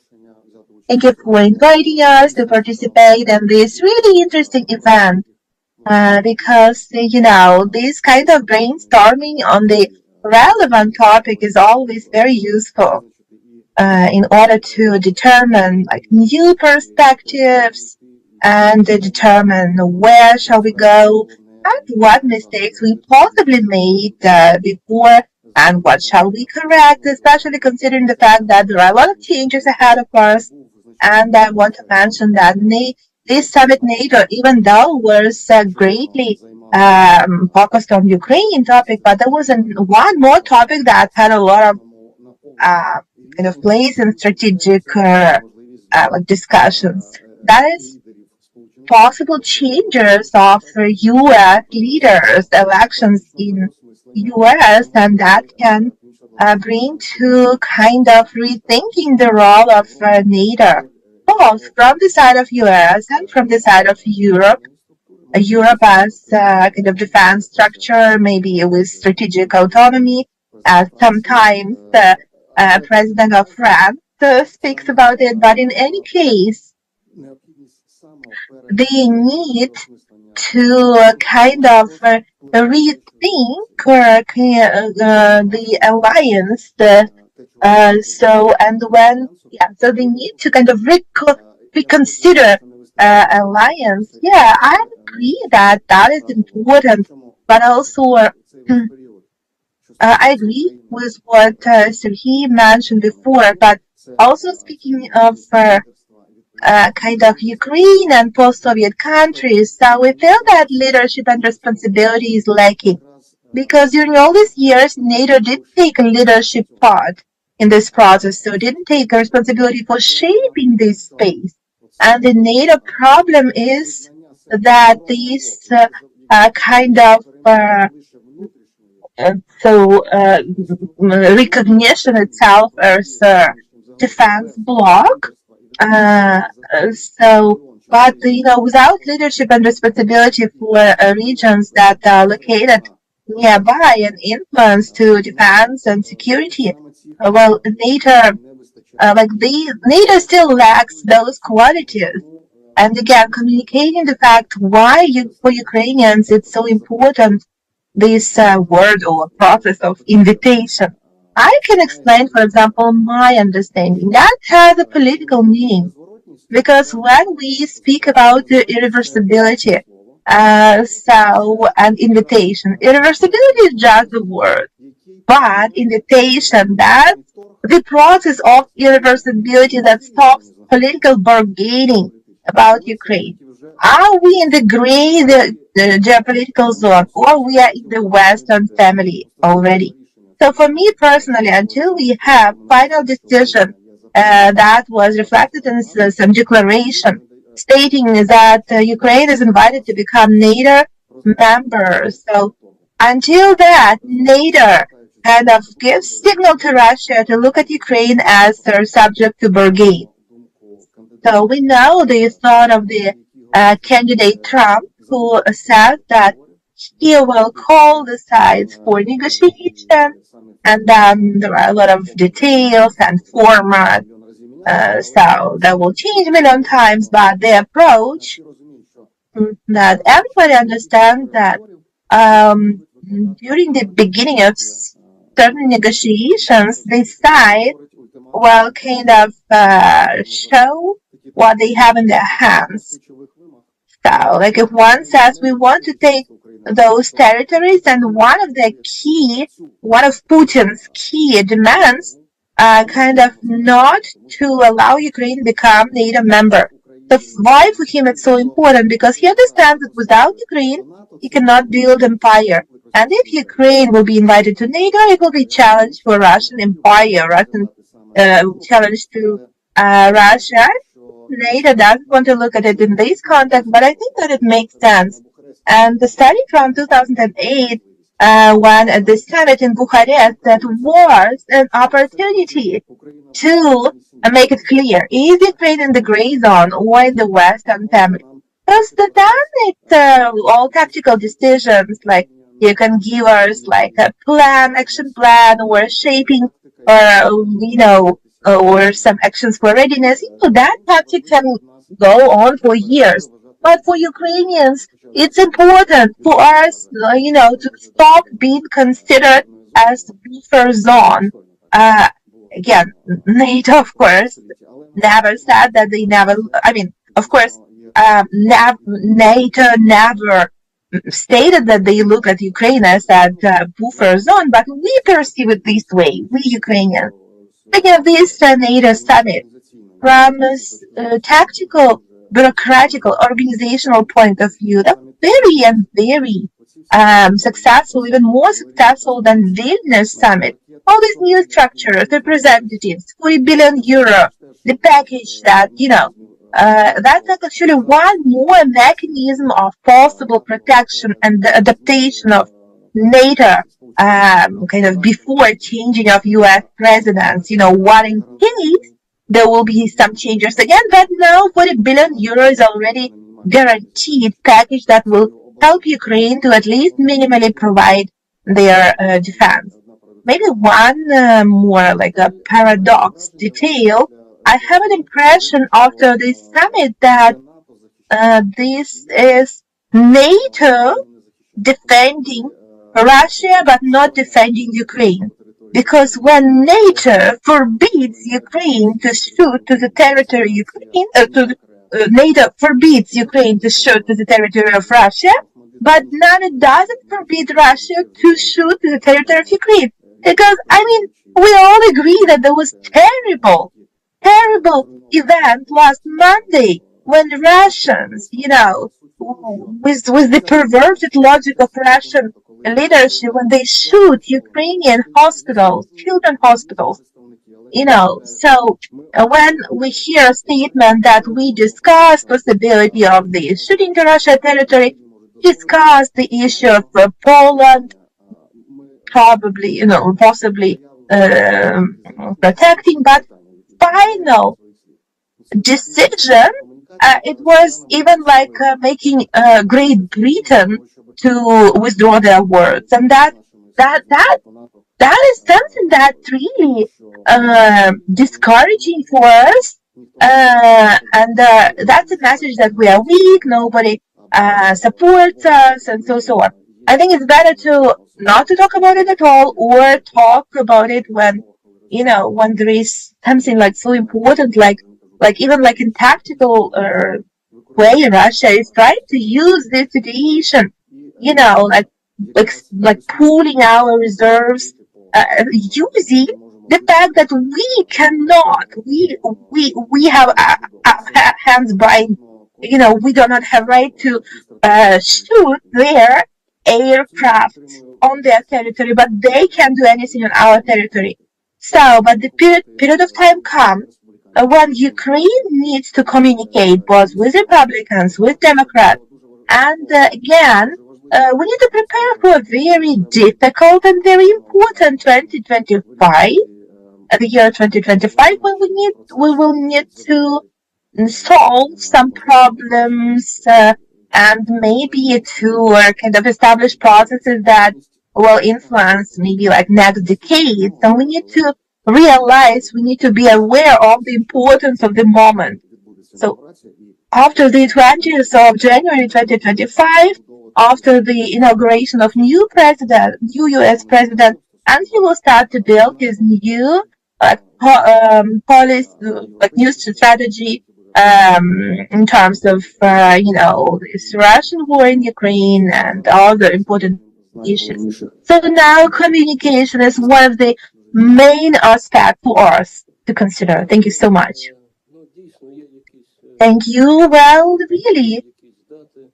Thank you for inviting us to participate in this really interesting event. Because, this kind of brainstorming on the relevant topic is always very useful in order to determine new perspectives and determine where shall we go and what mistakes we possibly made before and what shall we correct, especially considering the fact that there are a lot of changes ahead of us. And I want to mention that this summit NATO, even though was greatly focused on Ukrainian topic, but there was one more topic that had a lot of kind of place in strategic discussions. That is possible changes of U.S. leaders, elections in U.S., and that can bring to kind of rethinking the role of NATO, both from the side of U.S. and from the side of Europe. Europe as kind of defense structure, maybe with strategic autonomy. Sometimes the president of France speaks about it, but in any case, they need to kind of rethink the alliance. So they need to kind of reconsider alliance. Yeah, I agree that is important, but also I agree with what Serhii mentioned before. But also speaking of kind of Ukraine and post-Soviet countries, so we feel that leadership and responsibility is lacking, because during all these years, NATO did take a leadership part in this process, so didn't take a responsibility for shaping this space. And the NATO problem is that this kind of recognition itself as a defense bloc. But without leadership and responsibility for regions that are located nearby and influence to defense and security, NATO still lacks those qualities. And again, communicating the fact why for Ukrainians it's so important, this word or process of invitation. I can explain, for example, my understanding. That has a political meaning, because when we speak about the irreversibility, and invitation, irreversibility is just a word, but invitation, that's the process of irreversibility that stops political bargaining about Ukraine. Are we in the gray, the geopolitical zone, or we are in the Western family already? So for me personally, until we have final decision that was reflected in some declaration stating that Ukraine is invited to become NATO member, so until that, NATO kind of gives signal to Russia to look at Ukraine as subject to bargain. So we know the thought of the candidate Trump, who said that he will call the sides for negotiation, and then there are a lot of details and format, so that will change a million times, but the approach that everybody understands that during the beginning of certain negotiations, the side will kind of show what they have in their hands. So, like if one says we want to take those territories, and one of Putin's key demands kind of not to allow Ukraine to become NATO member. So why for him it's so important? Because he understands that without Ukraine, he cannot build empire. And if Ukraine will be invited to NATO, it will be challenge for Russian empire, challenge to Russia. NATO doesn't want to look at it in this context, but I think that it makes sense. And the study from 2008, when at the summit in Bucharest, that was an opportunity to make it clear, is Ukraine in the gray zone or in the Western family? Because then it's all tactical decisions, like you can give us like a action plan, or shaping, or some actions for readiness. That tactic can go on for years. But for Ukrainians, it's important for us, to stop being considered as buffer zone. Again, NATO, of course, never said that they never. Of course, NATO never stated that they look at Ukraine as that buffer zone, but we perceive it this way, we Ukrainians. Again, this NATO summit, from tactical bureaucratic or organizational point of view, they're very successful, even more successful than Vilnius summit. All these new structures, representatives, 40 billion euro, the package that, that's actually one more mechanism of possible protection and the adaptation of NATO, kind of before changing of U.S. presidents, what in case there will be some changes again, but now 40 billion euro is already guaranteed package that will help Ukraine to at least minimally provide their defense. Maybe one more like a paradox detail. I have an impression after this summit that this is NATO defending Russia but not defending Ukraine. Because when NATO forbids Ukraine to shoot to the territory of Ukraine, NATO forbids Ukraine to shoot to the territory of Russia, but now it doesn't forbid Russia to shoot to the territory of Ukraine. Because, we all agree that there was terrible event last Monday when Russians, with the perverted logic of Russian leadership, when they shoot Ukrainian hospitals, children hospitals, so when we hear a statement that we discuss possibility of the shooting to Russia territory, discuss the issue of Poland, probably, possibly protecting, but final decision, it was even like making Great Britain to withdraw their words, and that is something that's really discouraging for us, and that's a message that we are weak, nobody supports us, and so on. I think it's better to not to talk about it at all, or talk about it when when there is something like so important, like even like in tactical way, Russia is trying to use this situation, like pooling our reserves, using the fact that we cannot, we have our hands bind, we do not have right to shoot their aircraft on their territory, but they can do anything on our territory. So, but the period of time comes when Ukraine needs to communicate both with Republicans, with Democrats, and again, we need to prepare for a very difficult and very important 2025, the year 2025, when we will need to solve some problems and maybe to kind of establish processes that will influence maybe like next decade. So we need to realize, we need to be aware of the importance of the moment. So after the 20th of January 2025, after the inauguration of new U.S. president, and he will start to build his new policy, new strategy in terms of, this Russian war in Ukraine and other important issues. So now communication is one of the main aspects for us to consider. Thank you so much. Thank you. Well, really,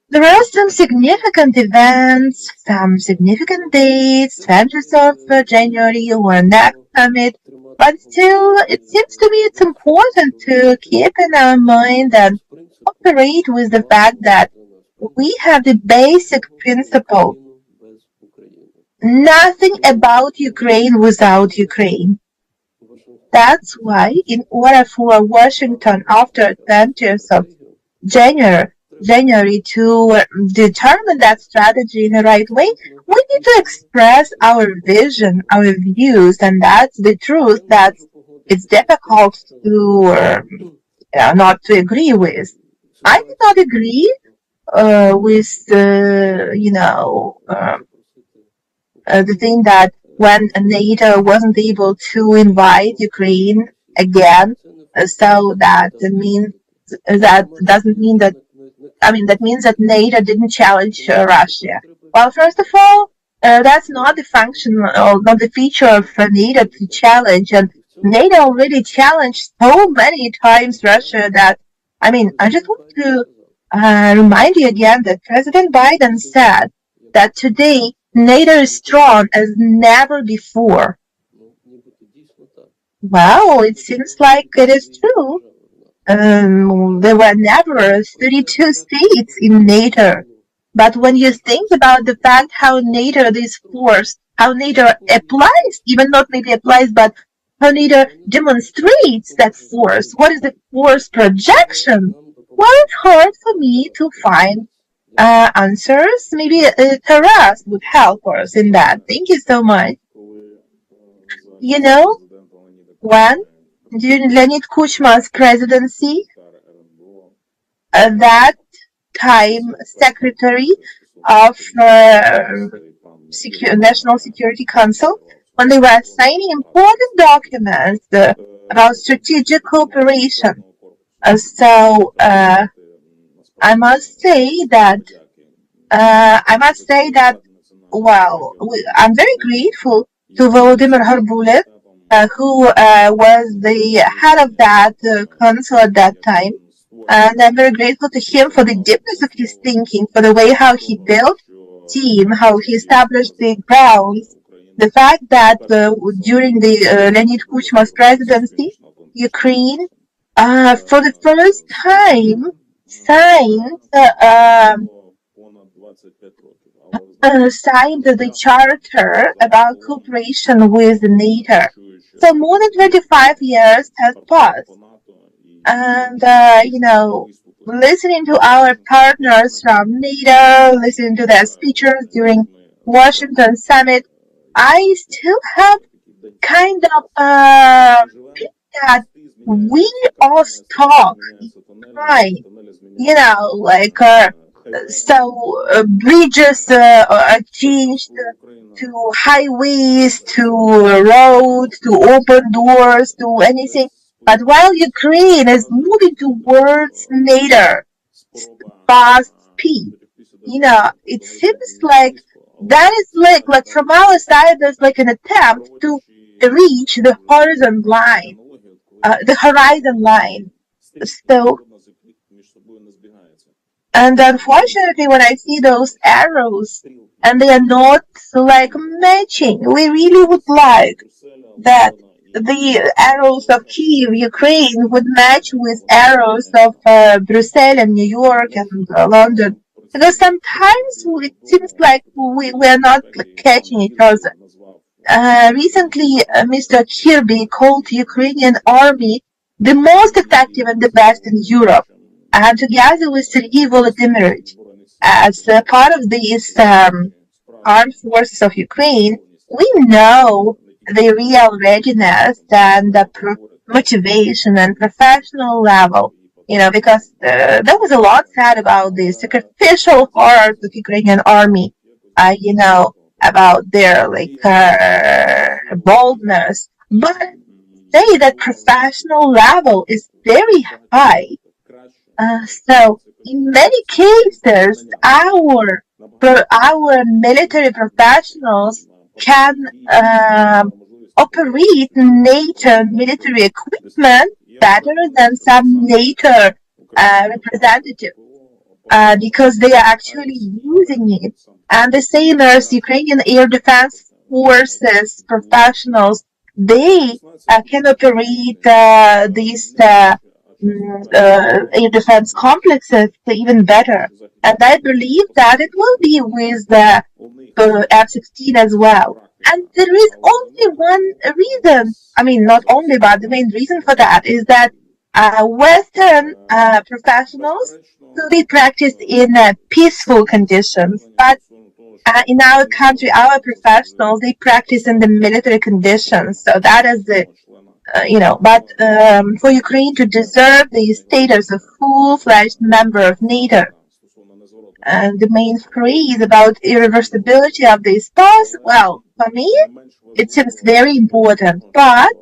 there are some significant events, some significant dates, 20th of January or next summit, but still, it seems to me it's important to keep in our mind and operate with the fact that we have the basic principle: nothing about Ukraine without Ukraine. That's why, in order for Washington after 20th of January to determine that strategy in the right way, we need to express our vision, our views, and that's the truth that it's difficult to not to agree with. I did not agree with the thing that when NATO wasn't able to invite Ukraine again, so that means that doesn't mean that. That means that NATO didn't challenge Russia. Well, first of all, that's not the function or not the feature of NATO to challenge. And NATO already challenged so many times Russia that I just want to remind you again that President Biden said that today NATO is strong as never before. Well, it seems like it is true. There were never 32 states in NATO. But when you think about the fact how NATO is forced, how NATO applies, even not maybe applies, but how NATO demonstrates that force, what is the force projection? Well, it's hard for me to find answers. Maybe Taras would help us in that. Thank you so much. You know, when during Leonid Kuchma's presidency, that time Secretary of National Security Council, when they were signing important documents about strategic cooperation. So I must say that well, I'm very grateful to Volodymyr Horbulev, who was the head of that council at that time. And I'm very grateful to him for the deepness of his thinking, for the way how he built team, how he established the grounds. The fact that during the Leonid Kuchma's presidency, Ukraine, for the first time, signed the charter about cooperation with NATO. So more than 25 years has passed. And, listening to our partners from NATO, listening to their speeches during Washington summit, I still have kind of that we all talk time, bridges are changed to highways, to roads, to open doors, to anything. But while Ukraine is moving towards NATO fast speed, it seems like that is like from our side, there's like an attempt to reach the horizon line, So, and unfortunately, when I see those arrows and they are not like matching, we really would like that the arrows of Kyiv, Ukraine, would match with arrows of Brussels and New York and London. Because sometimes it seems like we are not catching each other. Recently, Mr. Kirby called Ukrainian army the most effective and the best in Europe. And together with Serhiy Volodymyrovich, as part of these armed forces of Ukraine, we know the real readiness and the motivation and professional level, because there was a lot said about the sacrificial heart of the Ukrainian army, about their boldness, but say that professional level is very high. So in many cases, our military professionals can operate NATO military equipment better than some NATO representatives because they are actually using it. And the same as Ukrainian Air Defense Forces professionals, they can operate these air defense complexes even better. And I believe that it will be with the F-16 as well. And there is only one reason, not only, but the main reason for that is that Western professionals, so they practice in peaceful conditions, but in our country, our professionals, they practice in the military conditions. So that is the, but for Ukraine to deserve the status of full-fledged member of NATO, and the main phrase about irreversibility of this past, well, for me, it seems very important. But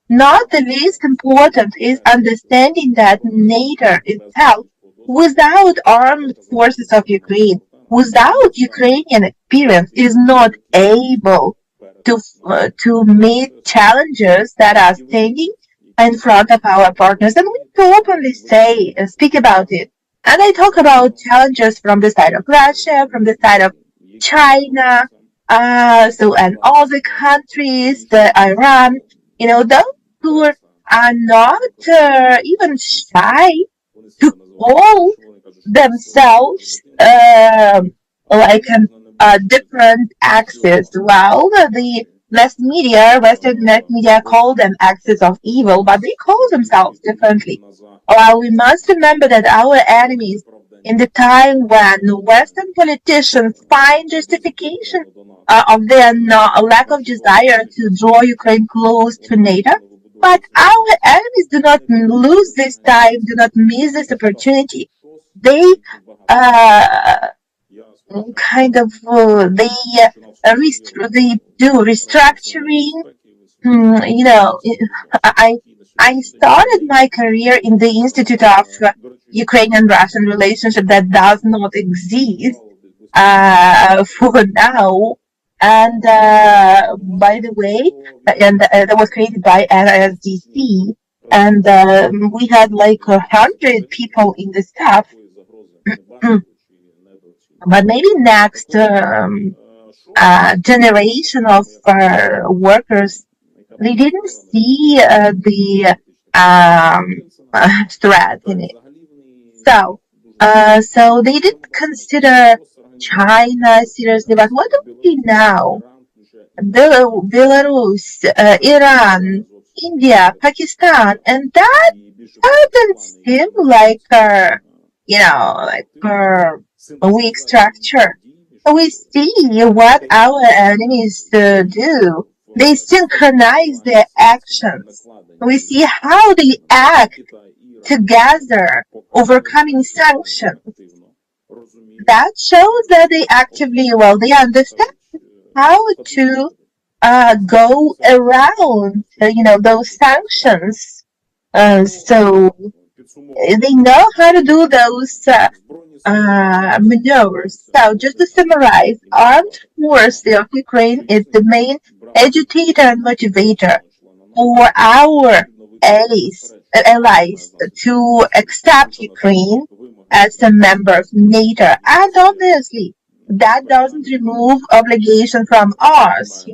not the least important is understanding that NATO itself, without armed forces of Ukraine, without Ukrainian experience, is not able to meet challenges that are standing in front of our partners, and we openly speak about it. And I talk about challenges from the side of Russia, from the side of China, and all the countries, Iran, those who are not even shy to call themselves like a different axis. Well, the Western mass media call them axis of evil, but they call themselves differently. Well, we must remember that our enemies, in the time when Western politicians find justification of their lack of desire to draw Ukraine close to NATO, but our enemies do not lose this time, do not miss this opportunity. They they do restructuring. I started my career in the Institute of Ukrainian Russian Relationship that does not exist for now. And by the way, that was created by NSDC, and we had like 100 people in the staff. But maybe next generation of workers, they didn't see the threat in it. So they didn't consider China seriously. But what do we now? Belarus, Iran, India, Pakistan, and that doesn't seem like a weak structure. We see what our enemies do. They synchronize their actions. We see how they act together, overcoming sanctions. That shows that they actively, they understand how to go around, those sanctions. So they know how to do those maneuvers. So just to summarize, armed forces of Ukraine is the main agitator and motivator for our allies to accept Ukraine as a member of NATO. And obviously, that doesn't remove obligation from us,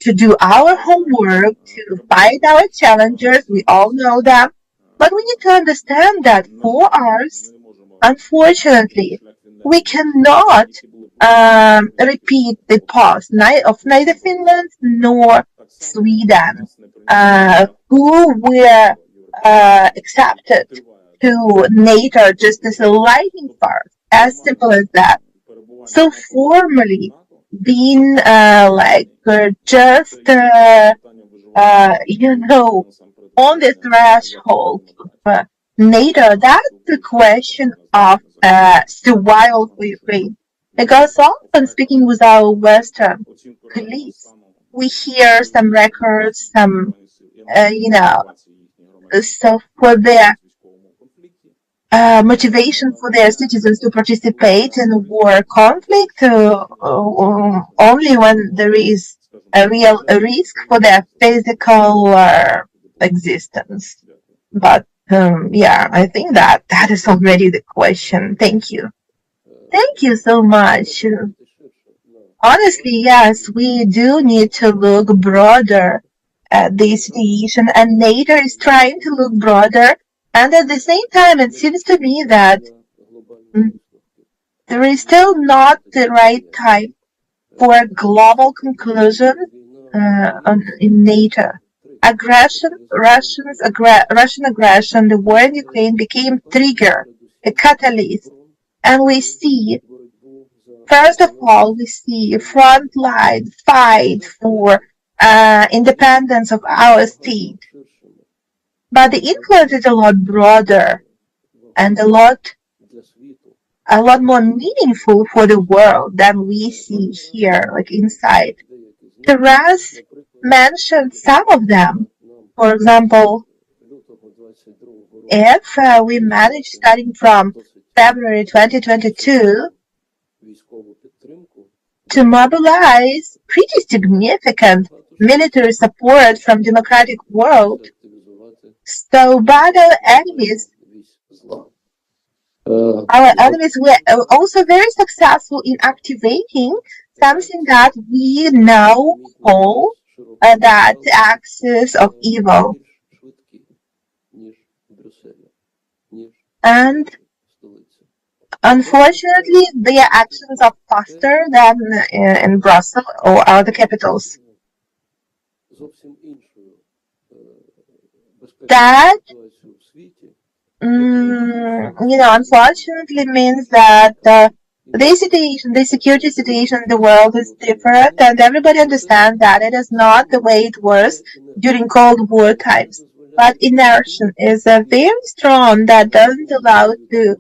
to do our homework, to fight our challengers. We all know them. But we need to understand that for us, unfortunately, we cannot repeat the past of neither Finland nor Sweden, who were accepted to NATO just as a lightning fast, as simple as that. So formally being on the threshold of NATO, that's the question of survival for Ukraine. Because often speaking with our Western colleagues, we hear some records, so for their motivation for their citizens to participate in a war conflict only when there is a real risk for their physical existence. But I think that is already the question. Thank you. Thank you so much. Honestly, yes, we do need to look broader at this situation, and NATO is trying to look broader. And at the same time, it seems to me that there is still not the right time for a global conclusion in NATO. Russian aggression, the war in Ukraine became trigger, a catalyst. And we see, first of all, a frontline fight for independence of our state. But the influence is a lot broader and a lot more meaningful for the world than we see here, like inside. Taras mentioned some of them. For example, if we manage, starting from February 2022, to mobilize pretty significant military support from democratic world, So, but our enemies were also very successful in activating something that we now call that axis of evil. And unfortunately, their actions are faster than in Brussels or other capitals. That, unfortunately means that the security situation in the world is different, and everybody understands that it is not the way it was during Cold War times. But inertia is very strong that doesn't allow to,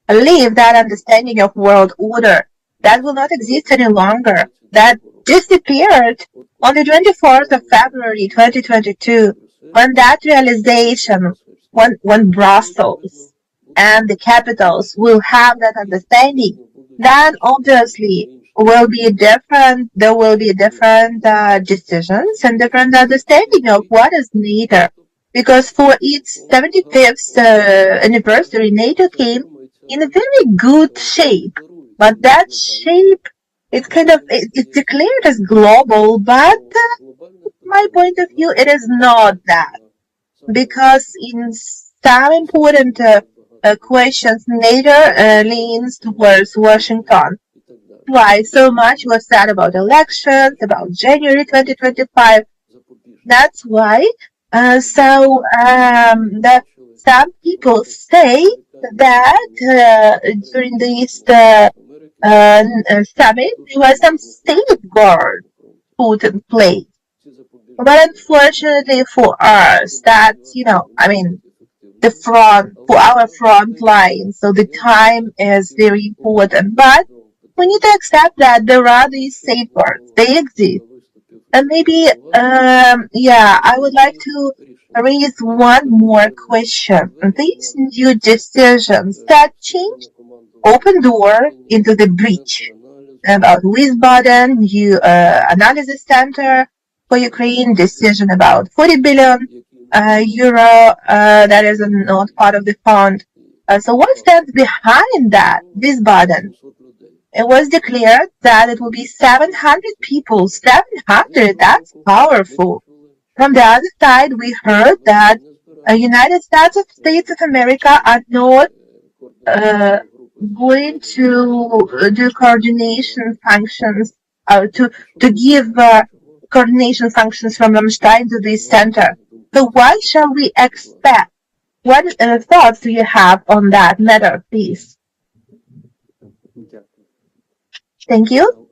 leave that understanding of world order. That will not exist any longer. That disappeared on the 24th of February 2022, when that realization, when Brussels and the capitals will have that understanding, then obviously there will be different decisions and different understanding of what is NATO. Because for its 75th anniversary, NATO came in a very good shape. But that shape, it's declared as global, but from my point of view, it is not that. Because in some important questions, NATO leans towards Washington. Why so much was said about elections, about January 2025. That's why. That some people say that during this summit, there was some safeguard put in place. But unfortunately for us, that's, for our front line, so the time is very important. But we need to accept that there are these safeguards, they exist. And maybe, I would like to raise one more question. These new decisions that changed open door into the breach about Wiesbaden, new analysis center for Ukraine, decision about 40 billion euro that is not part of the fund. So what stands behind that, Wiesbaden? It was declared that it will be 700 people. 700, that's powerful. From the other side, we heard that United States of America are not going to do coordination functions, to give coordination functions from Rammstein to this center. So what shall we expect? What thoughts do you have on that matter, please? Thank you.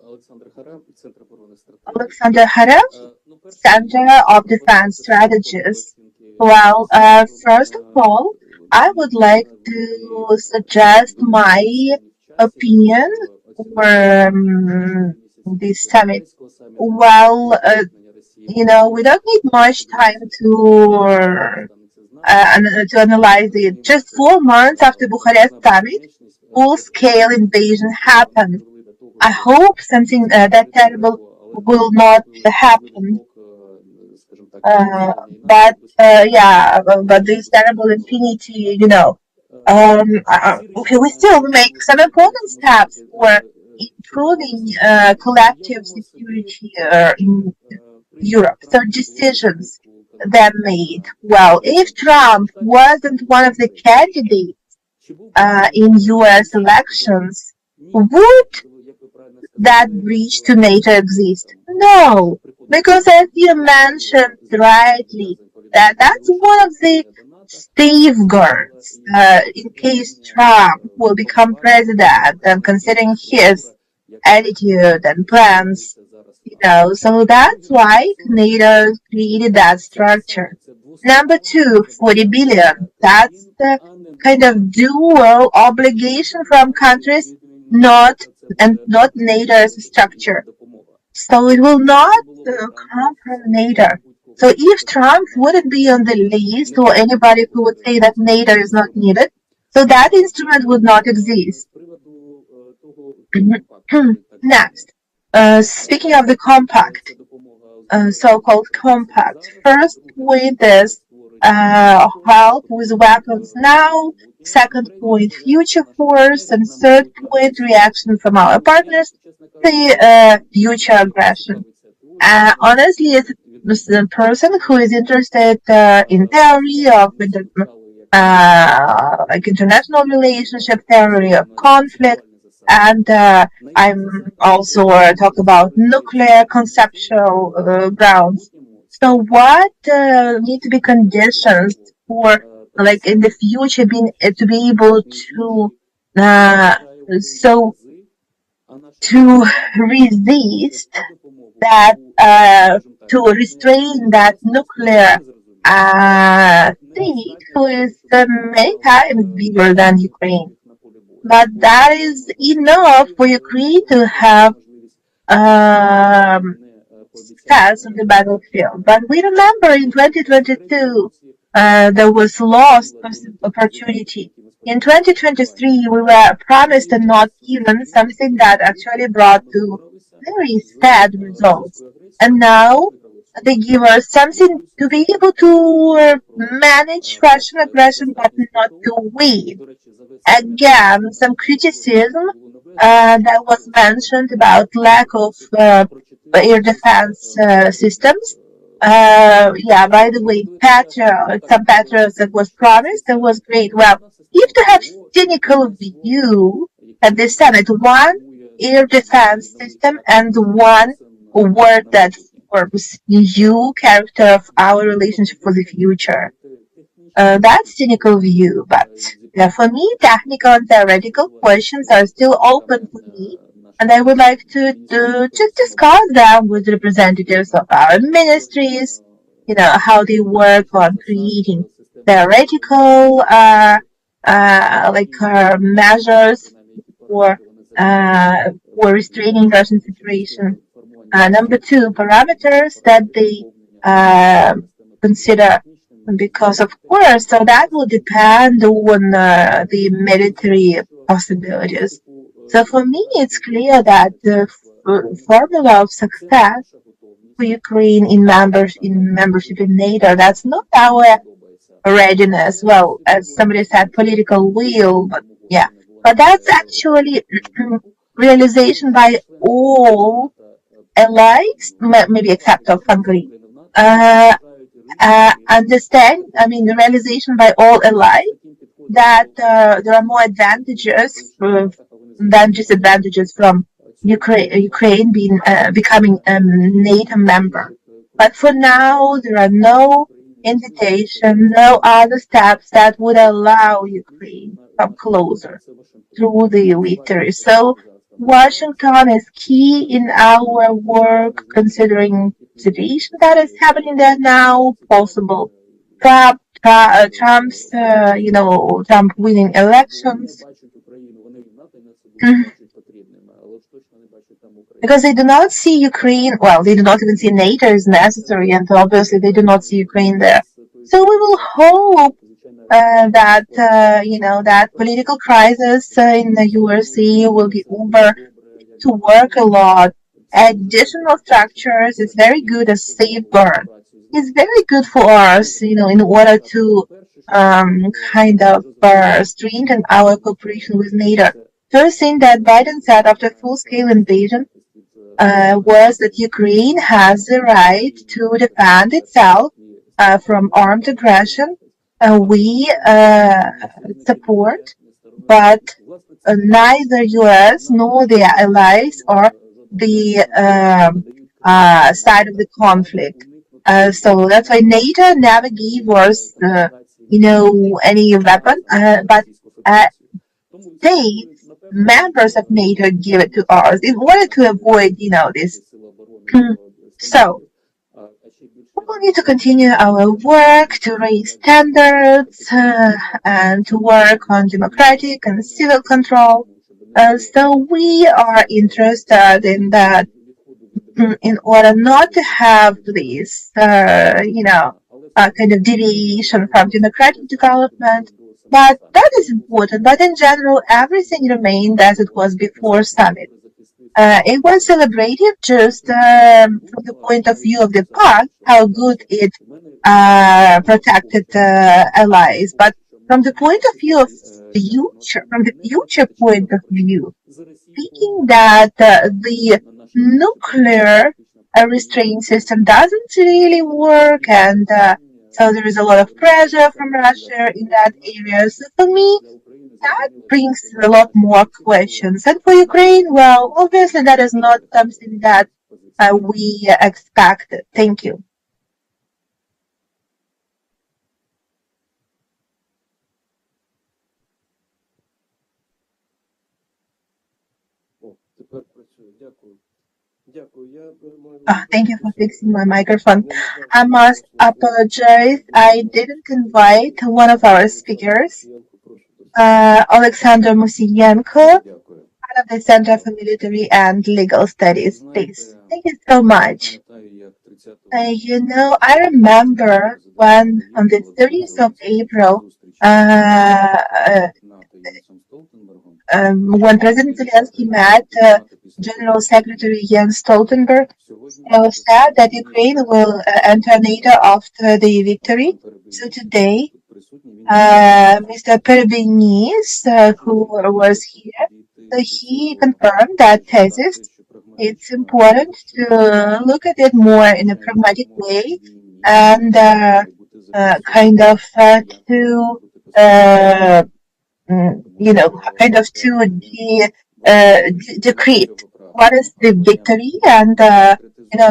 Oleksandr Harev, Center of Defense Strategies. Well, first of all, I would like to suggest my opinion for this summit. Well, we don't need much time to analyze it. Just 4 months after Bucharest summit, full-scale invasion happened. I hope something that terrible will not happen. But this terrible impunity, we still make some important steps for improving collective security in Europe. So decisions that made. Well, if Trump wasn't one of the candidates in U.S. elections, would that breach to NATO exist? No, because as you mentioned rightly, that's one of the safeguards in case Trump will become president, and considering his attitude and plans, so that's why NATO created that structure. Number 2, 40 billion. That's the kind of dual obligation from countries not NATO's structure. So it will not come from NATO. So if Trump wouldn't be on the list, or anybody who would say that NATO is not needed, so that instrument would not exist. Next, speaking of the compact, so-called compact. First point is help with weapons now. Second point, future force. And third point, reaction from our partners, the future aggression. Honestly, as a person who is interested in theory of like international relationship, theory of conflict, and I'm also talk about nuclear conceptual grounds. So what need to be conditions for like in the future being to be able to so to resist that to restrain that nuclear state who is many times bigger than Ukraine. But that is enough for Ukraine to have success on the battlefield. But we remember in 2022 there was lost opportunity. In 2023 we were promised and not given something that actually brought to very sad results. And now they give us something to be able to manage Russian aggression, but not to win. Again, some criticism that was mentioned about lack of air defense systems. Yeah, by the way, some Patriots that was promised, that was great. Well, you have to have cynical view at the Senate, one air defense system and one word that forms new character of our relationship for the future. That's cynical view, but for me, technical and theoretical questions are still open for me, and I would like to just discuss them with representatives of our ministries, how they work on creating theoretical measures for restraining Russian situation. Number two, parameters that they consider, because of course, so that will depend on the military possibilities. So for me, it's clear that the formula of success for Ukraine in membership in NATO, that's not our readiness. Well, as somebody said, political will, but yeah. But that's actually realization by all allies, maybe except of Hungary. The realization by all allies that there are more advantages than disadvantages from Ukraine becoming a NATO member. But for now, there are no invitation, no other steps that would allow Ukraine to come closer through the victory. So Washington is key in our work, considering the situation that is happening there now, possible Trump's, Trump winning elections. Because they do not see Ukraine, well, they do not even see NATO as necessary, and obviously they do not see Ukraine there. So we will hope that that political crisis in the USA will be over, to work a lot. Additional structures is very good as safeguard. It's very good for us, in order to strengthen our cooperation with NATO. First thing that Biden said after full-scale invasion was that Ukraine has the right to defend itself from armed aggression. We support, but neither U.S. nor their allies are the side of the conflict. So that's why NATO never gave us, any weapon, but states, members of NATO give it to us in order to avoid, this. So we will need to continue our work to raise standards and to work on democratic and civil control. So we are interested in that, in order not to have this, kind of deviation from democratic development. But that is important. But in general, everything remained as it was before summit. It was celebrated just from the point of view of the past, how good it protected allies, but from the point of view of future, from the future point of view, thinking that the nuclear restraint system doesn't really work, and so there is a lot of pressure from Russia in that area. So for me, that brings a lot more questions. And for Ukraine, well, obviously that is not something that we expected. Thank you. Thank you for fixing my microphone. I must apologize. I didn't invite one of our speakers, Oleksandr Musienko, out of the Center for Military and Legal Studies. Please. Thank you so much. I remember when on the 30th of April, when President Zelensky met General Secretary Jens Stoltenberg, said that Ukraine will enter NATO after the victory. So today, Mr. Perebiinys, who was here, he confirmed that thesis. It's important to look at it more in a pragmatic way and kind of to decrete what is the victory, and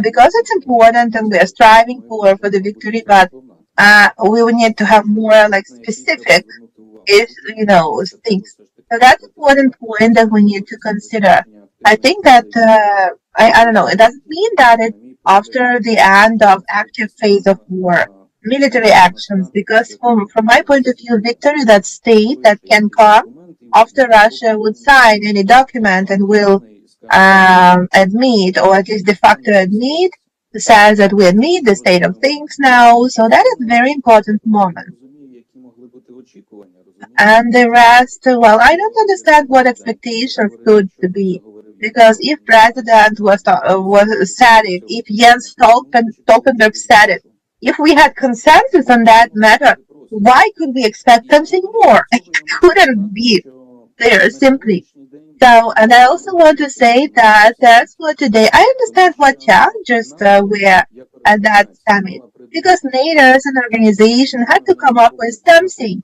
because it's important and we are striving for the victory, but we will need to have more like specific things. So that's an important point that we need to consider. I think that I don't know, it doesn't mean that it after the end of active phase of war, military actions, because from my point of view, victory, that state that can come after Russia would sign any document and will admit, or at least de facto admit, says that we admit the state of things now. So that is a very important moment. And the rest, well, I don't understand what expectations could be, because if President was said it, if Jens Stoltenberg said it, if we had consensus on that matter, why could we expect something more? It couldn't be there, simply. So, and I also want to say that that's what today, I understand what challenges were at that summit, because NATO as an organization had to come up with something,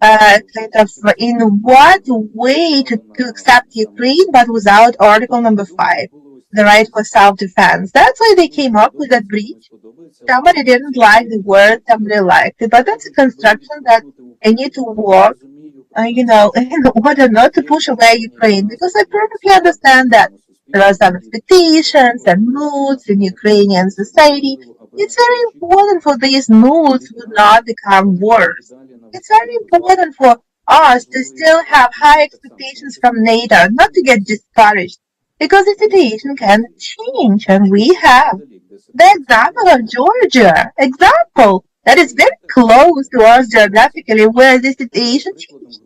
kind of in what way to accept Ukraine, but without Article number 5, the right for self-defense. That's why they came up with that breach. Somebody didn't like the word, somebody liked it, but that's a construction that I need to work, in order not to push away Ukraine, because I perfectly understand that there are some expectations and moods in Ukrainian society. It's very important for these moods to not become worse. It's very important for us to still have high expectations from NATO, not to get discouraged, because the situation can change, and we have the example of Georgia, that is very close to us geographically, where the situation changed.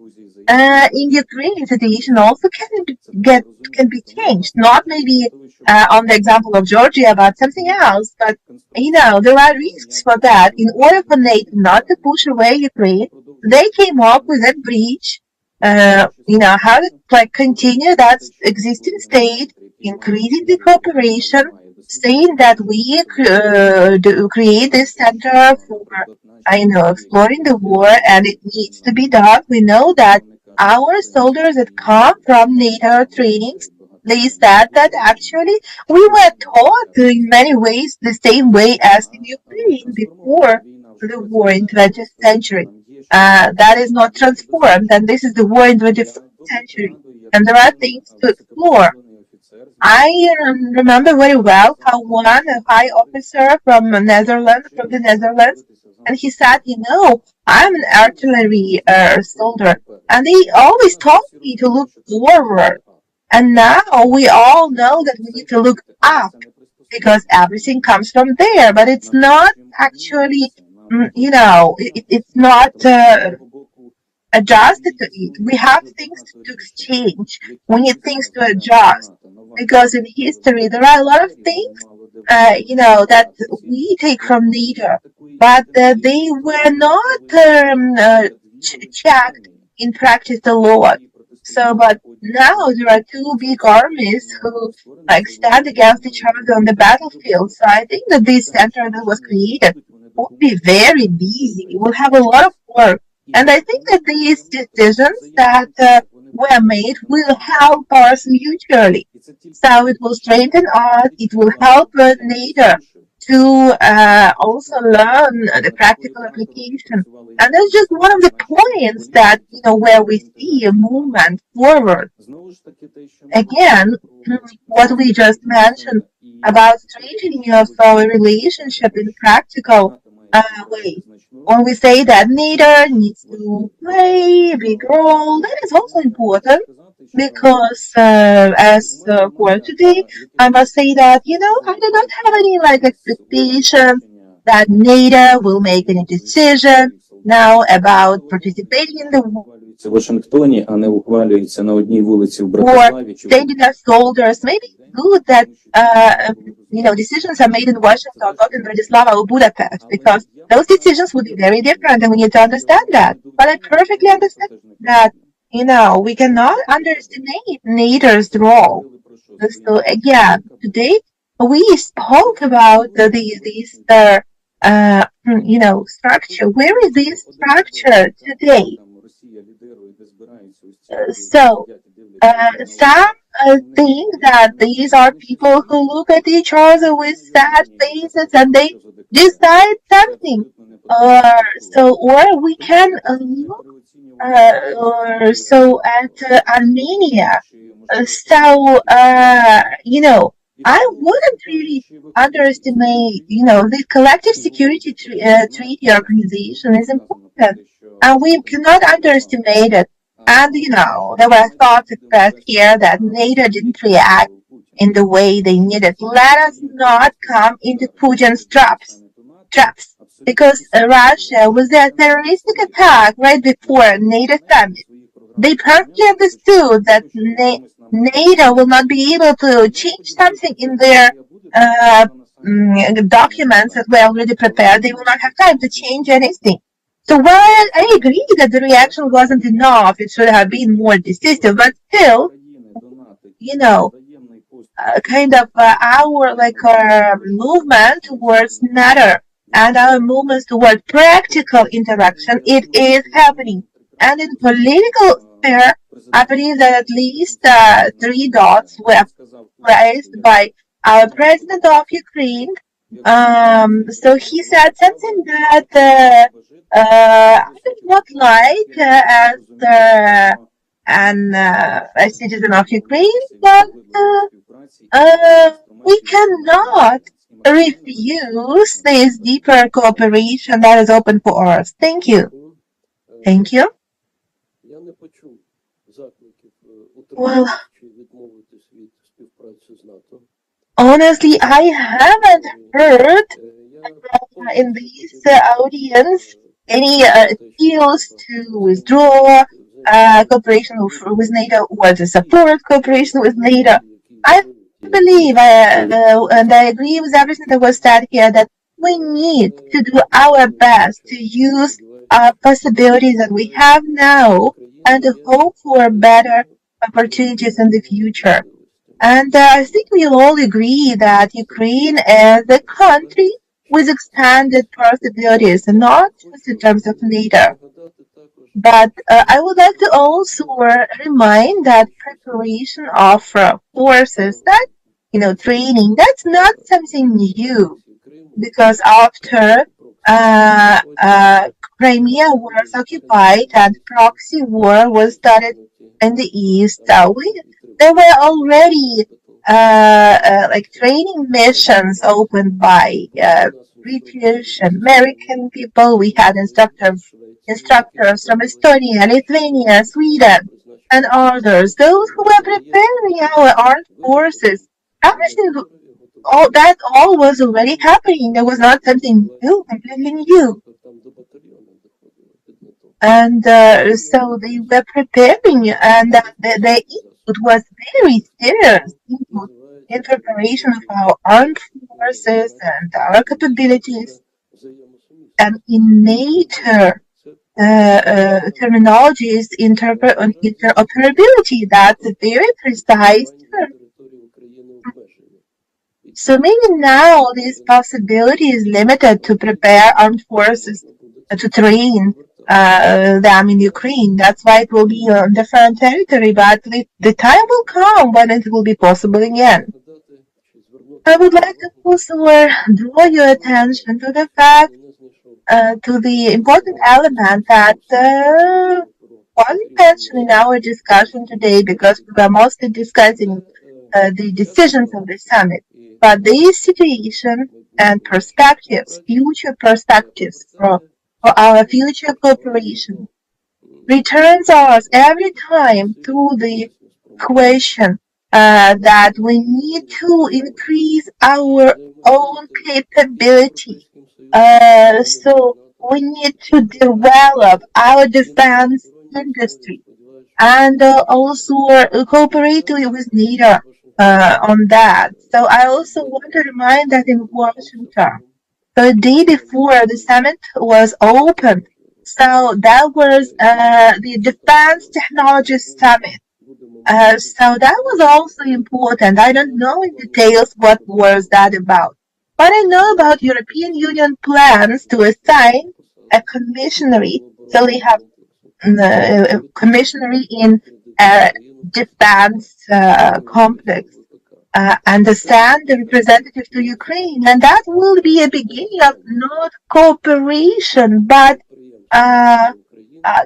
In Ukraine, the situation also can be changed, not maybe on the example of Georgia, but something else. But there are risks for that. In order for NATO not to push away Ukraine, they came up with a breach. How to continue that existing state, increasing the cooperation, saying that we create this center for exploring the war, and it needs to be done. We know that our soldiers that come from NATO trainings, they said that actually we were taught in many ways the same way as in Ukraine before the war in 20th century. That is not transformed, and this is the war in 21st century, and there are things to explore. I remember very well how one high officer from the Netherlands, and he said, I'm an artillery soldier, and they always told me to look forward. And now we all know that we need to look up, because everything comes from there, but it's not actually, it's not adjusted to it. We have things to exchange. We need things to adjust. because in history there are a lot of things, that we take from NATO, but they were not checked in practice a lot. So, but now there are two big armies who stand against each other on the battlefield. So I think that this center that was created will be very busy. We'll have a lot of work. And I think that these decisions that were made will help us mutually. So it will strengthen us, it will help NATO to also learn the practical application. And that's just one of the points that, where we see a movement forward. Again, what we just mentioned about strengthening of our relationship in practical way. When we say that NATO needs to play a big role, that is also important because as for today, I must say that, I do not have any expectations that NATO will make any decision now about participating in the war. В Вашингтоні, а не ухвалюється на одній вулиці в Or Братиславі. sending us soldiers. Maybe good that decisions are made in Washington, not in Bratislava or Budapest, because those decisions would be very different, and we need to understand that. But I perfectly understand that, we cannot underestimate NATO's role. So again, today we spoke about this structure. Where is this structure today? So some think that these are people who look at each other with sad faces and they decide something. Or we can look at Armenia. I wouldn't really underestimate, the collective security treaty organization is important, and we cannot underestimate it. And, there were thoughts expressed here that NATO didn't react in the way they needed. Let us not come into Putin's traps, because Russia was a terroristic attack right before NATO summit. They perfectly understood that NATO will not be able to change something in their documents that were already prepared. They will not have time to change anything. So while I agree that the reaction wasn't enough, it should have been more decisive, but still, our movement towards NATO and our movements toward practical interaction, it is happening. And in political sphere, I believe that at least 3 dots were raised by our president of Ukraine. So he said something that I did not like as a citizen of Ukraine, but we cannot refuse this deeper cooperation that is open for us. Thank you. Thank you. Well, honestly, I haven't heard in this audience any appeals to withdraw cooperation with NATO or to support cooperation with NATO. I believe, and I agree with everything that was said here, that we need to do our best to use possibilities that we have now and to hope for better opportunities in the future. And I think we all agree that Ukraine is a country with expanded possibilities, not just in terms of NATO. But I would like to also remind that preparation of forces, that, training, that's not something new. Because after Crimea was occupied and proxy war was started in the east, there were already training missions opened by British and American people. We had instructors from Estonia, Lithuania, Sweden, and others. Those who were preparing our armed forces. Everything, all was already happening. There was not something new, completely new. And so they were preparing, and the input was very serious input in preparation of our armed forces and our capabilities. And in NATO terminologies, interoperability, that's a very precise term. So maybe now this possibility is limited to prepare armed forces, to train them in Ukraine. That's why it will be on different territory, but the time will come when it will be possible again. I would like to also draw your attention to the fact, to the important element that wasn't mentioned in our discussion today, because we were mostly discussing the decisions of the summit. But this situation and perspectives, future perspectives for our future cooperation, returns us every time to the question that we need to increase our own capability. So we need to develop our defense industry and also cooperate with NATO on that. So I also want to remind that in Washington, the day before the summit was opened, so that was the Defense Technology Summit. So that was also important. I don't know in details what was that about, but I know about European Union plans to assign a commissionary. So we have a commissionary in defense complex and send the representative to Ukraine, and that will be a beginning of not cooperation, but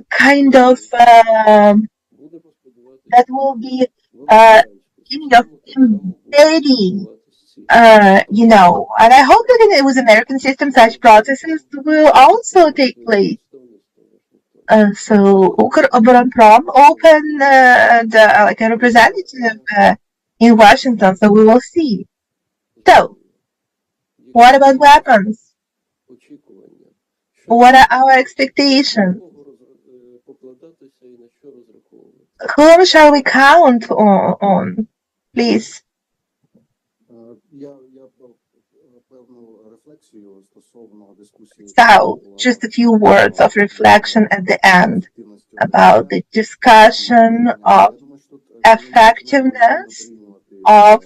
kind of that will be beginning of embedding, and I hope that with American system such processes will also take place. So Ukrinform opened like a representative in Washington, so we will see. So, what about weapons? What are our expectations? Whom shall we count on? Please. So, just a few words of reflection at the end about the discussion of effectiveness of,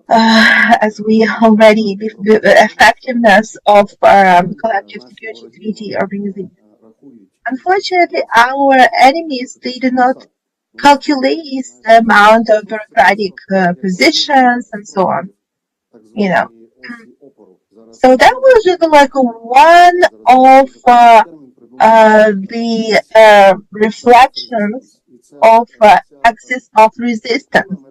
as we already, the effectiveness of collective security treaty organization. Unfortunately, our enemies, they do not calculate the amount of bureaucratic positions and so on, So that was just like one of the reflections of axis of resistance.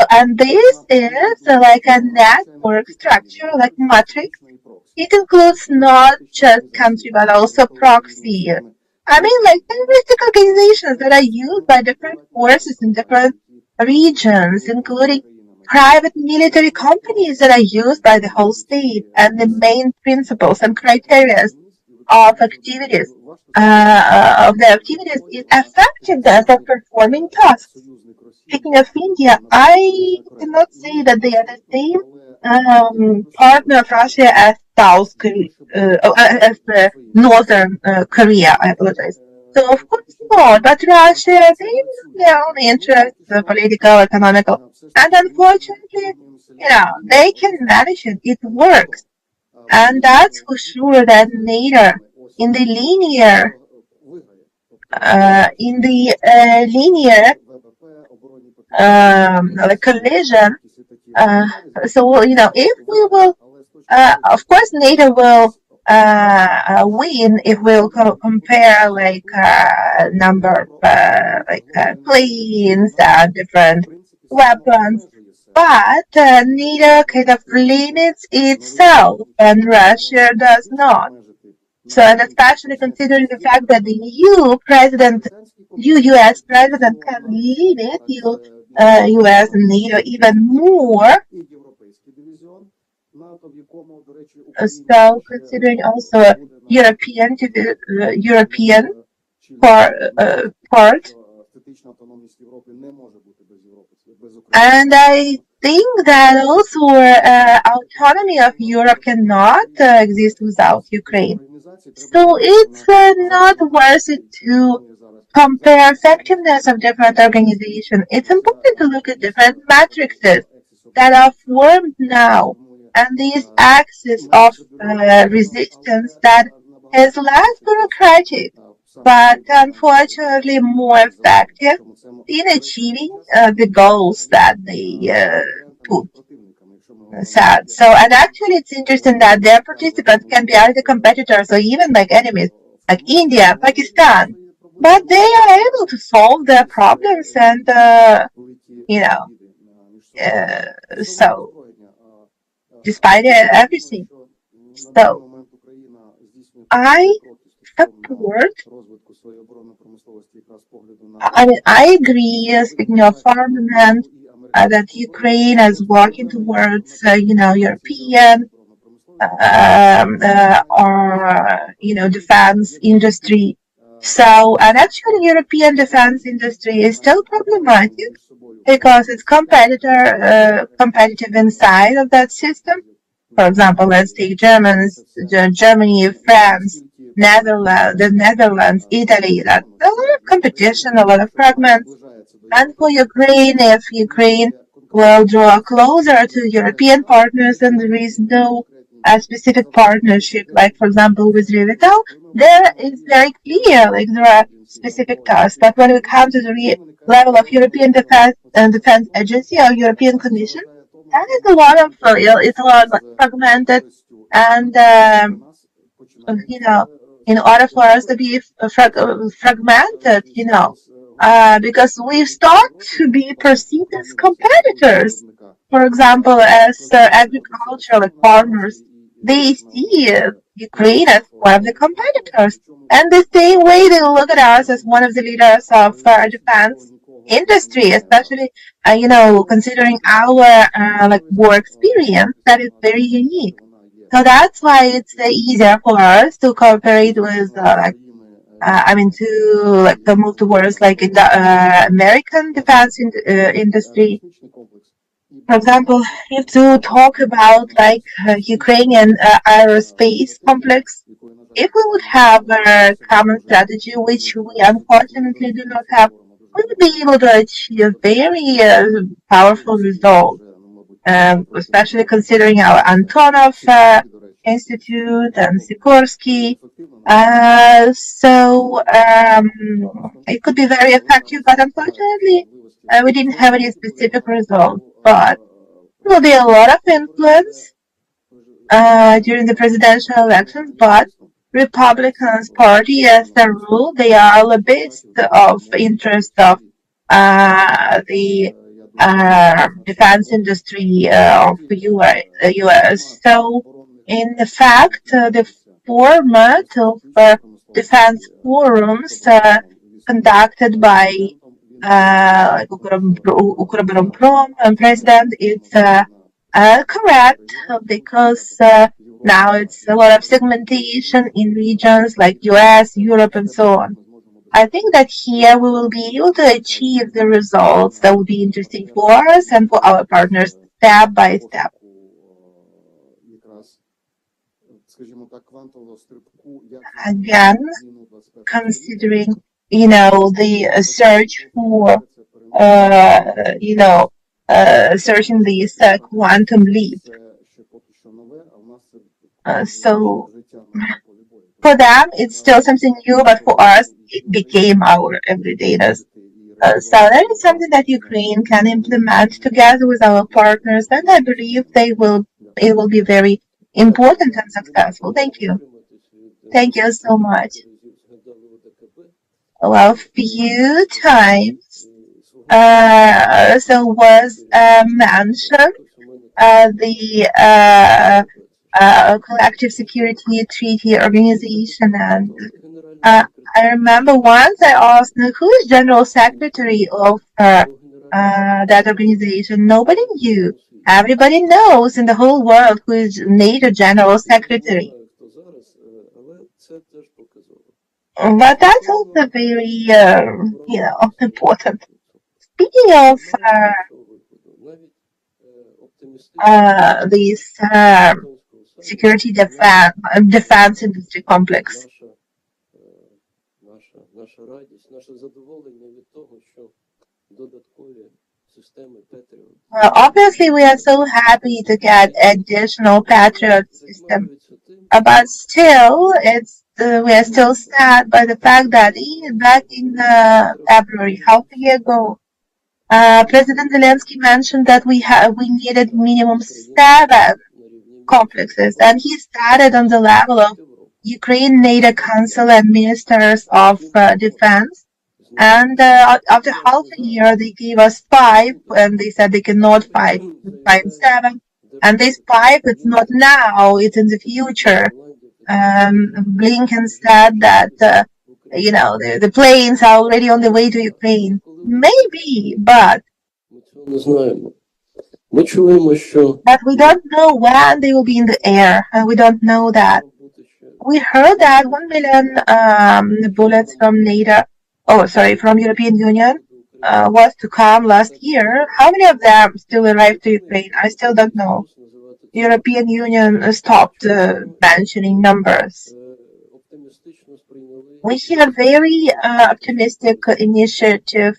And this is like a network structure, like matrix. It includes not just country, but also proxy. I mean, like terroristic organizations that are used by different forces in different regions, including private military companies that are used by the whole state, and the main principles and criteria of activities, of the activities is effectiveness of performing tasks. Speaking of India, I cannot say that they are the same partner of Russia as South Korea, as Northern Korea. I apologize. So of course not, but Russia, they have their own interests, political, economical, and unfortunately, they can manage it. It works, and that's for sure that NATO in the linear, collision. So if we will, of course, NATO will win if we'll compare like number of planes and different weapons, but NATO kind of limits itself and Russia does not. So, and especially considering the fact that the US president can limit US and NATO even more. So, considering also European part, And I think that also autonomy of Europe cannot exist without Ukraine. So it's not worth it to compare effectiveness of different organizations. It's important to look at different matrices that are formed now, and these axis of resistance that is less bureaucratic, but unfortunately more effective in achieving the goals that they set. So, and actually it's interesting that their participants can be either competitors or even like enemies, like India, Pakistan, but they are able to solve their problems and, so despite everything. So I support, I agree, speaking of armament, that Ukraine is working towards, European defense industry. So, and actually European defense industry is still problematic because it's competitive inside of that system. For example, let's take Germany, France, the Netherlands, Italy. That's a lot of competition, a lot of fragments. And for Ukraine, if Ukraine will draw closer to European partners and there is no specific partnership, like for example with Rivitao, there is very clear, like there are specific tasks. But when we come to the level of European Defense Agency or European Commission, that is a lot of, it's a lot fragmented, and in order for us to be fragmented, because we start to be perceived as competitors. For example, as agricultural farmers, they see Ukraine as one of the competitors, and the same way they look at us as one of the leaders of defense industry, especially considering our war experience that is very unique. So that's why it's easier for us to cooperate with to move towards in the American defense industry. For example, if to talk about Ukrainian aerospace complex, if we would have a common strategy, which we unfortunately do not have, we would be able to achieve very powerful results, especially considering our Antonov Institute and Sikorsky. So it could be very effective, but unfortunately, we didn't have any specific results. But there will be a lot of influence during the presidential elections, but Republicans Party, as a rule, they are lobbyists of interest of the defense industry of the U.S. So, in fact, the format of defense forums conducted by Ukrinform president, it's correct because now it's a lot of segmentation in regions like US, Europe, and so on. I think that here we will be able to achieve the results that will be interesting for us and for our partners step by step. Again, considering the search for searching this quantum leap. So for them, it's still something new, but for us, it became our everydayness. So that is something that Ukraine can implement together with our partners, and I believe it will be very important and successful. Thank you. Thank you so much. Well, few times was mentioned the Collective Security Treaty Organization, and I remember once I asked who is General Secretary of that organization. Nobody knew. Everybody knows in the whole world who is NATO General Secretary. But that's also very, important. Speaking of these security defense industry complex, наша радість, наше задоволення від того, що додаткові системи Patriot. Well, obviously, we are so happy to get additional Patriot system, but still, we are still sad by the fact that back in February, half a year ago, President Zelensky mentioned that we needed minimum 7 complexes, and he started on the level of Ukraine NATO Council and Ministers of Defense. And after half a year, they gave us 5, and they said they cannot find 7. And this 5, it's not now, it's in the future. Blinken said that, the planes are already on the way to Ukraine. Maybe, but we don't know when they will be in the air, and we don't know that. We heard that 1 million bullets from from European Union was to come last year. How many of them still arrived to Ukraine? I still don't know. European Union stopped mentioning numbers. We hear a very optimistic initiative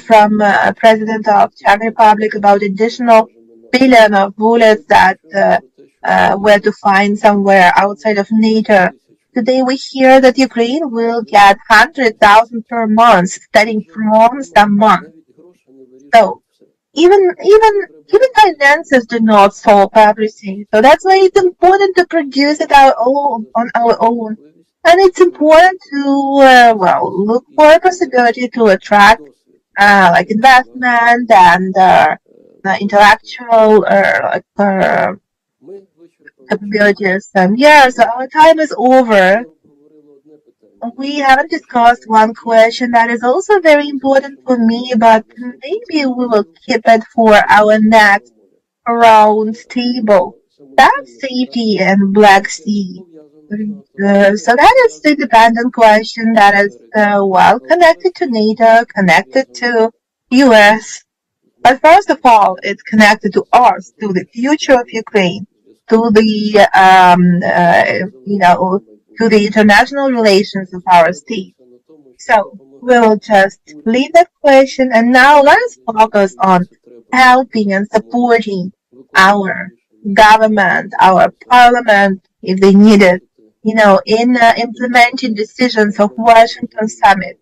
from President of Czech Republic about additional billion of bullets that were to find somewhere outside of NATO. Today we hear that Ukraine will get 100,000 per month, starting from some month. So even finances do not solve everything. So that's why it's important to produce it on our own. And it's important to look for a possibility to attract investment and intellectual capabilities. So our time is over. We haven't discussed one question that is also very important for me, but maybe we will keep it for our next round table. That's safety in Black Sea. So that is the independent question that is connected to NATO, connected to US. But first of all, it's connected to us, to the future of Ukraine, to the to the international relations of our state. So we'll just leave that question, and now let's focus on helping and supporting our government, our parliament, if they need it, in implementing decisions of Washington summit.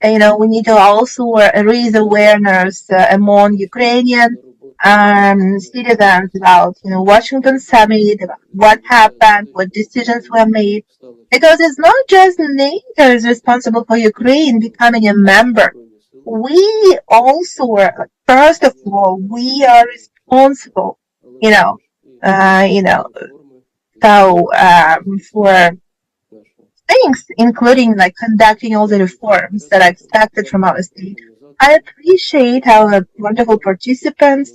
We need to also raise awareness among Ukrainian citizens about, Washington summit, about what happened, what decisions were made. Because it's not just NATO is responsible for Ukraine becoming a member. We also first of all, we are responsible, for things, including conducting all the reforms that are expected from our state. I appreciate our wonderful participants.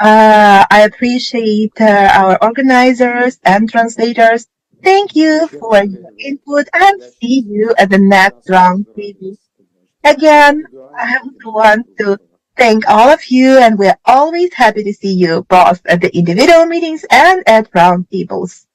I appreciate our organizers and translators. Thank you for your input, and see you at the next round table. Again, I want to thank all of you, and we're always happy to see you both at the individual meetings and at round tables.